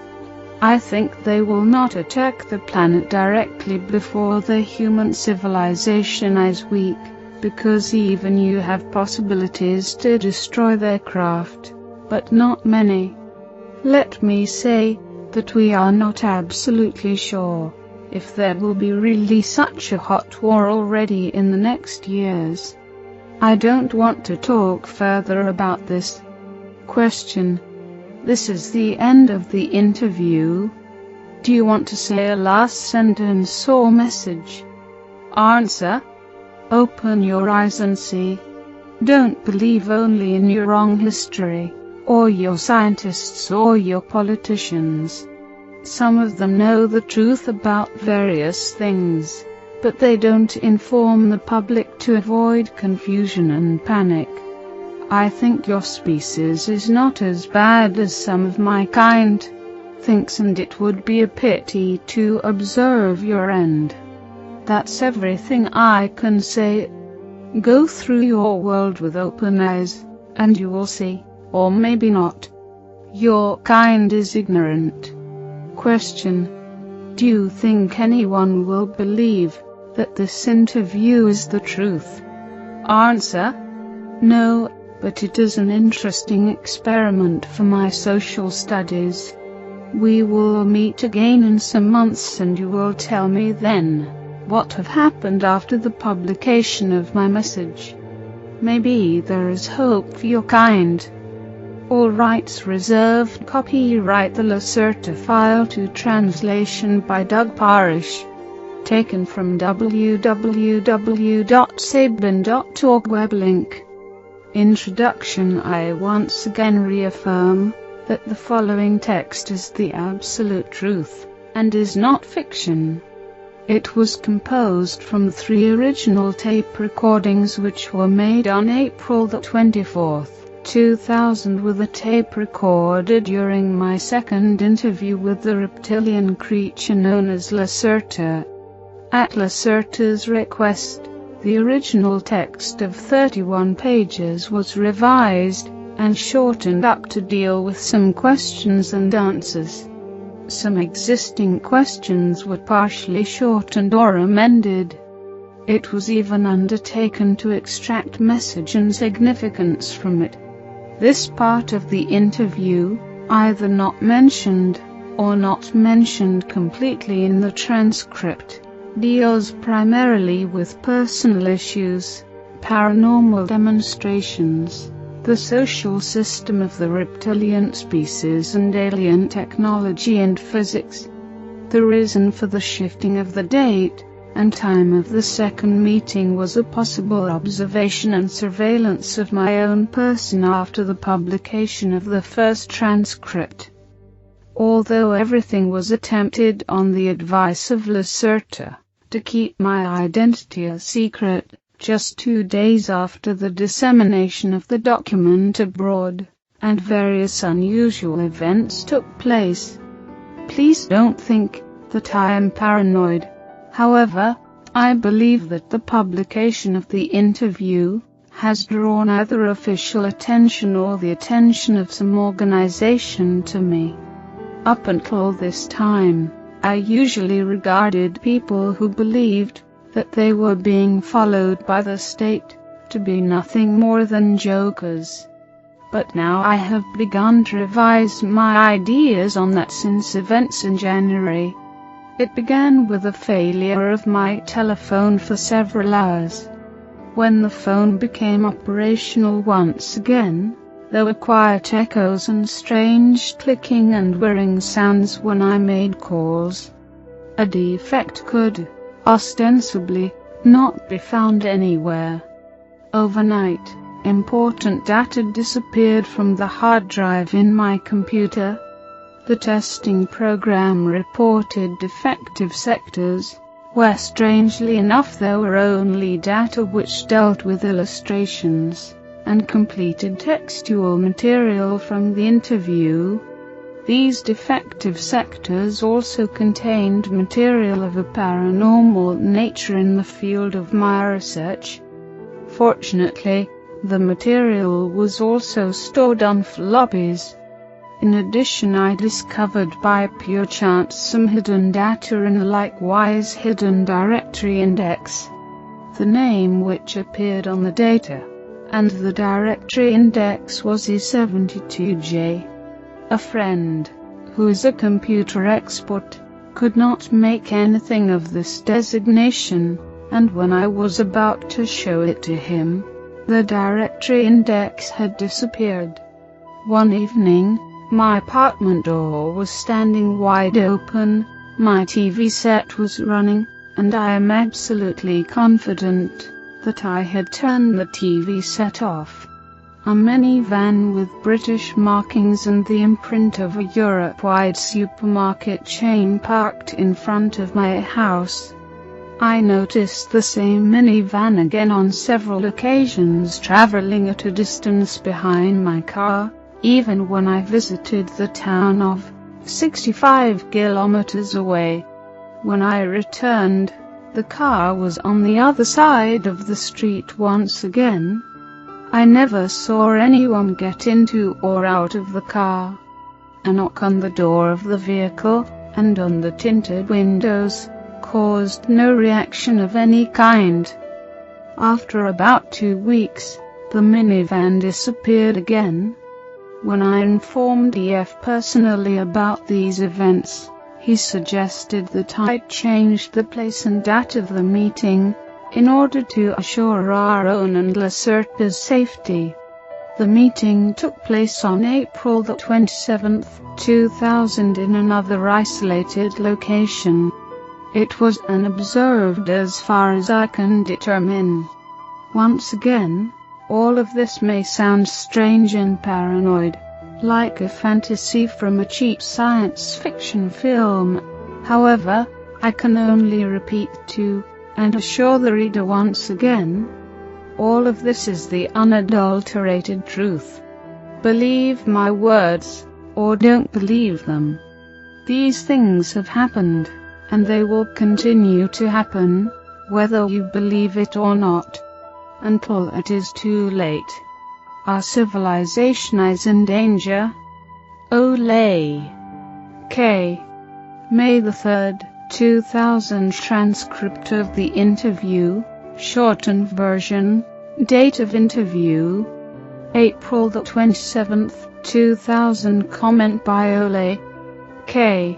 I think they will not attack the planet directly before the human civilization is weak, because even you have possibilities to destroy their craft, but not many. Let me say that we are not absolutely sure if there will be really such a hot war already in the next years. I don't want to talk further about this. Question: this is the end of the interview. Do you want to say a last sentence or message? Answer: open your eyes and see. Don't believe only in your wrong history, or your scientists or your politicians. Some of them know the truth about various things, but they don't inform the public to avoid confusion and panic. I think your species is not as bad as some of my kind thinks, and it would be a pity to observe your end. That's everything I can say. Go through your world with open eyes, and you will see, or maybe not. Your kind is ignorant. Question: do you think anyone will believe that this interview is the truth? Answer: no, but it is an interesting experiment for my social studies. We will meet again in some months and you will tell me then what have happened after the publication of my message. Maybe there is hope for your kind. All rights reserved. Copyright the Lacerta File 2 translation by Doug Parish. Taken from www.sabin.org web link. Introduction. I once again reaffirm that the following text is the absolute truth, and is not fiction. It was composed from 3 original tape recordings which were made on April the 24th. 2000 with a tape recorded during my second interview with the reptilian creature known as Lacerta. At Lacerta's request, the original text of 31 pages was revised and shortened up to deal with some questions and answers. Some existing questions were partially shortened or amended. It was even undertaken to extract message and significance from it. This part of the interview, either not mentioned, or not mentioned completely in the transcript, deals primarily with personal issues, paranormal demonstrations, the social system of the reptilian species and alien technology and physics. The reason for the shifting of the date and time of the second meeting was a possible observation and surveillance of my own person after the publication of the first transcript. Although everything was attempted on the advice of Lacerta to keep my identity a secret, just 2 days after the dissemination of the document abroad, and various unusual events took place. Please don't think that I am paranoid. However, I believe that the publication of the interview has drawn either official attention or the attention of some organization to me. Up until this time, I usually regarded people who believed that they were being followed by the state to be nothing more than jokers. But now I have begun to revise my ideas on that since events in January. It began with a failure of my telephone for several hours. When the phone became operational once again, there were quiet echoes and strange clicking and whirring sounds when I made calls. A defect could, ostensibly, not be found anywhere. Overnight, important data disappeared from the hard drive in my computer. The testing program reported defective sectors, where strangely enough there were only data which dealt with illustrations and completed textual material from the interview. These defective sectors also contained material of a paranormal nature in the field of my research. Fortunately, the material was also stored on floppies. In addition, I discovered by pure chance some hidden data in a likewise hidden directory index. The name which appeared on the data and the directory index was E72J. A friend, who is a computer expert, could not make anything of this designation, and when I was about to show it to him, the directory index had disappeared. One evening, my apartment door was standing wide open, my TV set was running, and I am absolutely confident that I had turned the TV set off. A minivan with British markings and the imprint of a Europe-wide supermarket chain parked in front of my house. I noticed the same minivan again on several occasions traveling at a distance behind my car, even when I visited the town of 65 kilometers away. When I returned, the car was on the other side of the street once again. I never saw anyone get into or out of the car. A knock on the door of the vehicle, and on the tinted windows, caused no reaction of any kind. After about 2 weeks, the minivan disappeared again. When I informed EF personally about these events, he suggested that I change the place and date of the meeting, in order to assure our own and Lacerta's safety. The meeting took place on April the 27th, 2000 in another isolated location. It was unobserved as far as I can determine. Once again, all of this may sound strange and paranoid, like a fantasy from a cheap science fiction film. However, I can only repeat to and assure the reader once again, all of this is the unadulterated truth. Believe my words, or don't believe them. These things have happened, and they will continue to happen, whether you believe it or not, until it is too late. Our civilization is in danger. Ole. K. May the 3rd, 2000 transcript of the interview, shortened version, date of interview, April the 27th, 2000 comment by Ole. K.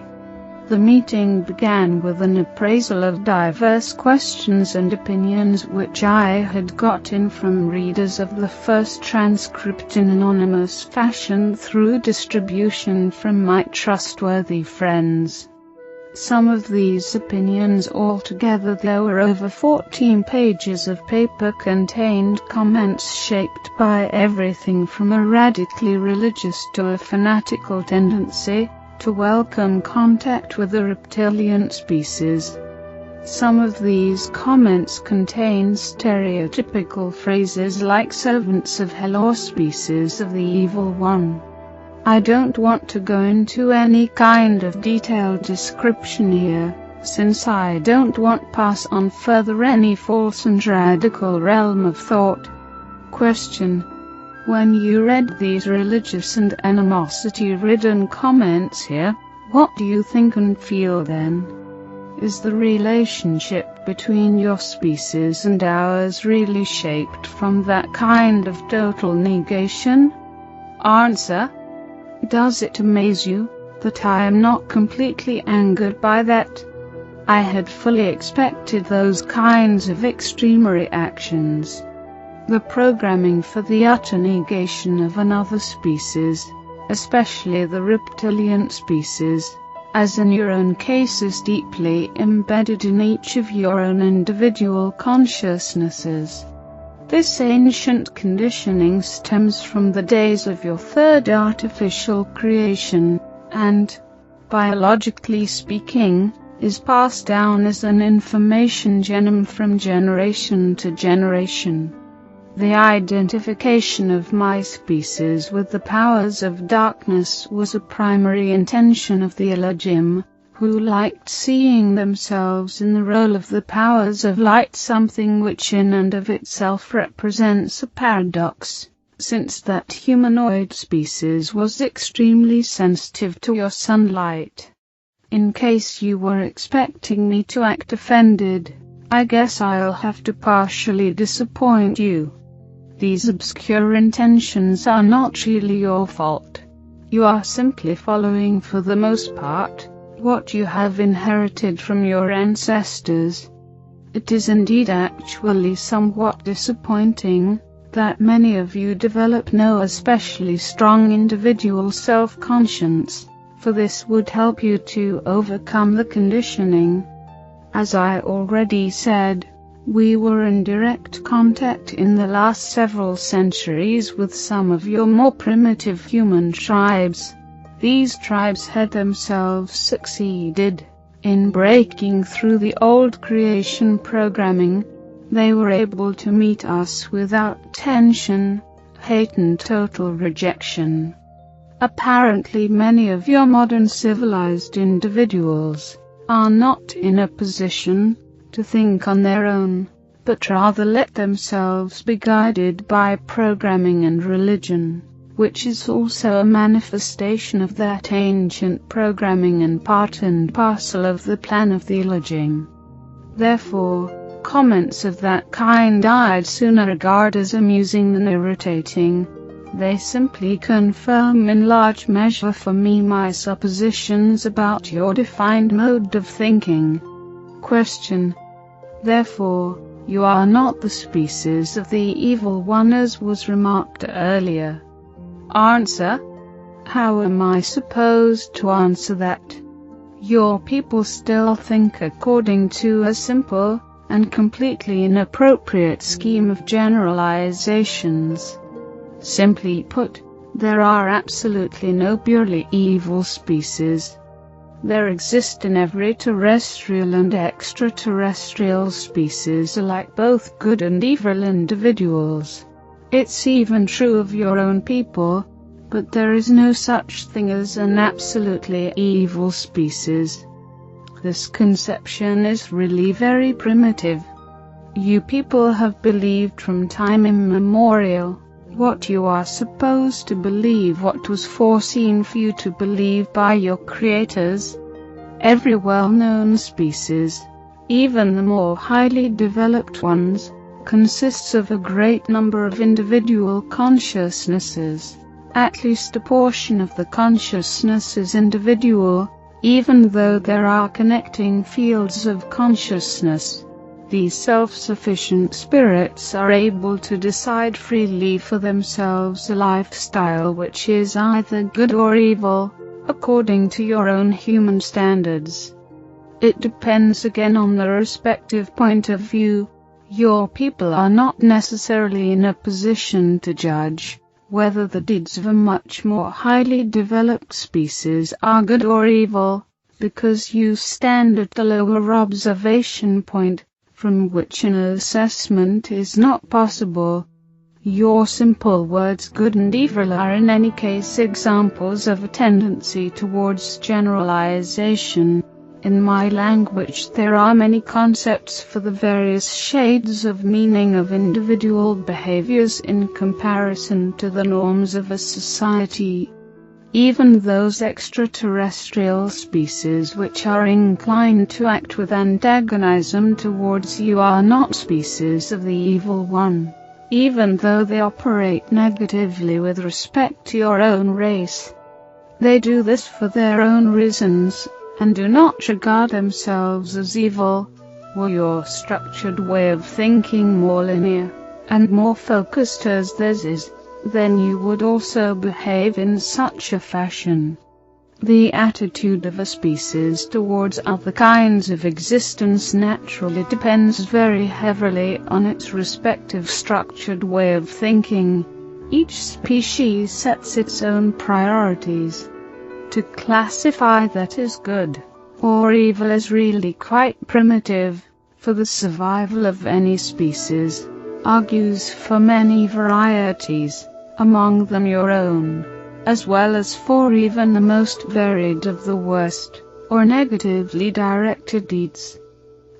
The meeting began with an appraisal of diverse questions and opinions which I had gotten from readers of the first transcript in anonymous fashion through distribution from my trustworthy friends. Some of these opinions altogether, there were over 14 pages of paper, contained comments shaped by everything from a radically religious to a fanatical tendency to welcome contact with a reptilian species. Some of these comments contain stereotypical phrases like servants of hell or species of the evil one. I don't want to go into any kind of detailed description here, since I don't want to pass on further any false and radical realm of thought. Question: when you read these religious and animosity-ridden comments here, what do you think and feel then? Is the relationship between your species and ours really shaped from that kind of total negation? Answer: does it amaze you that I am not completely angered by that? I had fully expected those kinds of extreme reactions. The programming for the utter negation of another species, especially the reptilian species, as in your own case, is deeply embedded in each of your own individual consciousnesses. This ancient conditioning stems from the days of your third artificial creation, and, biologically speaking, is passed down as an information genome from generation to generation. The identification of my species with the powers of darkness was a primary intention of the Elohim, who liked seeing themselves in the role of the powers of light, something which in and of itself represents a paradox, since that humanoid species was extremely sensitive to your sunlight. In case you were expecting me to act offended, I guess I'll have to partially disappoint you. These obscure intentions are not really your fault. You are simply following, for the most part, what you have inherited from your ancestors. It is indeed actually somewhat disappointing that many of you develop no especially strong individual self-conscience, for this would help you to overcome the conditioning. As I already said, we were in direct contact in the last several centuries with some of your more primitive human tribes. These tribes had themselves succeeded in breaking through the old creation programming. They were able to meet us without tension, hate and total rejection. Apparently many of your modern civilized individuals are not in a position to think on their own, but rather let themselves be guided by programming and religion, which is also a manifestation of that ancient programming and part and parcel of the plan of the Elohim. Therefore, comments of that kind I'd sooner regard as amusing than irritating. They simply confirm in large measure for me my suppositions about your defined mode of thinking. Question. Therefore, you are not the species of the evil one as was remarked earlier. Answer. How am I supposed to answer that? Your people still think according to a simple and completely inappropriate scheme of generalizations. Simply put, there are absolutely no purely evil species. There exist in every terrestrial and extraterrestrial species alike both good and evil individuals. It's even true of your own people, but there is no such thing as an absolutely evil species. This conception is really very primitive. You people have believed from time immemorial what you are supposed to believe, what was foreseen for you to believe by your creators. Every well-known species, even the more highly developed ones, consists of a great number of individual consciousnesses. At least a portion of the consciousness is individual, even though there are connecting fields of consciousness. These self-sufficient spirits are able to decide freely for themselves a lifestyle which is either good or evil, according to your own human standards. It depends again on the respective point of view. Your people are not necessarily in a position to judge whether the deeds of a much more highly developed species are good or evil, because you stand at the lower observation point, from which an assessment is not possible. Your simple words good and evil are in any case examples of a tendency towards generalization. In my language there are many concepts for the various shades of meaning of individual behaviors in comparison to the norms of a society. Even those extraterrestrial species which are inclined to act with antagonism towards you are not species of the evil one, even though they operate negatively with respect to your own race. They do this for their own reasons, and do not regard themselves as evil. Were your structured way of thinking more linear and more focused as theirs is, then you would also behave in such a fashion. The attitude of a species towards other kinds of existence naturally depends very heavily on its respective structured way of thinking. Each species sets its own priorities. To classify that as good or evil is really quite primitive, for the survival of any species argues for many varieties, among them your own, as well as for even the most varied of the worst, or negatively directed deeds.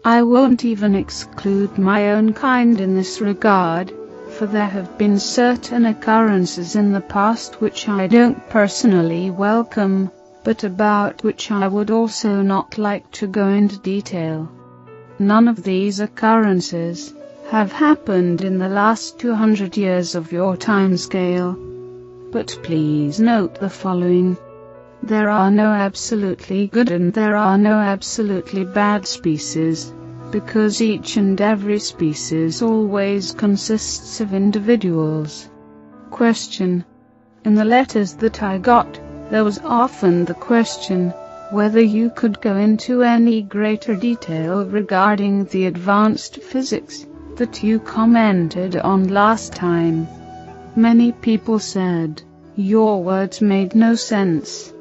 I won't even exclude my own kind in this regard, for there have been certain occurrences in the past which I don't personally welcome, but about which I would also not like to go into detail. None of these occurrences have happened in the last 200 years of your timescale. But please note the following. There are no absolutely good and there are no absolutely bad species, because each and every species always consists of individuals. Question. In the letters that I got, there was often the question whether you could go into any greater detail regarding the advanced physics that you commented on last time. Many people said your words made no sense.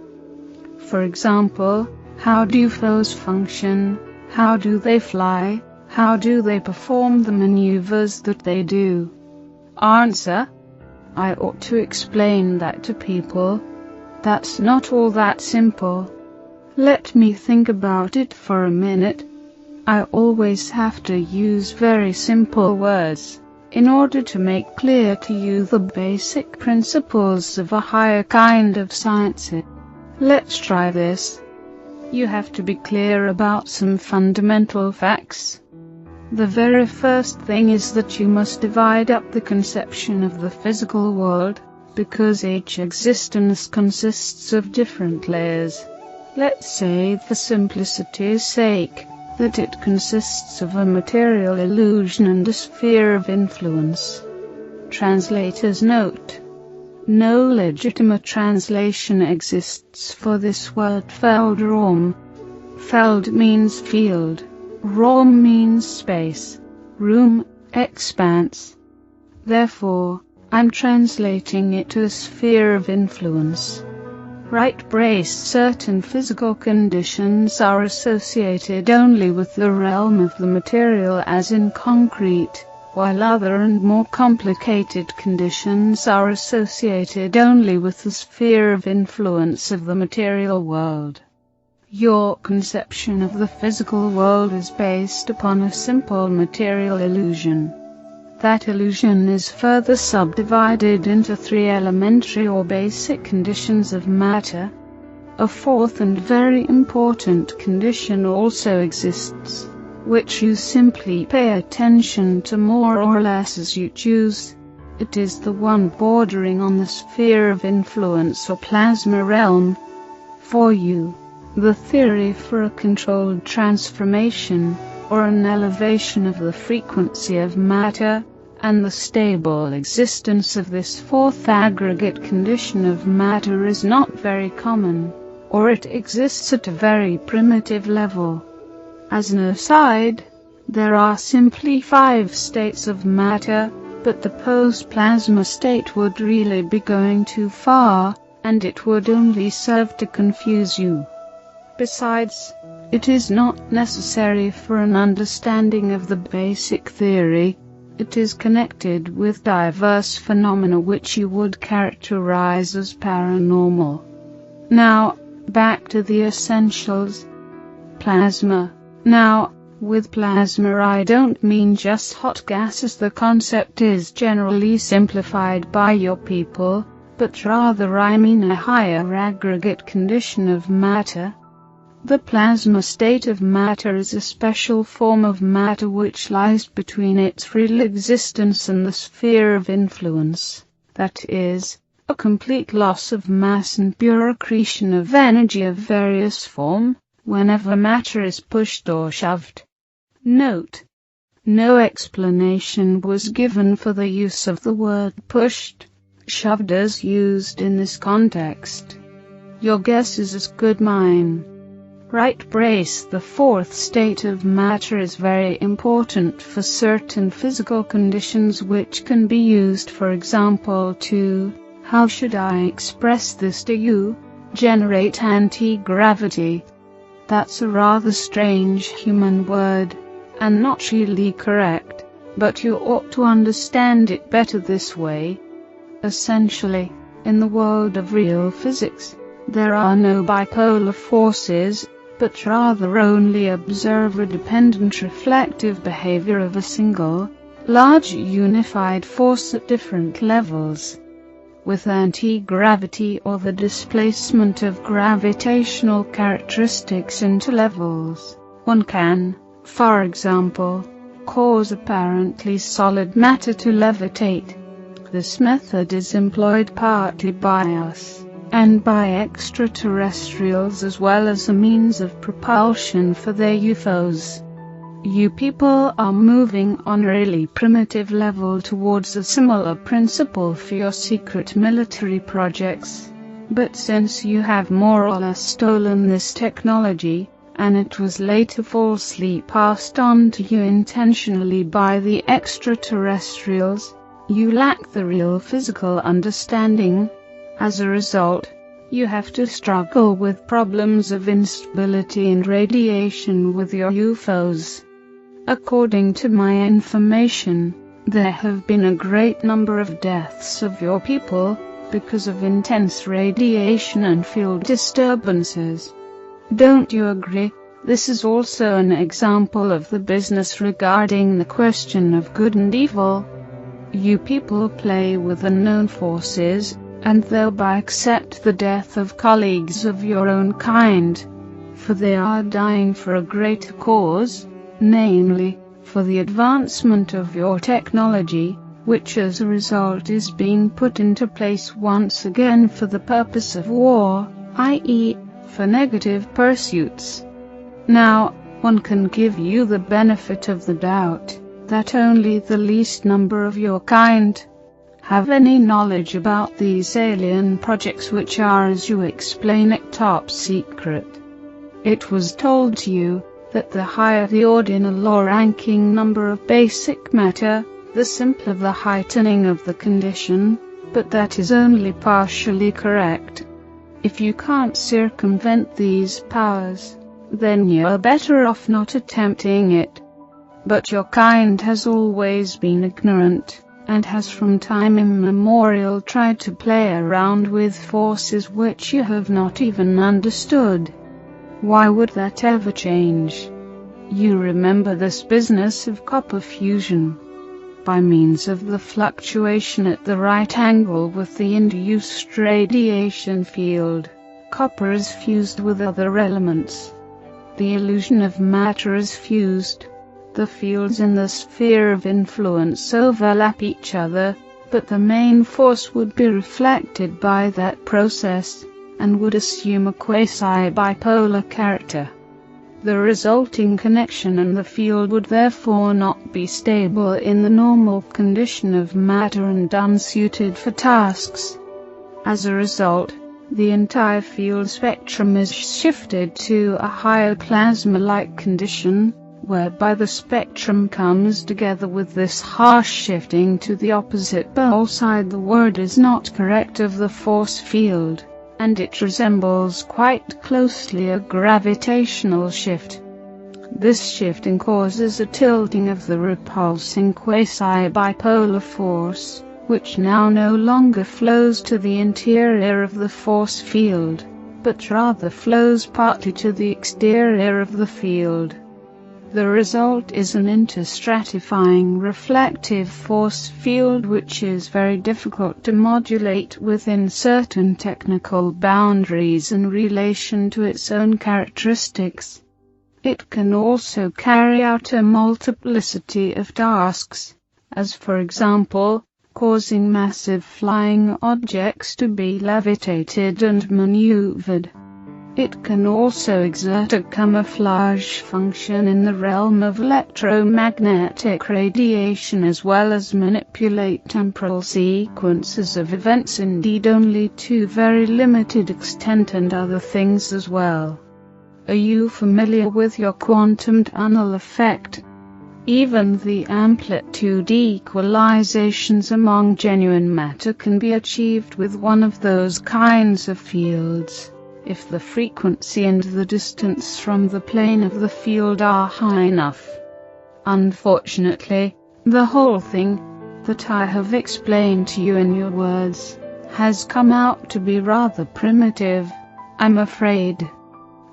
For example, how do UFOs function? How do they fly? How do they perform the maneuvers that they do? Answer. I ought to explain that to people. That's not all that simple. Let me think about it for a minute. I always have to use very simple words in order to make clear to you the basic principles of a higher kind of science. Let's try this. You have to be clear about some fundamental facts. The very first thing is that you must divide up the conception of the physical world, because each existence consists of different layers. Let's say, for simplicity's sake, that it consists of a material illusion and a sphere of influence. Translator's note. No legitimate translation exists for this word Feldraum. Feld means field, Raum means space, room, expanse. Therefore, I'm translating it to a sphere of influence. Right brace. Certain physical conditions are associated only with the realm of the material as in concrete, while other and more complicated conditions are associated only with the sphere of influence of the material world. Your conception of the physical world is based upon a simple material illusion. That illusion is further subdivided into 3 elementary or basic conditions of matter. A fourth and very important condition also exists, which you simply pay attention to more or less as you choose. It is the one bordering on the sphere of influence or plasma realm. For you, the theory for a controlled transformation, or an elevation of the frequency of matter, and the stable existence of this fourth aggregate condition of matter is not very common, or it exists at a very primitive level. As an aside, there are simply 5 states of matter, but the post-plasma state would really be going too far, and it would only serve to confuse you. Besides, it is not necessary for an understanding of the basic theory. It is connected with diverse phenomena which you would characterize as paranormal. Now, back to the essentials. Plasma. Now, with plasma I don't mean just hot gas as the concept is generally simplified by your people, but rather I mean a higher aggregate condition of matter. The plasma state of matter is a special form of matter which lies between its real existence and the sphere of influence, that is, a complete loss of mass and pure accretion of energy of various form, whenever matter is pushed or shoved. Note: no explanation was given for the use of the word pushed, shoved as used in this context. Your guess is as good mine. Right brace. The fourth state of matter is very important for certain physical conditions which can be used, for example, to, how should I express this to you, generate anti-gravity. That's a rather strange human word, and not really correct, but you ought to understand it better this way. Essentially, in the world of real physics, there are no bipolar forces, but rather only observer-dependent reflective behavior of a single, large unified force at different levels. With anti-gravity or the displacement of gravitational characteristics into levels, one can, for example, cause apparently solid matter to levitate. This method is employed partly by us, and by extraterrestrials as well as a means of propulsion for their UFOs. You people are moving on a really primitive level towards a similar principle for your secret military projects. But since you have more or less stolen this technology, and it was later falsely passed on to you intentionally by the extraterrestrials, you lack the real physical understanding. As a result, you have to struggle with problems of instability and radiation with your UFOs. According to my information, there have been a great number of deaths of your people because of intense radiation and field disturbances. Don't you agree? This is also an example of the business regarding the question of good and evil. You people play with unknown forces, and thereby accept the death of colleagues of your own kind, for they are dying for a greater cause, namely, for the advancement of your technology, which as a result is being put into place once again for the purpose of war, i.e., for negative pursuits. Now, one can give you the benefit of the doubt that only the least number of your kind have any knowledge about these alien projects which are, as you explain it, top secret. It was told to you that the higher the ordinal or ranking number of basic matter, the simpler the heightening of the condition, but that is only partially correct. If you can't circumvent these powers, then you're better off not attempting it. But your kind has always been ignorant, and has from time immemorial tried to play around with forces which you have not even understood. Why would that ever change? You remember this business of copper fusion. By means of the fluctuation at the right angle with the induced radiation field, copper is fused with other elements. The illusion of matter is fused. The fields in the sphere of influence overlap each other, but the main force would be reflected by that process, and would assume a quasi-bipolar character. The resulting connection and the field would therefore not be stable in the normal condition of matter and unsuited for tasks. As a result, the entire field spectrum is shifted to a higher plasma-like condition, whereby the spectrum comes together with this harsh shifting to the opposite pole side. The word is not correct of the force field, and it resembles quite closely a gravitational shift. This shifting causes a tilting of the repulsing quasi-bipolar force, which now no longer flows to the interior of the force field, but rather flows partly to the exterior of the field. The result is an interstratifying reflective force field which is very difficult to modulate within certain technical boundaries in relation to its own characteristics. It can also carry out a multiplicity of tasks, as for example, causing massive flying objects to be levitated and maneuvered. It can also exert a camouflage function in the realm of electromagnetic radiation, as well as manipulate temporal sequences of events, indeed only to very limited extent, and other things as well. Are you familiar with your quantum tunnel effect? Even the amplitude equalizations among genuine matter can be achieved with one of those kinds of fields, if the frequency and the distance from the plane of the field are high enough. Unfortunately, the whole thing that I have explained to you in your words has come out to be rather primitive, I'm afraid.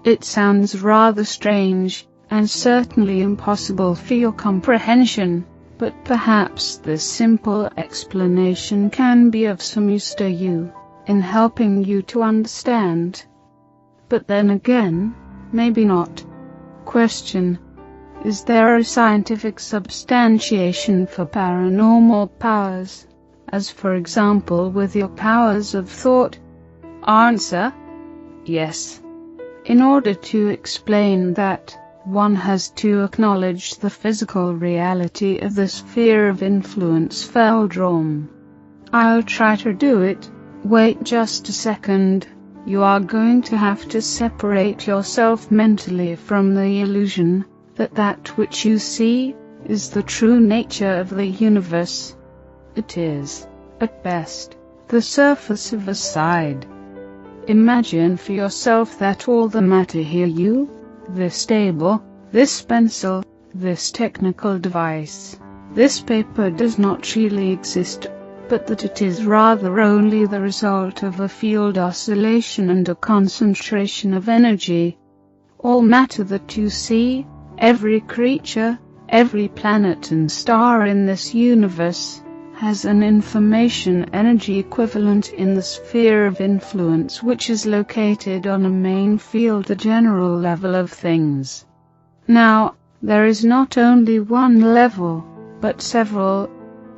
It sounds rather strange, and certainly impossible for your comprehension, but perhaps this simple explanation can be of some use to you, in helping you to understand. But then again, maybe not. Question: is there a scientific substantiation for paranormal powers, as for example with your powers of thought? Answer: yes. In order to explain that, one has to acknowledge the physical reality of the sphere of influence Feldraum. I'll try to do it. Wait just a second. You are going to have to separate yourself mentally from the illusion that that which you see is the true nature of the universe. It is, at best, the surface of a side. Imagine for yourself that all the matter here, you, this table, this pencil, this technical device, this paper, does not really exist, but that it is rather only the result of a field oscillation and a concentration of energy. All matter that you see, every creature, every planet and star in this universe, has an information energy equivalent in the sphere of influence, which is located on a main field, the general level of things. Now, there is not only one level, but several.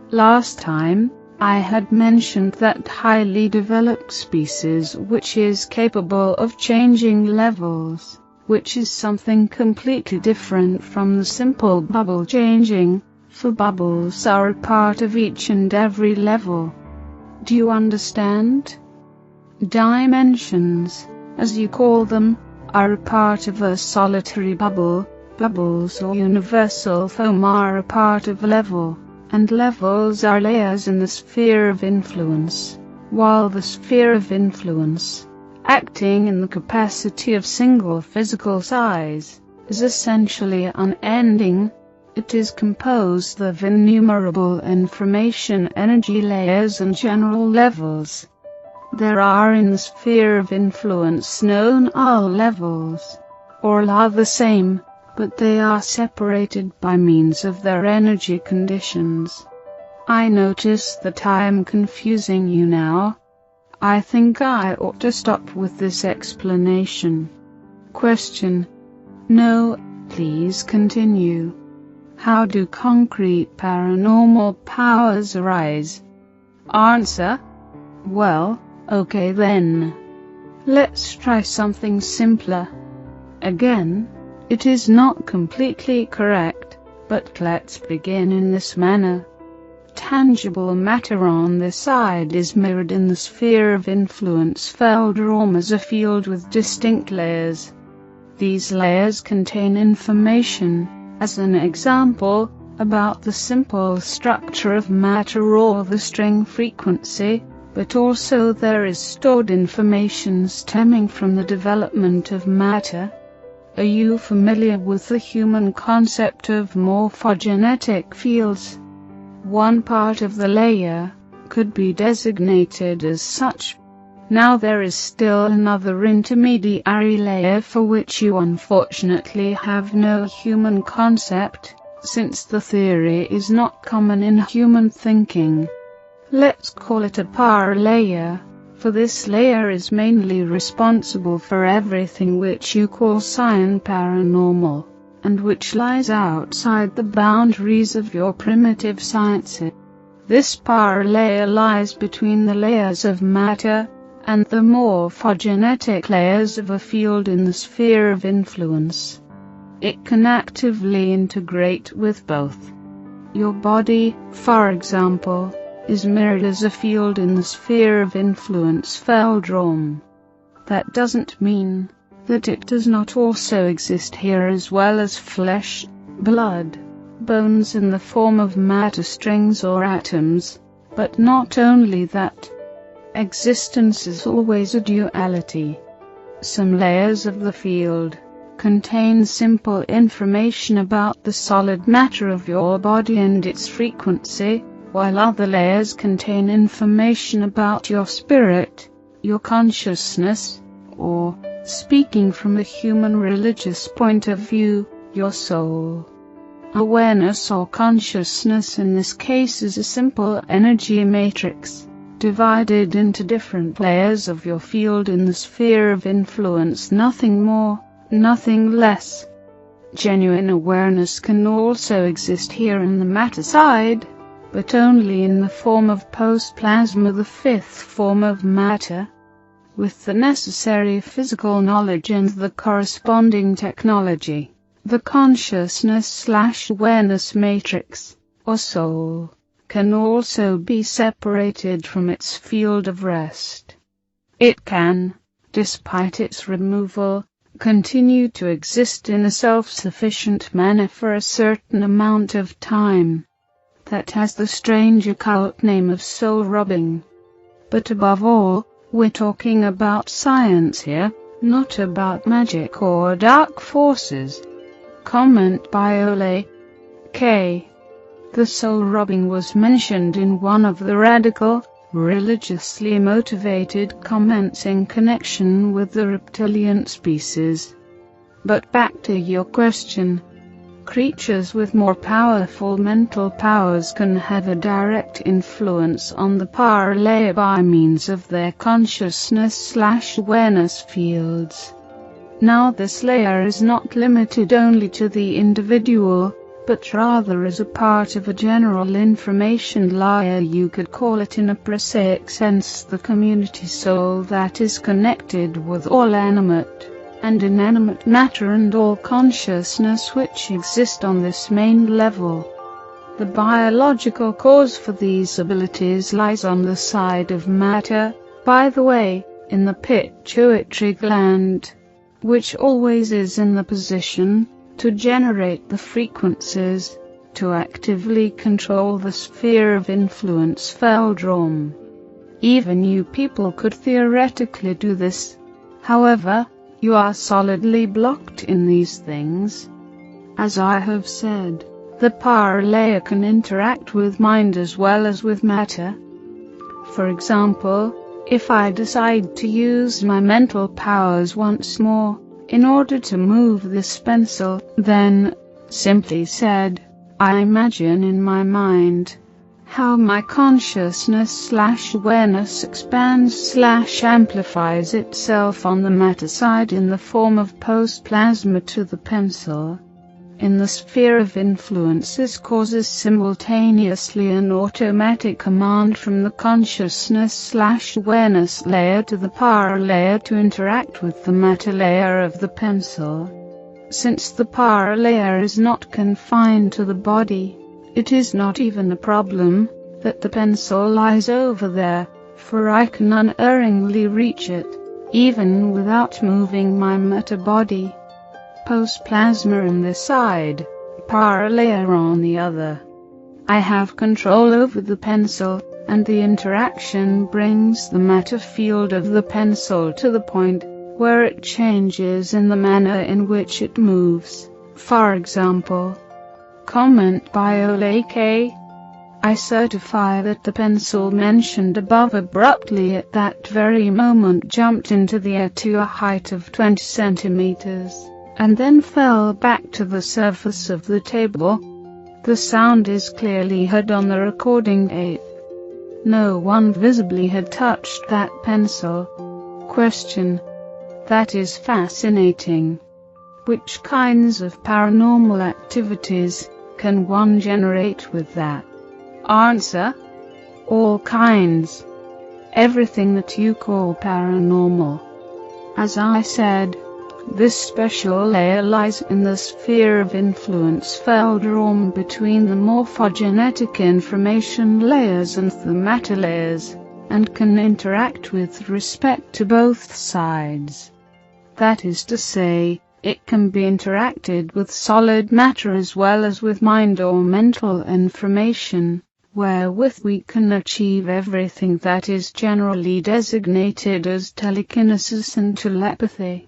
Last time, I had mentioned that highly developed species which is capable of changing levels, which is something completely different from the simple bubble changing, for bubbles are a part of each and every level. Do you understand? Dimensions, as you call them, are a part of a solitary bubble. Bubbles or universal foam are a part of level, and levels are layers in the sphere of influence, while the sphere of influence, acting in the capacity of single physical size, is essentially unending. It is composed of innumerable information energy layers and general levels. There are in the sphere of influence known all levels, all are the same, but they are separated by means of their energy conditions. I notice that I am confusing you now. I think I ought to stop with this explanation. Question: no, please continue. How do concrete paranormal powers arise? Answer: well, okay then. Let's try something simpler. Again, it is not completely correct, but let's begin in this manner. Tangible matter on this side is mirrored in the sphere of influence Feldraum as a field with distinct layers. These layers contain information, as an example, about the simple structure of matter or the string frequency, but also there is stored information stemming from the development of matter. Are you familiar with the human concept of morphogenetic fields? One part of the layer could be designated as such. Now there is still another intermediary layer for which you unfortunately have no human concept, since the theory is not common in human thinking. Let's call it a paralayer, for this layer is mainly responsible for everything which you call science paranormal, and which lies outside the boundaries of your primitive sciences. This paralayer lies between the layers of matter, and the morphogenetic layers of a field in the sphere of influence. It can actively integrate with both. Your body, for example, is mirrored as a field in the sphere of influence Feldraum. That doesn't mean that it does not also exist here, as well as flesh, blood, bones in the form of matter strings or atoms, but not only that. Existence is always a duality. Some layers of the field contain simple information about the solid matter of your body and its frequency, while other layers contain information about your spirit, your consciousness, or, speaking from a human religious point of view, your soul. Awareness or consciousness in this case is a simple energy matrix, divided into different layers of your field in the sphere of influence, nothing more, nothing less. Genuine awareness can also exist here in the matter side, but only in the form of post-plasma, the fifth form of matter, with the necessary physical knowledge and the corresponding technology. The consciousness/awareness matrix, or soul, can also be separated from its field of rest. It can, despite its removal, continue to exist in a self-sufficient manner for a certain amount of time. That has the strange occult name of soul robbing. But above all, we're talking about science here, not about magic or dark forces. Comment by Ole K. The soul robbing was mentioned in one of the radical, religiously motivated comments in connection with the reptilian species. But back to your question. Creatures with more powerful mental powers can have a direct influence on the power layer by means of their consciousness/awareness fields. Now this layer is not limited only to the individual, but rather is a part of a general information layer. You could call it in a prosaic sense the community soul that is connected with all animate and inanimate matter and all consciousness which exist on this main level. The biological cause for these abilities lies on the side of matter, by the way, in the pituitary gland, which always is in the position to generate the frequencies, to actively control the sphere of influence Feldraum. Even you people could theoretically do this. However, you are solidly blocked in these things. As I have said, the power layer can interact with mind as well as with matter. For example, if I decide to use my mental powers once more, in order to move this pencil, then, simply said, I imagine in my mind how my consciousness/awareness expands/amplifies itself on the matter side in the form of post-plasma to the pencil. In the sphere of influence, this causes simultaneously an automatic command from the consciousness/awareness layer to the power layer to interact with the matter layer of the pencil. Since the power layer is not confined to the body, it is not even a problem that the pencil lies over there, for I can unerringly reach it, even without moving my matter body. Post-plasma on this side, power layer on the other. I have control over the pencil, and the interaction brings the matter field of the pencil to the point where it changes in the manner in which it moves. For example, comment by Ole K. I certify that the pencil mentioned above abruptly at that very moment jumped into the air to a height of 20 centimeters, and then fell back to the surface of the table. The sound is clearly heard on the recording tape. No one visibly had touched that pencil. Question. That is fascinating. Which kinds of paranormal activities can one generate with that? Answer. All kinds. everything that you call paranormal. As I said, this special layer lies in the sphere of influence Feldraum between the morphogenetic information layers and the matter layers, and can interact with respect to both sides. That is to say, it can be interacted with solid matter as well as with mind or mental information, wherewith we can achieve everything that is generally designated as telekinesis and telepathy.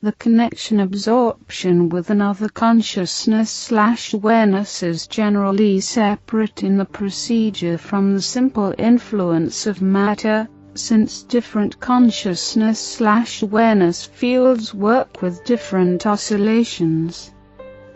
The connection absorption with another consciousness/awareness is generally separate in the procedure from the simple influence of matter, since different consciousness/awareness fields work with different oscillations.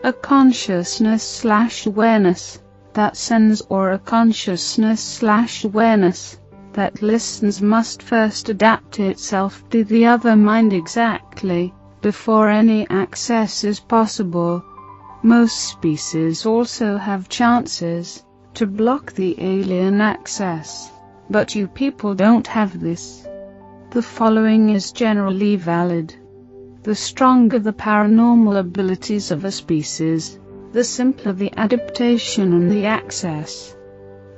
A consciousness/awareness that sends or a consciousness/awareness that listens must first adapt itself to the other mind exactly before any access is possible. Most species also have chances to block the alien access, but you people don't have this. The following is generally valid. The stronger the paranormal abilities of a species, the simpler the adaptation and the access.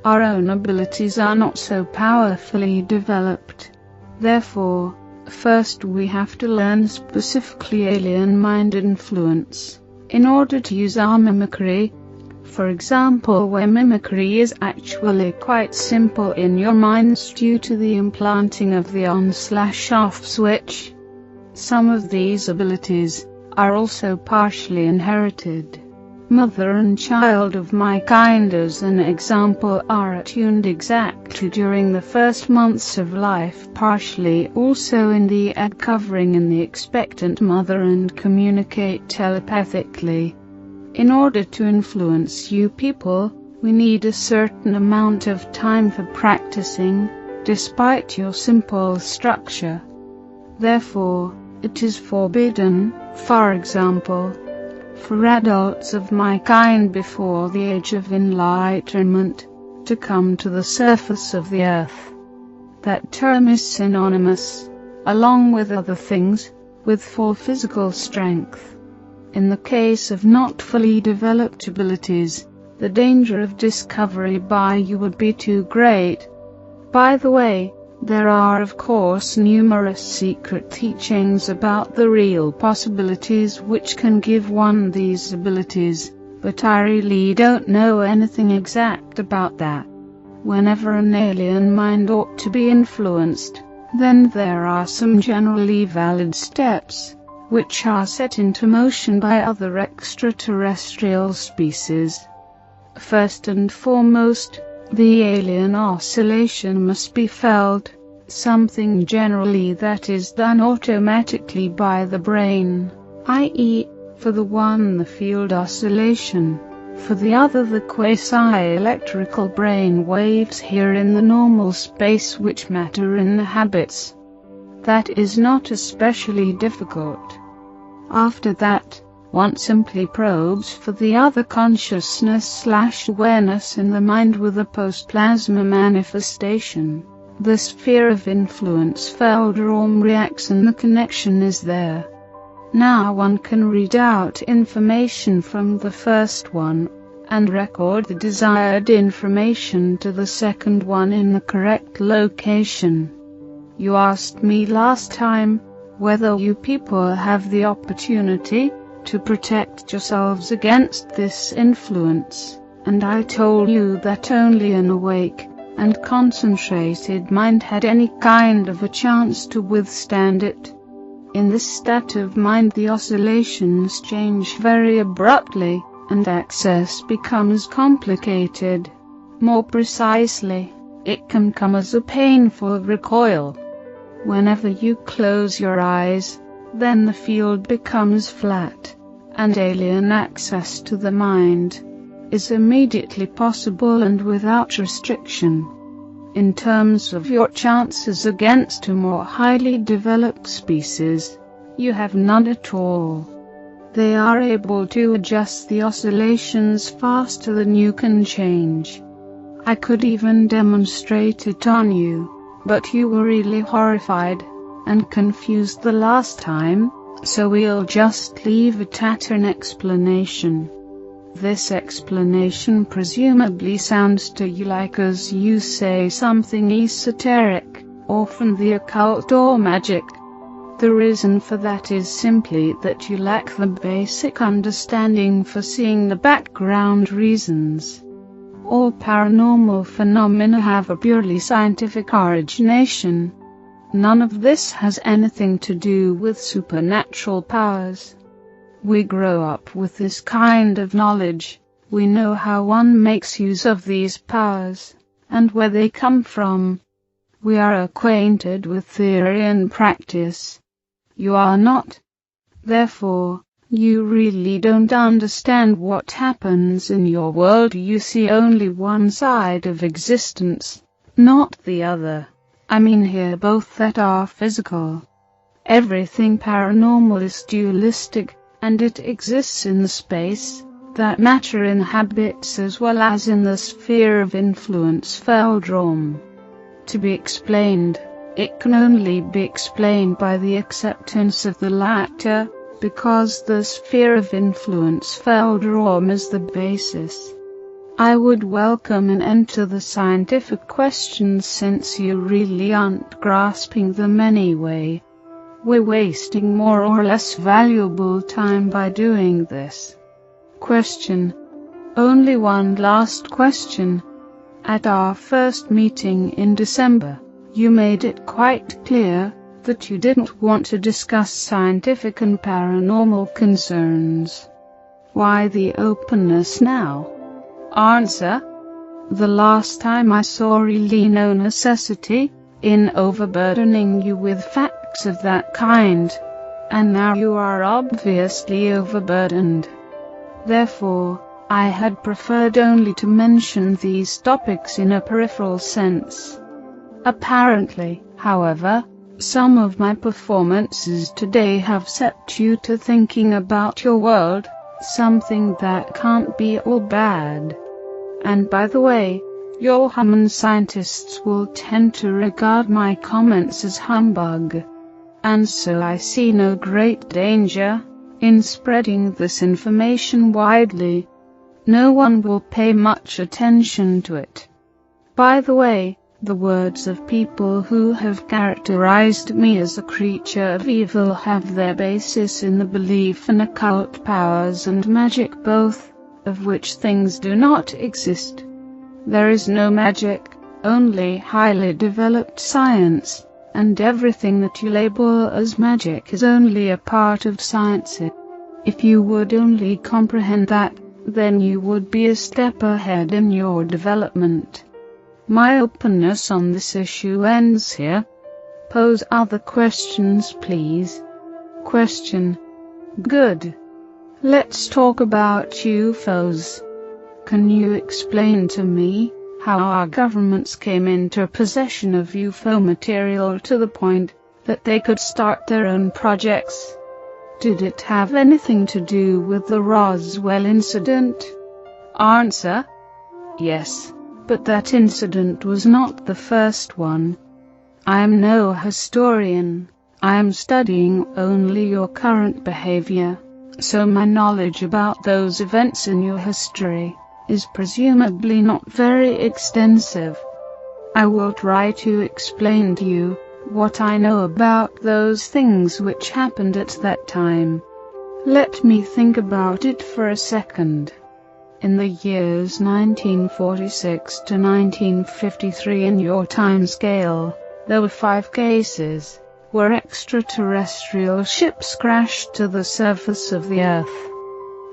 Our own abilities are not so powerfully developed. Therefore, first we have to learn specifically alien mind influence, in order to use our mimicry. For example, where mimicry is actually quite simple in your minds due to the implanting of the on/off switch. Some of these abilities are also partially inherited. Mother and child of my kind as an example are attuned exactly during the first months of life, partially also in the egg covering in the expectant mother, and communicate telepathically. In order to influence you people, we need a certain amount of time for practicing, despite your simple structure. Therefore, it is forbidden, for example, for adults of my kind before the age of enlightenment to come to the surface of the earth. That term is synonymous, along with other things, with full physical strength. In the case of not fully developed abilities, the danger of discovery by you would be too great. By the way, there are of course numerous secret teachings about the real possibilities which can give one these abilities, but I really don't know anything exact about that. Whenever an alien mind ought to be influenced, then there are some generally valid steps, which are set into motion by other extraterrestrial species. First and foremost, the alien oscillation must be felt, something generally that is done automatically by the brain, i.e., for the one the field oscillation, for the other the quasi-electrical brain waves here in the normal space which matter inhabits. That is not especially difficult. After that, one simply probes for the other consciousness/awareness in the mind with a post-plasma manifestation. The sphere of influence Feldraum reacts and the connection is there. Now one can read out information from the first one, and record the desired information to the second one in the correct location. You asked me last time whether you people have the opportunity to protect yourselves against this influence, and I told you that only an awake and concentrated mind had any kind of a chance to withstand it. In this state of mind the oscillations change very abruptly, and access becomes complicated. More precisely, it can come as a painful recoil. Whenever you close your eyes, then the field becomes flat, and alien access to the mind is immediately possible and without restriction. In terms of your chances against a more highly developed species, you have none at all. They are able to adjust the oscillations faster than you can change. I could even demonstrate it on you, But you were really horrified and confused the last time, so we'll just leave it at an explanation. This explanation presumably sounds to you like, as you say, something esoteric, often the occult or magic. The reason for that is simply that you lack the basic understanding for seeing the background reasons. All paranormal phenomena have a purely scientific origination. None of this has anything to do with supernatural powers. We grow up with this kind of knowledge. We know how one makes use of these powers, and where they come from. We are acquainted with theory and practice. You are not. Therefore, you really don't understand what happens in your world. You see only one side of existence, not the other. I mean here both that are physical. Everything paranormal is dualistic, and it exists in the space that matter inhabits as well as in the sphere of influence Feldraum. To be explained, it can only be explained by the acceptance of the latter, because the sphere of influence Feldraum is the basis. I would welcome an end to the scientific questions, since you really aren't grasping them anyway. We're wasting more or less valuable time by doing this. Question. Only one last question. At our first meeting in December, you made it quite clear that you didn't want to discuss scientific and paranormal concerns. Why the openness now? Answer. The last time I saw really no necessity in overburdening you with facts of that kind, and now you are obviously overburdened. Therefore, I had preferred only to mention these topics in a peripheral sense. Apparently, however, some of my performances today have set you to thinking about your world, something that can't be all bad. And by the way, your human scientists will tend to regard my comments as humbug. And so I see no great danger in spreading this information widely. No one will pay much attention to it. By the way, the words of people who have characterized me as a creature of evil have their basis in the belief in occult powers and magic, both of which things do not exist. There is no magic, only highly developed science, and everything that you label as magic is only a part of science. If you would only comprehend that, then you would be a step ahead in your development. My openness on this issue ends here. Pose other questions, please. Question. Good. Let's talk about UFOs. Can you explain to me how our governments came into possession of UFO material to the point that they could start their own projects? Did it have anything to do with the Roswell incident? Answer. Yes, but that incident was not the first one. I am no historian. I am studying only your current behavior, so my knowledge about those events in your history is presumably not very extensive. I will try to explain to you what I know about those things which happened at that time. Let me think about it for a second. In the years 1946 to 1953 in your time scale, there were 5 cases where extraterrestrial ships crashed to the surface of the Earth.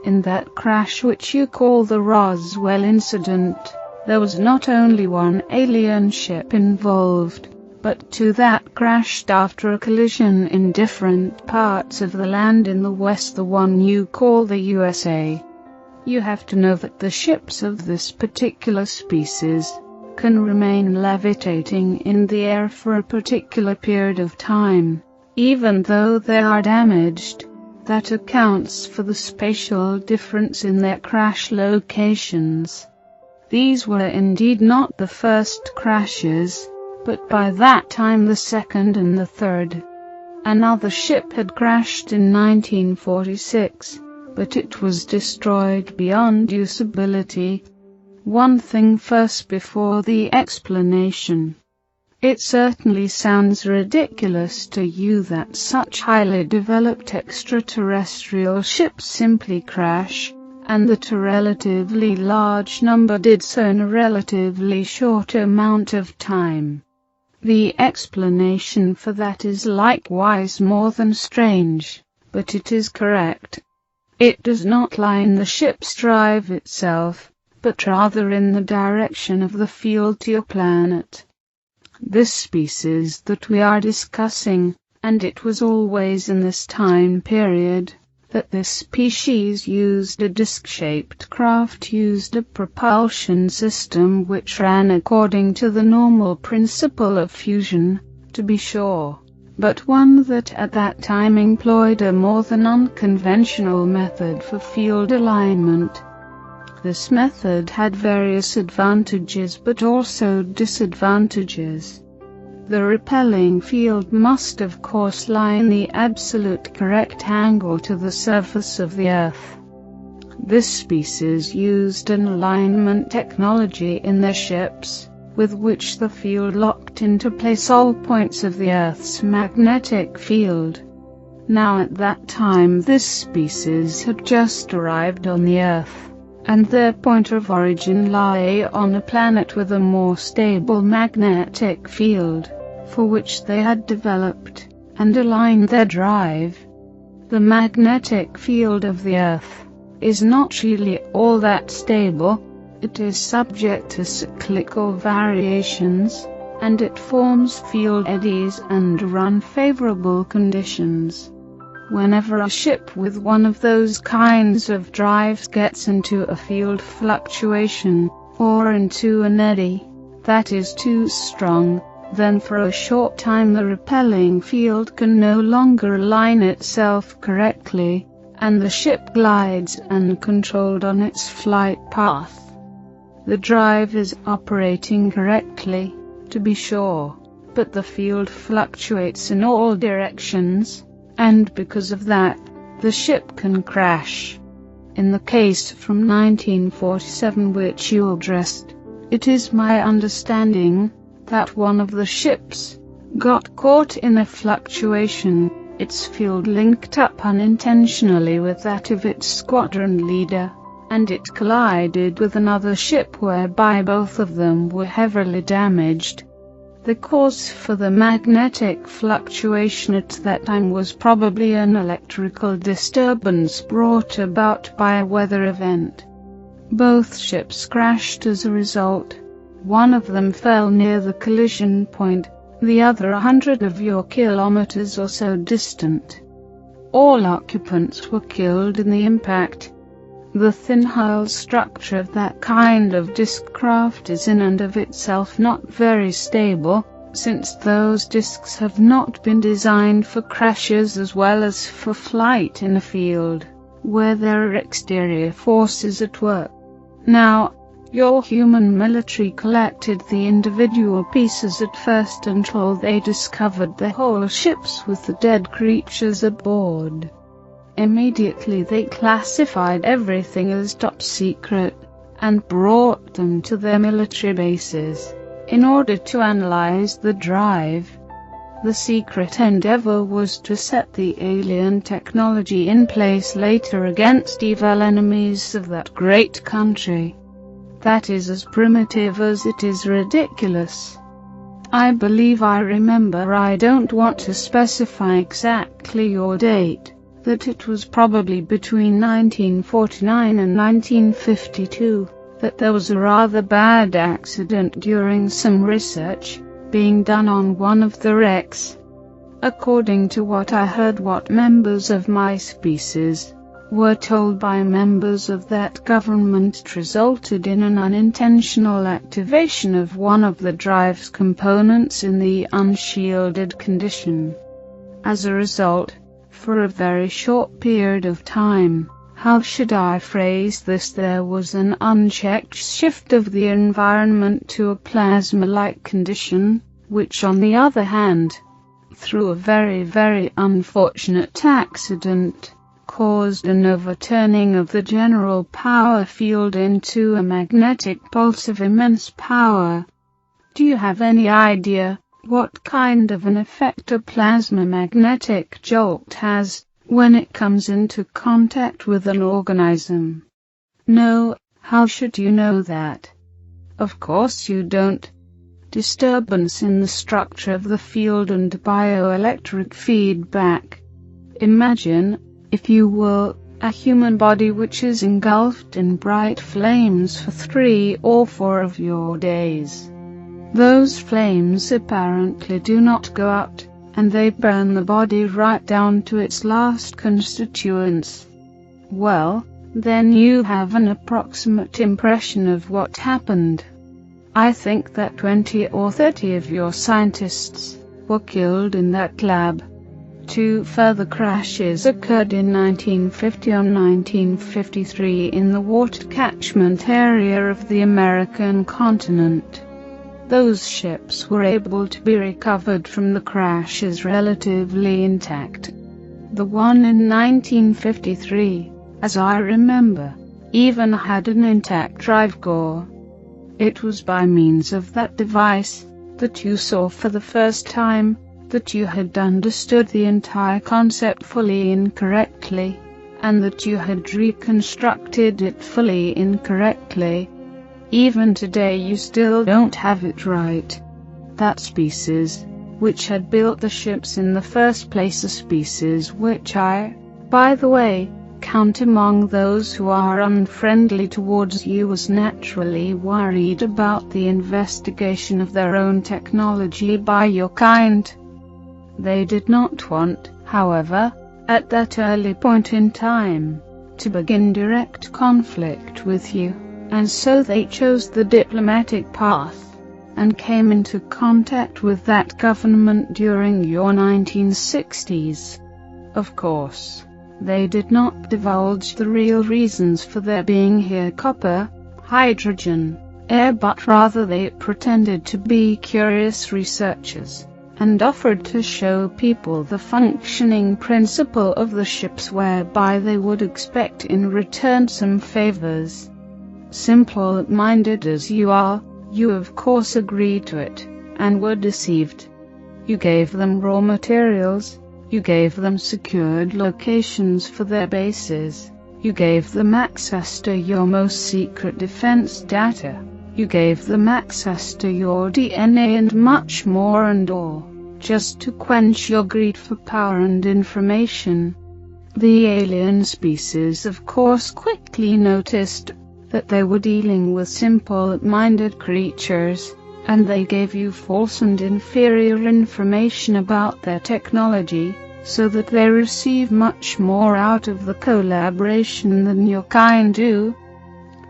In that crash, which you call the Roswell incident, there was not only one alien ship involved, but 2 that crashed after a collision in different parts of the land in the West, the one you call the USA. You have to know that the ships of this particular species can remain levitating in the air for a particular period of time, even though they are damaged. That accounts for the spatial difference in their crash locations. These were indeed not the first crashes, but by that time the second and the third. Another ship had crashed in 1946, but it was destroyed beyond usability. One thing first before the explanation. It certainly sounds ridiculous to you that such highly developed extraterrestrial ships simply crash, and that a relatively large number did so in a relatively short amount of time. The explanation for that is likewise more than strange, but it is correct. It does not lie in the ship's drive itself, but rather in the direction of the field to your planet. This species that we are discussing, and it was always in this time period, that this species used a disc-shaped craft, used a propulsion system which ran according to the normal principle of fusion, to be sure, but one that at that time employed a more than unconventional method for field alignment. This method had various advantages but also disadvantages. The repelling field must of course lie in the absolute correct angle to the surface of the Earth. This species used an alignment technology in their ships, with which the field locked into place all points of the Earth's magnetic field. Now at that time this species had just arrived on the Earth, and their point of origin lay on a planet with a more stable magnetic field, for which they had developed and aligned their drive. The magnetic field of the Earth is not really all that stable. It is subject to cyclical variations, and it forms field eddies under unfavorable conditions. Whenever a ship with one of those kinds of drives gets into a field fluctuation, or into an eddy that is too strong, then for a short time the repelling field can no longer align itself correctly, and the ship glides uncontrolled on its flight path. The drive is operating correctly, to be sure, but the field fluctuates in all directions, and because of that, the ship can crash. In the case from 1947 which you addressed, it is my understanding that one of the ships got caught in a fluctuation, its field linked up unintentionally with that of its squadron leader, and it collided with another ship whereby both of them were heavily damaged. The cause for the magnetic fluctuation at that time was probably an electrical disturbance brought about by a weather event. Both ships crashed as a result. One of them fell near the collision point, the other 100 kilometers or so distant. All occupants were killed in the impact. The thin hull structure of that kind of disc craft is in and of itself not very stable, since those discs have not been designed for crashes as well as for flight in a field where there are exterior forces at work. Now, your human military collected the individual pieces at first until they discovered the whole ships with the dead creatures aboard. Immediately they classified everything as top secret, and brought them to their military bases, in order to analyze the drive. The secret endeavor was to set the alien technology in place later against evil enemies of that great country. That is as primitive as it is ridiculous. I believe I remember, I don't want to specify exactly your date, that it was probably between 1949 and 1952, that there was a rather bad accident during some research being done on one of the wrecks. According to what I heard, what members of my species were told by members of that government, it resulted in an unintentional activation of one of the drive's components in the unshielded condition. As a result, for a very short period of time, how should I phrase this, there was an unchecked shift of the environment to a plasma-like condition, which on the other hand, through a very, very unfortunate accident, caused an overturning of the general power field into a magnetic pulse of immense power. Do you have any idea what kind of an effect a plasma magnetic jolt has when it comes into contact with an organism? No, how should you know that? Of course you don't. Disturbance in the structure of the field and bioelectric feedback. Imagine, if you will, a human body which is engulfed in bright flames for 3 or 4 of your days. Those flames apparently do not go out, and they burn the body right down to its last constituents. Well, then you have an approximate impression of what happened. I think that 20 or 30 of your scientists were killed in that lab. 2 further crashes occurred in 1950 and 1953 in the water catchment area of the American continent. Those ships were able to be recovered from the crashes relatively intact. The one in 1953, as I remember, even had an intact drive core. It was by means of that device that you saw for the first time that you had understood the entire concept fully incorrectly, and that you had reconstructed it fully incorrectly. Even today you still don't have it right. That species, which had built the ships in the first place, a species which I, by the way, count among those who are unfriendly towards you, was naturally worried about the investigation of their own technology by your kind. They did not want, however, at that early point in time, to begin direct conflict with you, and so they chose the diplomatic path, and came into contact with that government during your 1960s. Of course, they did not divulge the real reasons for their being here, copper, hydrogen, air, but rather they pretended to be curious researchers, and offered to show people the functioning principle of the ships, whereby they would expect in return some favors. Simple-minded as you are, you of course agreed to it, and were deceived. You gave them raw materials, you gave them secured locations for their bases, you gave them access to your most secret defense data, you gave them access to your DNA and much more, and all, just to quench your greed for power and information. The alien species of course quickly noticed that they were dealing with simple-minded creatures, and they gave you false and inferior information about their technology, so that they receive much more out of the collaboration than your kind do.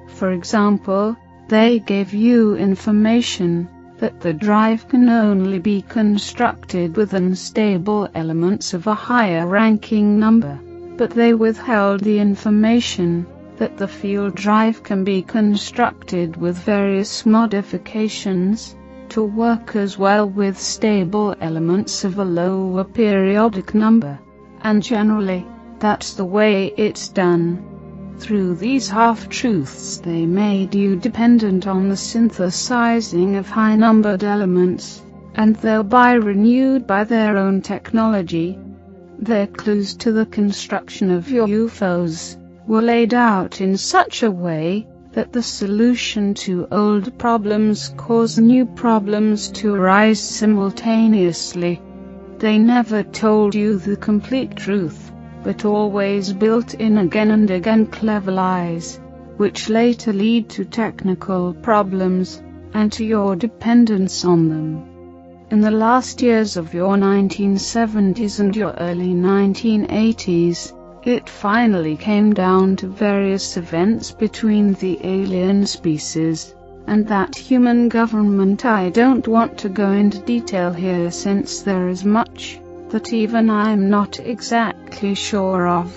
For example, they gave you information that the drive can only be constructed with unstable elements of a higher ranking number, but they withheld the information that the field drive can be constructed with various modifications to work as well with stable elements of a lower periodic number, and generally, that's the way it's done. Through these half-truths they made you dependent on the synthesizing of high-numbered elements, and thereby renewed by their own technology. Their clues to the construction of your UFOs were laid out in such a way that the solution to old problems caused new problems to arise simultaneously. They never told you the complete truth, but always built in again and again clever lies, which later lead to technical problems, and to your dependence on them. In the last years of your 1970s and your early 1980s, it finally came down to various events between the alien species and that human government. I don't want to go into detail here, since there is much that even I'm not exactly sure of.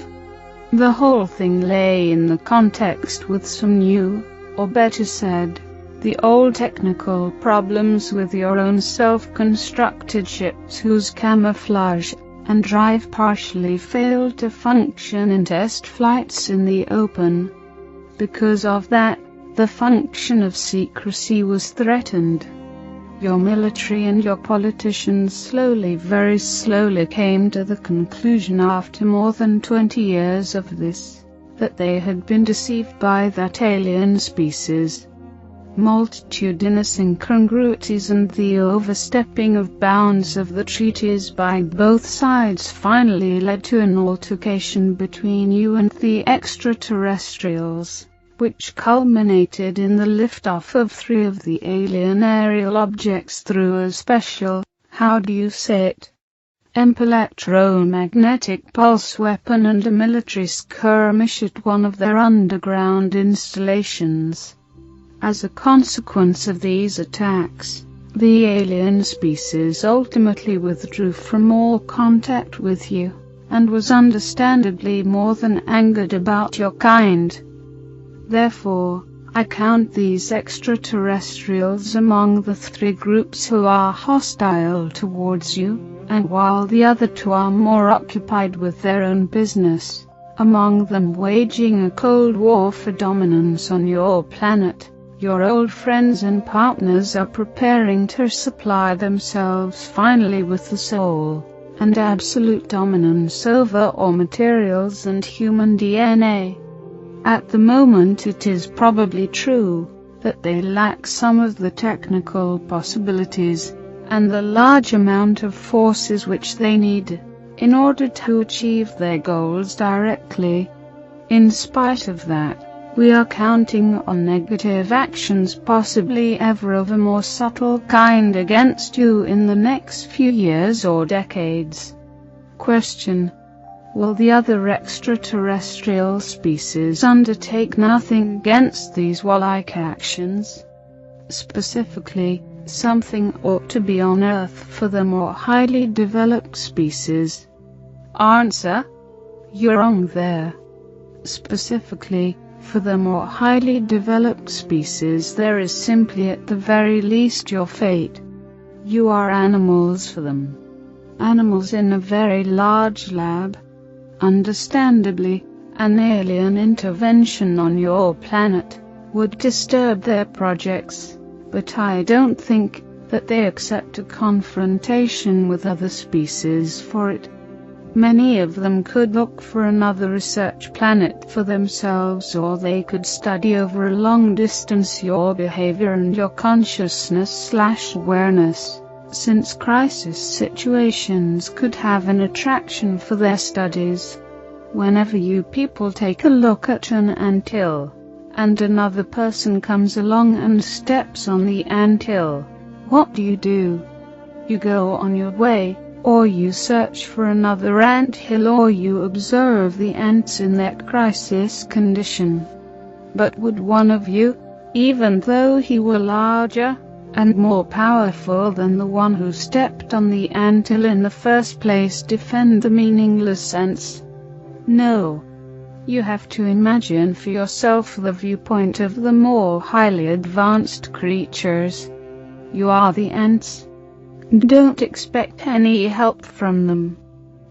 The whole thing lay in the context with some new, or better said, the old technical problems with your own self-constructed ships whose camouflage and drive partially failed to function in test flights in the open. Because of that, the function of secrecy was threatened. Your military and your politicians slowly, very slowly came to the conclusion after more than 20 years of this, that they had been deceived by that alien species. Multitudinous incongruities and the overstepping of bounds of the treaties by both sides finally led to an altercation between you and the extraterrestrials, which culminated in the liftoff of 3 of the alien aerial objects through a special, how do you say it, electromagnetic pulse weapon and a military skirmish at one of their underground installations. As a consequence of these attacks, the alien species ultimately withdrew from all contact with you, and was understandably more than angered about your kind. Therefore, I count these extraterrestrials among the 3 groups who are hostile towards you, and while the other 2 are more occupied with their own business, among them waging a cold war for dominance on your planet. Your old friends and partners are preparing to supply themselves finally with the soul and absolute dominance over all materials and human DNA. At the moment it is probably true that they lack some of the technical possibilities and the large amount of forces which they need in order to achieve their goals directly. In spite of that, we are counting on negative actions, possibly ever of a more subtle kind, against you in the next few years or decades. Question: will the other extraterrestrial species undertake nothing against these warlike actions? Specifically, something ought to be on Earth for the more highly developed species. Answer: you're wrong there. Specifically, for the more highly developed species there is simply at the very least your fate. You are animals for them. Animals in a very large lab. Understandably, an alien intervention on your planet would disturb their projects, but I don't think that they accept a confrontation with other species for it. Many of them could look for another research planet for themselves, or they could study over a long distance your behavior and your consciousness/awareness, since crisis situations could have an attraction for their studies. Whenever you people take a look at an anthill, and another person comes along and steps on the anthill, what do? You go on your way, or you search for another anthill, or you observe the ants in that crisis condition. But would one of you, even though he were larger and more powerful than the one who stepped on the anthill in the first place, defend the meaningless ants? No. You have to imagine for yourself the viewpoint of the more highly advanced creatures. You are the ants. Don't expect any help from them.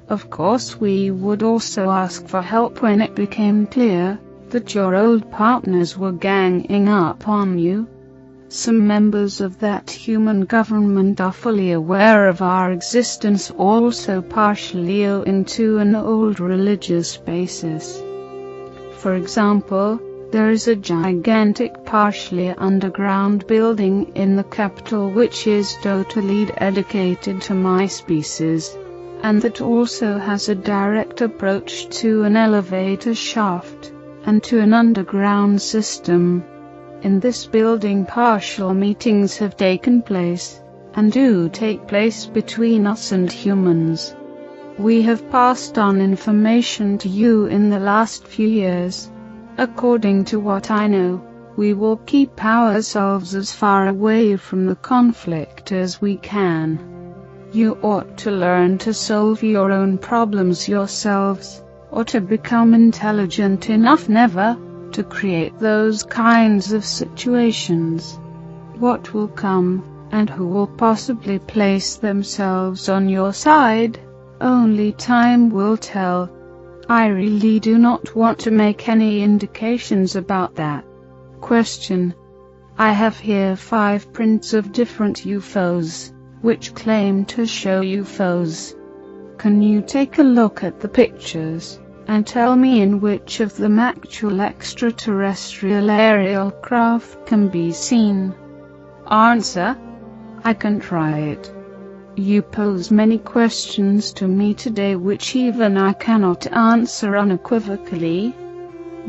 Of course we would also ask for help when it became clear that your old partners were ganging up on you. Some members of that human government are fully aware of our existence, also partially owing to an old religious basis. For example, there is a gigantic partially underground building in the capital which is totally dedicated to my species, and that also has a direct approach to an elevator shaft, and to an underground system. In this building partial meetings have taken place, and do take place between us and humans. We have passed on information to you in the last few years. According to what I know, we will keep ourselves as far away from the conflict as we can. You ought to learn to solve your own problems yourselves, or to become intelligent enough never to create those kinds of situations. What will come, and who will possibly place themselves on your side, only time will tell. I really do not want to make any indications about that. Question. I have here 5 prints of different UFOs, which claim to show UFOs. Can you take a look at the pictures, and tell me in which of them actual extraterrestrial aerial craft can be seen? Answer. I can try it. You pose many questions to me today which even I cannot answer unequivocally.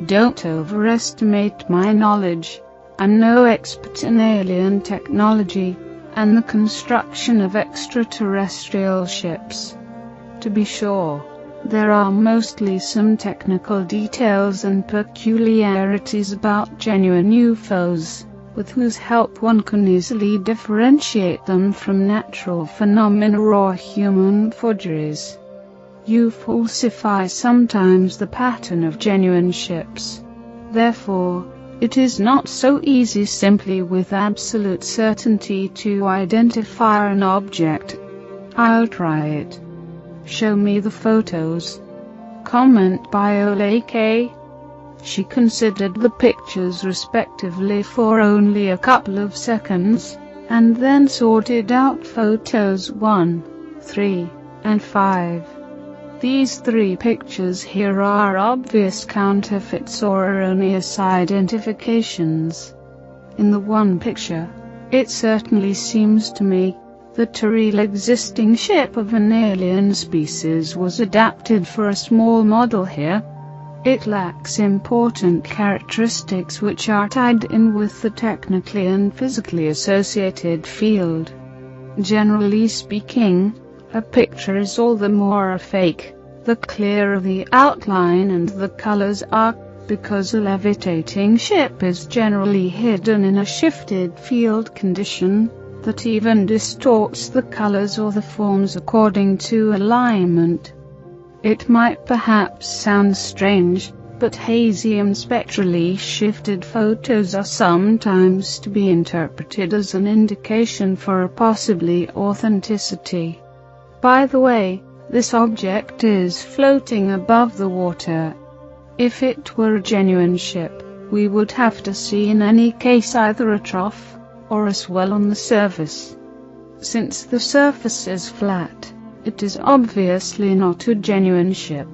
Don't overestimate my knowledge. I'm no expert in alien technology, and the construction of extraterrestrial ships. To be sure, there are mostly some technical details and peculiarities about genuine UFOs, with whose help one can easily differentiate them from natural phenomena or human forgeries. You falsify sometimes the pattern of genuine ships. Therefore, it is not so easy simply with absolute certainty to identify an object. I'll try it. Show me the photos. Comment by Olake. She considered the pictures respectively for only a couple of seconds, and then sorted out photos 1, 3, and 5. These 3 pictures here are obvious counterfeits or erroneous identifications. In the one picture, it certainly seems to me that a real existing ship of an alien species was adapted for a small model here. It lacks important characteristics which are tied in with the technically and physically associated field. Generally speaking, a picture is all the more a fake, the clearer the outline and the colors are, because a levitating ship is generally hidden in a shifted field condition that even distorts the colors or the forms according to alignment. It might perhaps sound strange, but hazy and spectrally shifted photos are sometimes to be interpreted as an indication for a possibly authenticity. By the way, this object is floating above the water. If it were a genuine ship, we would have to see in any case either a trough or a swell on the surface. Since the surface is flat, it is obviously not a genuine ship.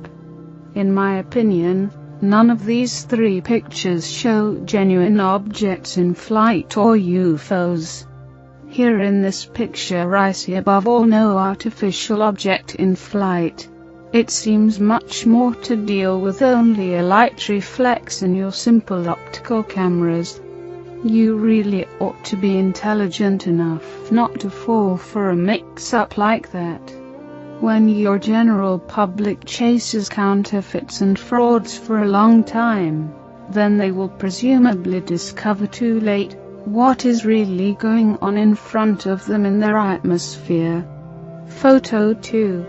In my opinion, none of these 3 pictures show genuine objects in flight or UFOs. Here in this picture I see above all no artificial object in flight. It seems much more to deal with only a light reflex in your simple optical cameras. You really ought to be intelligent enough not to fall for a mix-up like that. When your general public chases counterfeits and frauds for a long time, then they will presumably discover too late what is really going on in front of them in their atmosphere. Photo 2.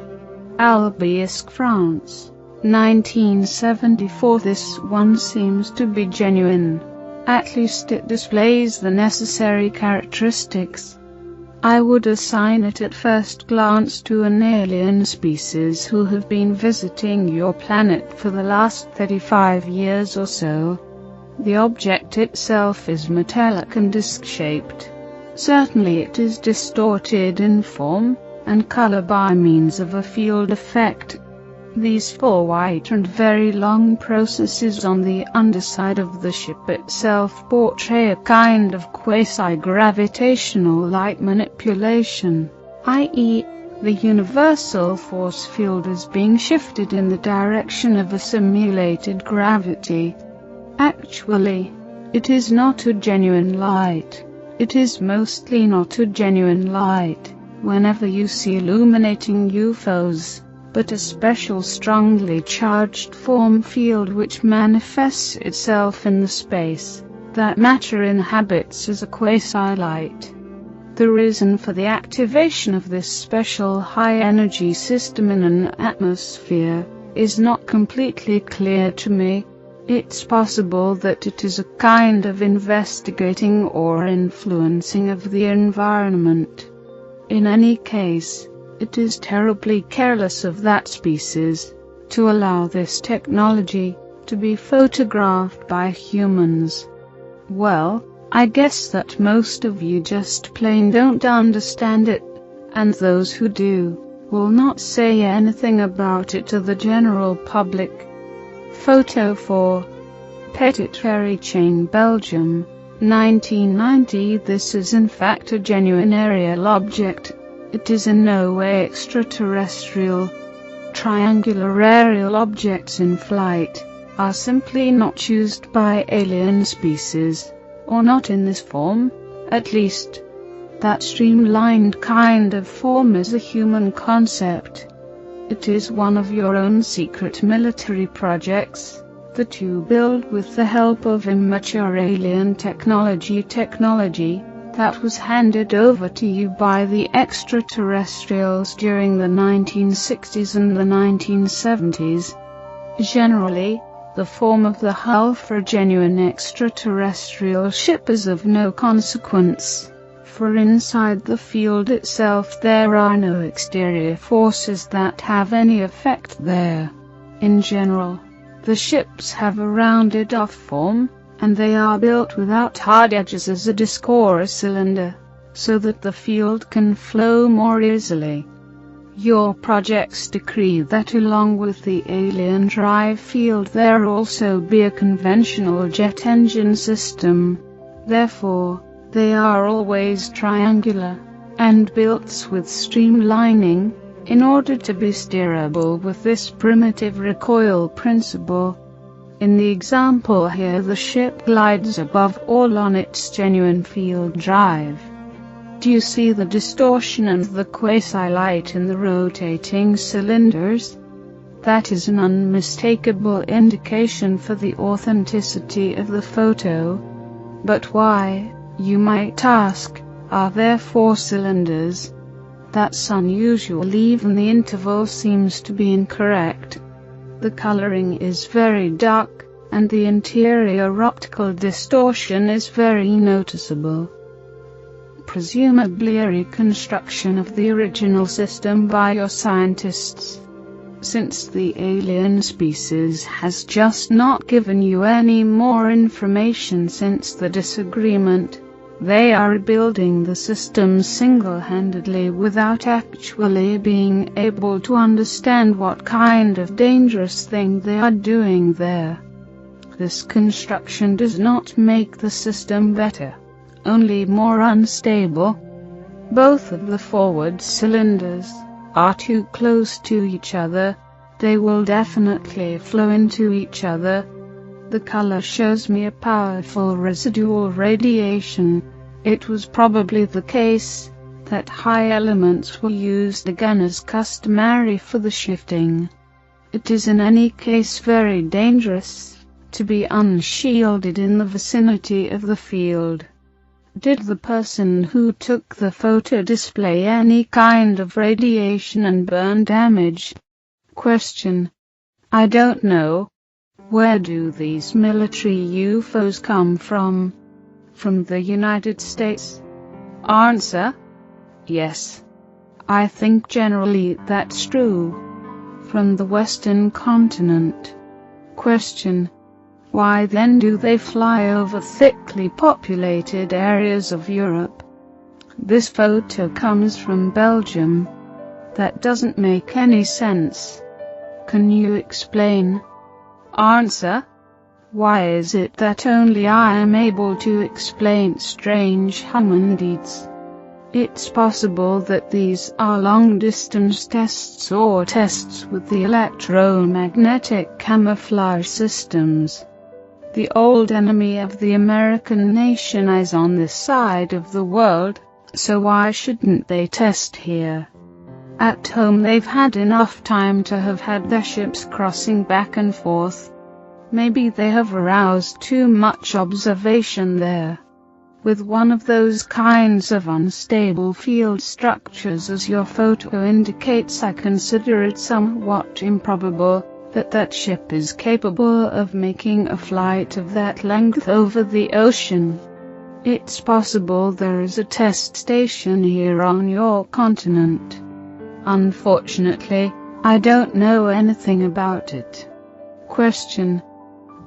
Albiesque, France, 1974. This one seems to be genuine. At least it displays the necessary characteristics. I would assign it at first glance to an alien species who have been visiting your planet for the last 35 years or so. The object itself is metallic and disc-shaped. Certainly it is distorted in form and color by means of a field effect. These 4 white and very long processes on the underside of the ship itself portray a kind of quasi-gravitational light manipulation, i.e., the universal force field is being shifted in the direction of a simulated gravity. Actually, it is not a genuine light. It is mostly not a genuine light whenever you see illuminating UFOs, but a special strongly charged form field which manifests itself in the space that matter inhabits as a quasi-light. The reason for the activation of this special high-energy system in an atmosphere is not completely clear to me. It's possible that it is a kind of investigating or influencing of the environment. In any case, it is terribly careless of that species to allow this technology to be photographed by humans. Well, I guess that most of you just plain don't understand it, and those who do will not say anything about it to the general public. Photo 4. Petit Chain, Belgium, 1990. This is in fact a genuine aerial object. It is in no way extraterrestrial. Triangular aerial objects in flight are simply not used by alien species, or not in this form, at least. That streamlined kind of form is a human concept. It is one of your own secret military projects that you build with the help of immature alien technology that was handed over to you by the extraterrestrials during the 1960s and the 1970s. Generally, the form of the hull for a genuine extraterrestrial ship is of no consequence, for inside the field itself there are no exterior forces that have any effect there. In general, the ships have a rounded-off form, and they are built without hard edges as a disc or a cylinder, so that the field can flow more easily. Your projects decree that along with the alien drive field there also be a conventional jet engine system. Therefore, they are always triangular, and built with streamlining, in order to be steerable with this primitive recoil principle. In the example here, the ship glides above all on its genuine field drive. Do you see the distortion and the quasi-light in the rotating cylinders? That is an unmistakable indication for the authenticity of the photo. But why, you might ask, are there 4 cylinders? That's unusual. Even the interval seems to be incorrect. The coloring is very dark, and the interior optical distortion is very noticeable. Presumably a reconstruction of the original system by your scientists. Since the alien species has just not given you any more information since the disagreement, they are rebuilding the system single-handedly without actually being able to understand what kind of dangerous thing they are doing there. This construction does not make the system better, only more unstable. Both of the forward cylinders are too close to each other. They will definitely flow into each other. The color shows me a powerful residual radiation. It was probably the case that high elements were used again as customary for the shifting. It is in any case very dangerous to be unshielded in the vicinity of the field. Did the person who took the photo display any kind of radiation and burn damage? Question: I don't know. Where do these military UFOs come from? From the United States? Answer: yes. I think generally that's true. From the Western continent. Question: why then do they fly over thickly populated areas of Europe? This photo comes from Belgium. That doesn't make any sense. Can you explain? Answer: why is it that only I am able to explain strange human deeds? It's possible that these are long-distance tests or tests with the electromagnetic camouflage systems. The old enemy of the American nation is on this side of the world, so why shouldn't they test here? At home they've had enough time to have had their ships crossing back and forth. Maybe they have aroused too much observation there. With one of those kinds of unstable field structures as your photo indicates, I consider it somewhat improbable that that ship is capable of making a flight of that length over the ocean. It's possible there is a test station here on your continent. Unfortunately, I don't know anything about it. Question.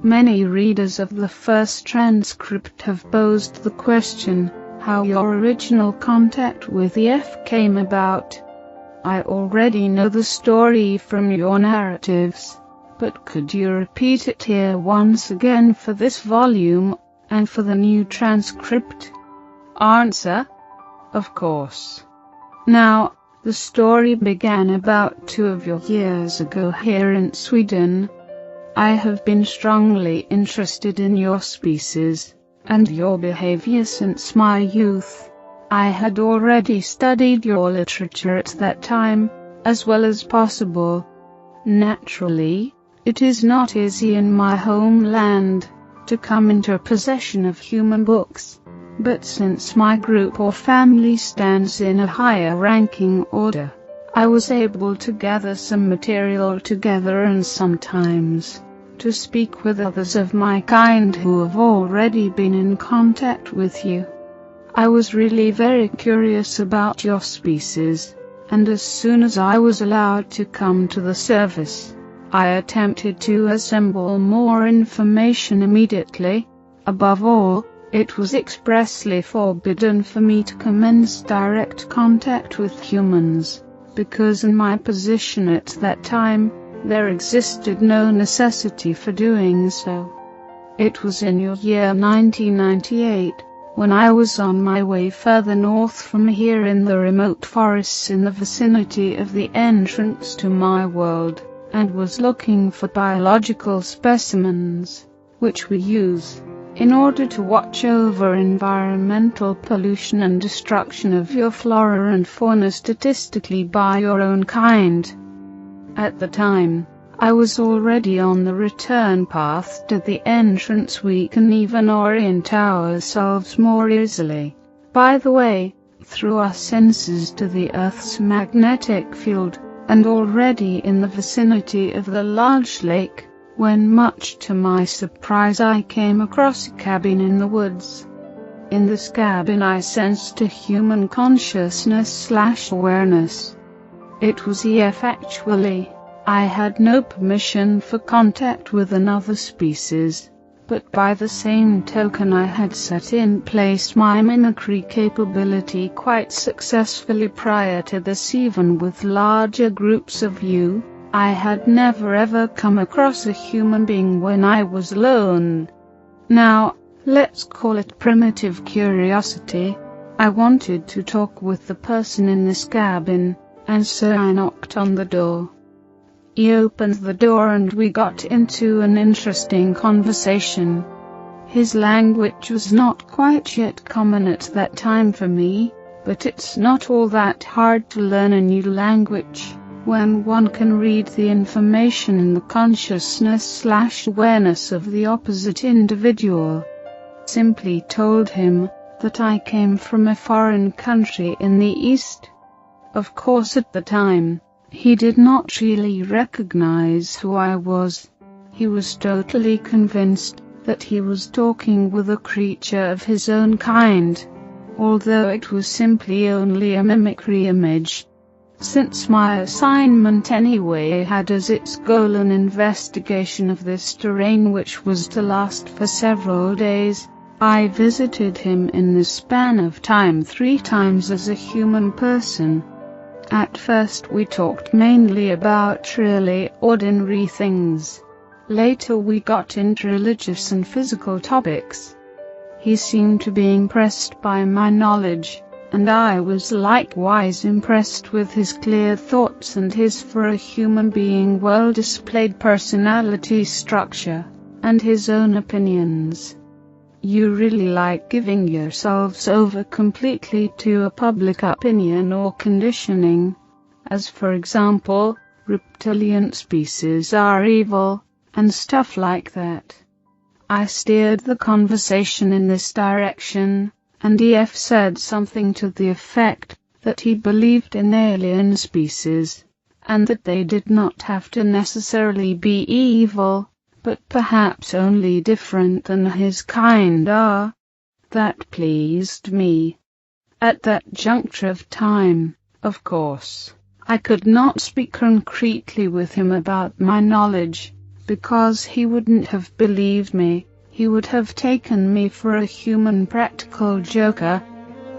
Many readers of the first transcript have posed the question, how your original contact with EF came about. I already know the story from your narratives, but could you repeat it here once again for this volume, and for the new transcript? Answer. Of course. Now, the story began about 2 years ago here in Sweden. I have been strongly interested in your species, and your behavior since my youth. I had already studied your literature at that time, as well as possible. Naturally, it is not easy in my homeland to come into possession of human books, but since my group or family stands in a higher ranking order, I was able to gather some material together and sometimes to speak with others of my kind who have already been in contact with you. I was really very curious about your species, and as soon as I was allowed to come to the service, I attempted to assemble more information immediately. Above all, it was expressly forbidden for me to commence direct contact with humans, because in my position at that time, there existed no necessity for doing so. It was in your year 1998, when I was on my way further north from here in the remote forests in the vicinity of the entrance to my world, and was looking for biological specimens, which we use in order to watch over environmental pollution and destruction of your flora and fauna statistically by your own kind. At the time, I was already on the return path to the entrance. We can even orient ourselves more easily, by the way, through our senses to the Earth's magnetic field, and already in the vicinity of the large lake, when much to my surprise I came across a cabin in the woods. In this cabin I sensed a human consciousness/awareness. It was EF actually. I had no permission for contact with another species, but by the same token I had set in place my mimicry capability quite successfully prior to this. Even with larger groups of you, I had never ever come across a human being when I was alone. Now, let's call it primitive curiosity. I wanted to talk with the person in this cabin, and so I knocked on the door. He opened the door and we got into an interesting conversation. His language was not quite yet common at that time for me, but it's not all that hard to learn a new language when one can read the information in the consciousness/awareness of the opposite individual. Simply told him that I came from a foreign country in the East. Of course at the time, he did not really recognize who I was. He was totally convinced that he was talking with a creature of his own kind, although it was simply only a mimicry image. Since my assignment anyway had as its goal an investigation of this terrain which was to last for several days, I visited him in the span of time 3 times as a human person. At first we talked mainly about really ordinary things. Later we got into religious and physical topics. He seemed to be impressed by my knowledge, and I was likewise impressed with his clear thoughts and his for a human being well-displayed personality structure, and his own opinions. You really like giving yourselves over completely to a public opinion or conditioning, as for example, reptilian species are evil, and stuff like that. I steered the conversation in this direction, and EF said something to the effect that he believed in alien species, and that they did not have to necessarily be evil, but perhaps only different than his kind are. That pleased me. At that juncture of time, of course, I could not speak concretely with him about my knowledge, because he wouldn't have believed me. He would have taken me for a human practical joker.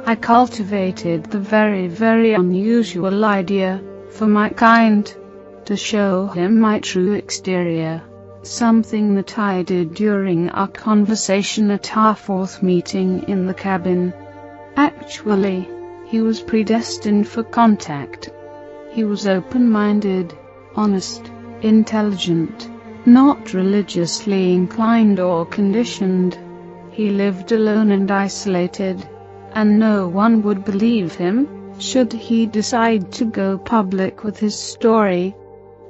I cultivated the very unusual idea, for my kind, to show him my true exterior, something that I did during our conversation at our fourth meeting in the cabin. Actually, he was predestined for contact. He was open-minded, honest, intelligent, not religiously inclined or conditioned. He lived alone and isolated, and no one would believe him, should he decide to go public with his story.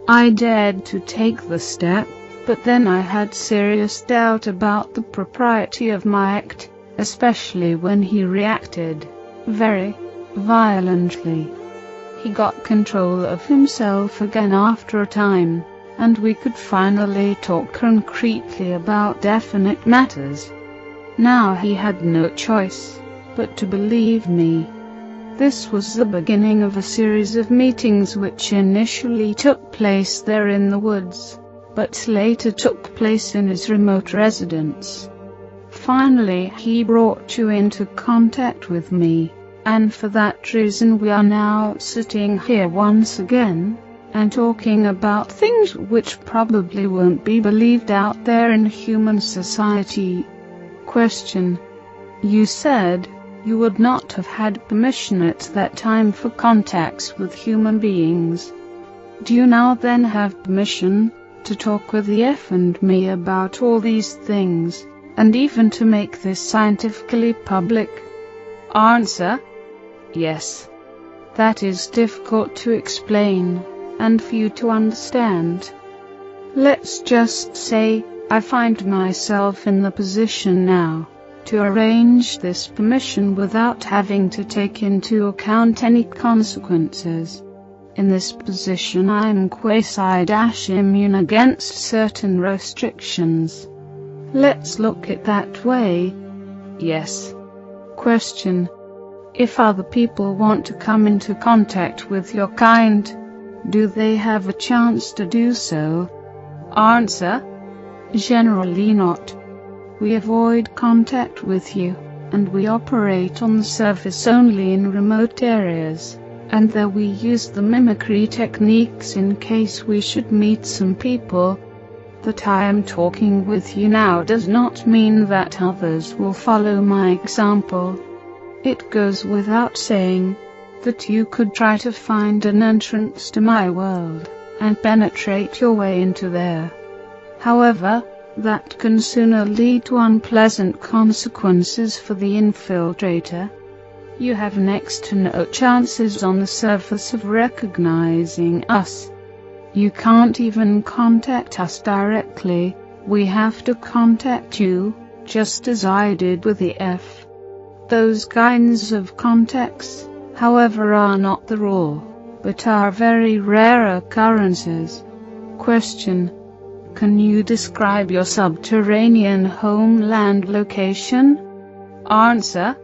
I dared to take the step, but then I had serious doubt about the propriety of my act, especially when he reacted very violently. He got control of himself again after a time, and we could finally talk concretely about definite matters. Now he had no choice but to believe me. This was the beginning of a series of meetings which initially took place there in the woods, but later took place in his remote residence. Finally he brought you into contact with me, and for that reason we are now sitting here once again, and talking about things which probably won't be believed out there in human society. Question: you said you would not have had permission at that time for contacts with human beings. Do you now then have permission to talk with the F and me about all these things, and even to make this scientifically public? Answer: yes. That is difficult to explain, and for you to understand. Let's just say, I find myself in the position now to arrange this permission without having to take into account any consequences. In this position I am quasi-immune against certain restrictions. Let's look at that way. Yes. Question: if other people want to come into contact with your kind, do they have a chance to do so? Answer: generally not. We avoid contact with you, and we operate on the surface only in remote areas, and there we use the mimicry techniques in case we should meet some people. That I am talking with you now does not mean that others will follow my example. It goes without saying that you could try to find an entrance to my world, and penetrate your way into there. However, that can sooner lead to unpleasant consequences for the infiltrator. You have next to no chances on the surface of recognizing us. You can't even contact us directly. We have to contact you, just as I did with the F. Those kinds of contacts, however, are not the rule, but are very rare occurrences. Question: can you describe your subterranean homeland location? Answer: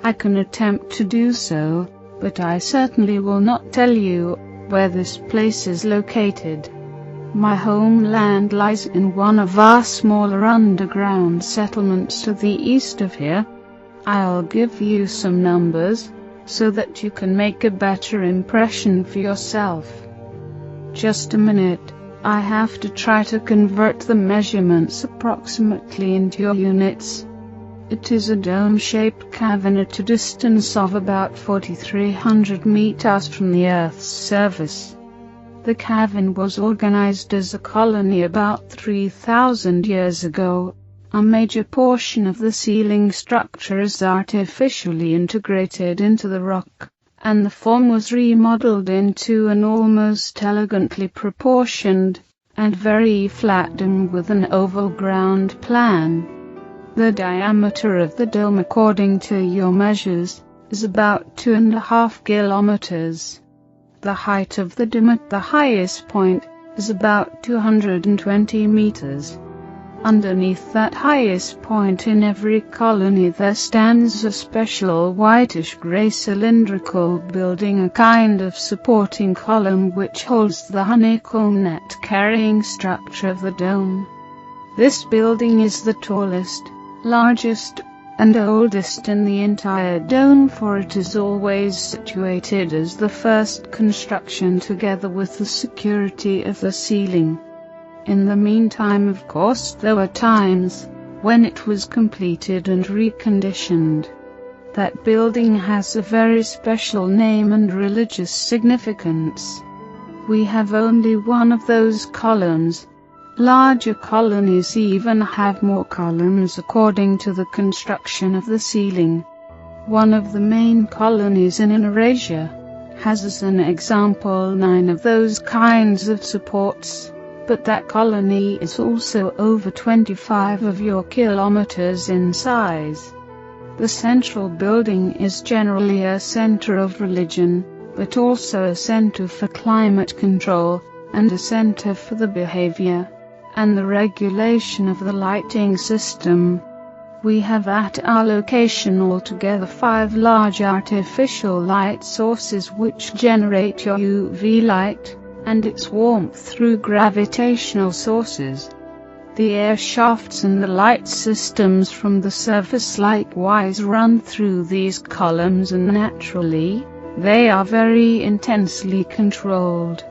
I can attempt to do so, but I certainly will not tell you where this place is located. My homeland lies in one of our smaller underground settlements to the east of here. I'll give you some numbers, so that you can make a better impression for yourself. Just a minute. I have to try to convert the measurements approximately into your units. It is a dome-shaped cavern at a distance of about 4,300 meters from the Earth's surface. The cavern was organized as a colony about 3,000 years ago. A major portion of the ceiling structure is artificially integrated into the rock, and the form was remodeled into an almost elegantly proportioned and very flat dome with an oval ground plan. The diameter of the dome, according to your measures, is about 2.5 kilometers. The height of the dome at the highest point is about 220 meters. Underneath that highest point in every colony there stands a special whitish-gray cylindrical building, a kind of supporting column which holds the honeycomb net carrying structure of the dome. This building is the tallest, largest, and oldest in the entire dome, for it is always situated as the first construction together with the security of the ceiling. In the meantime, of course, there were times when it was completed and reconditioned. That building has a very special name and religious significance. We have only one of those columns. Larger colonies even have more columns according to the construction of the ceiling. One of the main colonies in Eurasia has as an example 9 of those kinds of supports. But that colony is also over 25 of your kilometers in size. The central building is generally a center of religion, but also a center for climate control, and a center for the behavior and the regulation of the lighting system. We have at our location altogether 5 large artificial light sources which generate your UV light and its warmth through gravitational sources. The air shafts and the light systems from the surface likewise run through these columns, and naturally, they are very intensely controlled.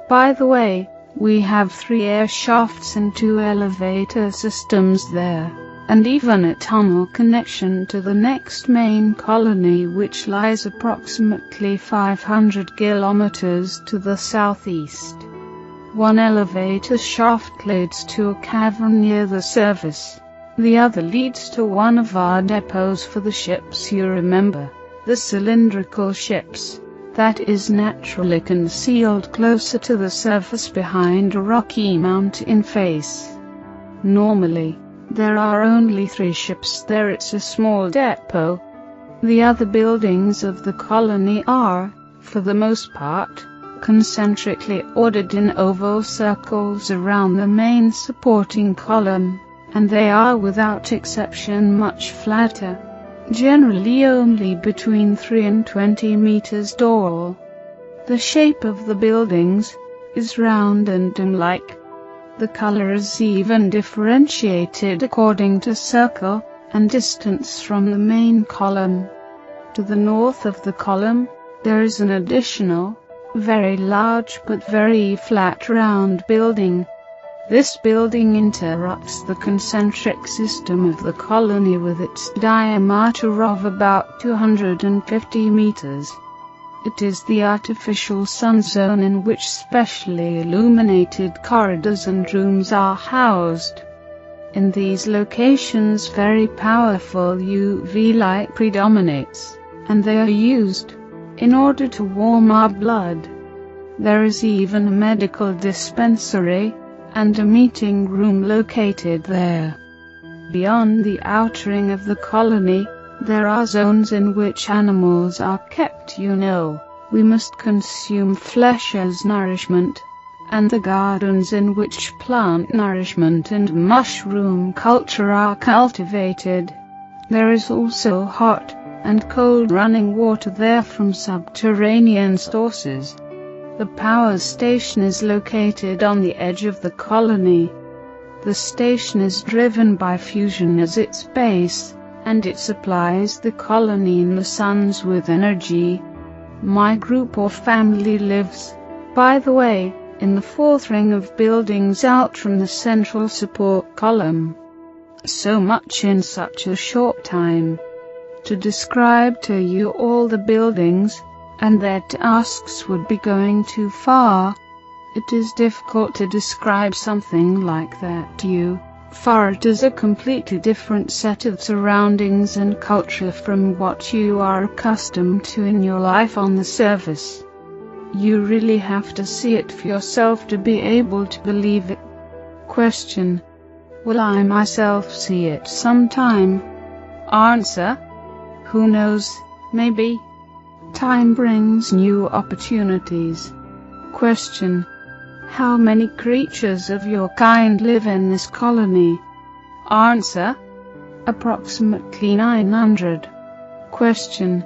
By the way, we have 3 air shafts and 2 elevator systems there, and even a tunnel connection to the next main colony, which lies approximately 500 kilometers to the southeast. One elevator shaft leads to a cavern near the surface. The other leads to one of our depots for the ships, you remember, the cylindrical ships. That is naturally concealed closer to the surface behind a rocky mountain face. Normally, there are only 3 ships there. It's a small depot. The other buildings of the colony are, for the most part, concentrically ordered in oval circles around the main supporting column, and they are without exception much flatter, generally only between 3 and 20 meters tall. The shape of the buildings is round and dome-like. The color is even differentiated according to circle and distance from the main column. To the north of the column, there is an additional, very large but very flat round building. This building interrupts the concentric system of the colony with its diameter of about 250 meters. It is the artificial sun zone in which specially illuminated corridors and rooms are housed. In these locations very powerful UV light predominates, and they are used in order to warm our blood. There is even a medical dispensary and a meeting room located there. Beyond the outer ring of the colony, there are zones in which animals are kept. You know, we must consume flesh as nourishment, and the gardens in which plant nourishment and mushroom culture are cultivated. There is also hot and cold running water there from subterranean sources. The power station is located on the edge of the colony. The station is driven by fusion as its base, and it supplies the colony and the suns with energy. My group or family lives, by the way, in the 4th ring of buildings out from the central support column. So much in such a short time. To describe to you all the buildings and their tasks would be going too far. It is difficult to describe something like that to you, for it is a completely different set of surroundings and culture from what you are accustomed to in your life on the surface. You really have to see it for yourself to be able to believe it. Question: will I myself see it sometime? Answer: who knows, maybe. Time brings new opportunities. Question: how many creatures of your kind live in this colony? Answer: approximately 900. Question: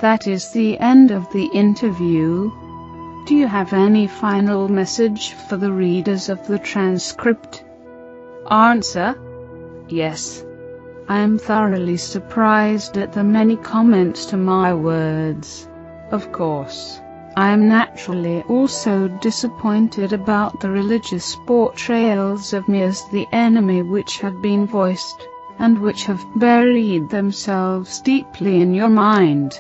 that is the end of the interview. Do you have any final message for the readers of the transcript? Answer: yes. I am thoroughly surprised at the many comments to my words. Of course, I am naturally also disappointed about the religious portrayals of me as the enemy which have been voiced, and which have buried themselves deeply in your mind.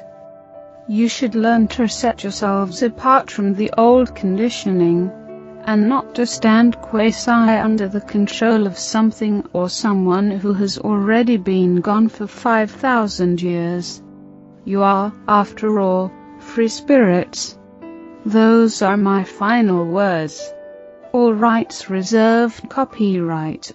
You should learn to set yourselves apart from the old conditioning, and not to stand quasi under the control of something or someone who has already been gone for 5,000 years. You are, after all, free spirits. Those are my final words. All rights reserved. Copyright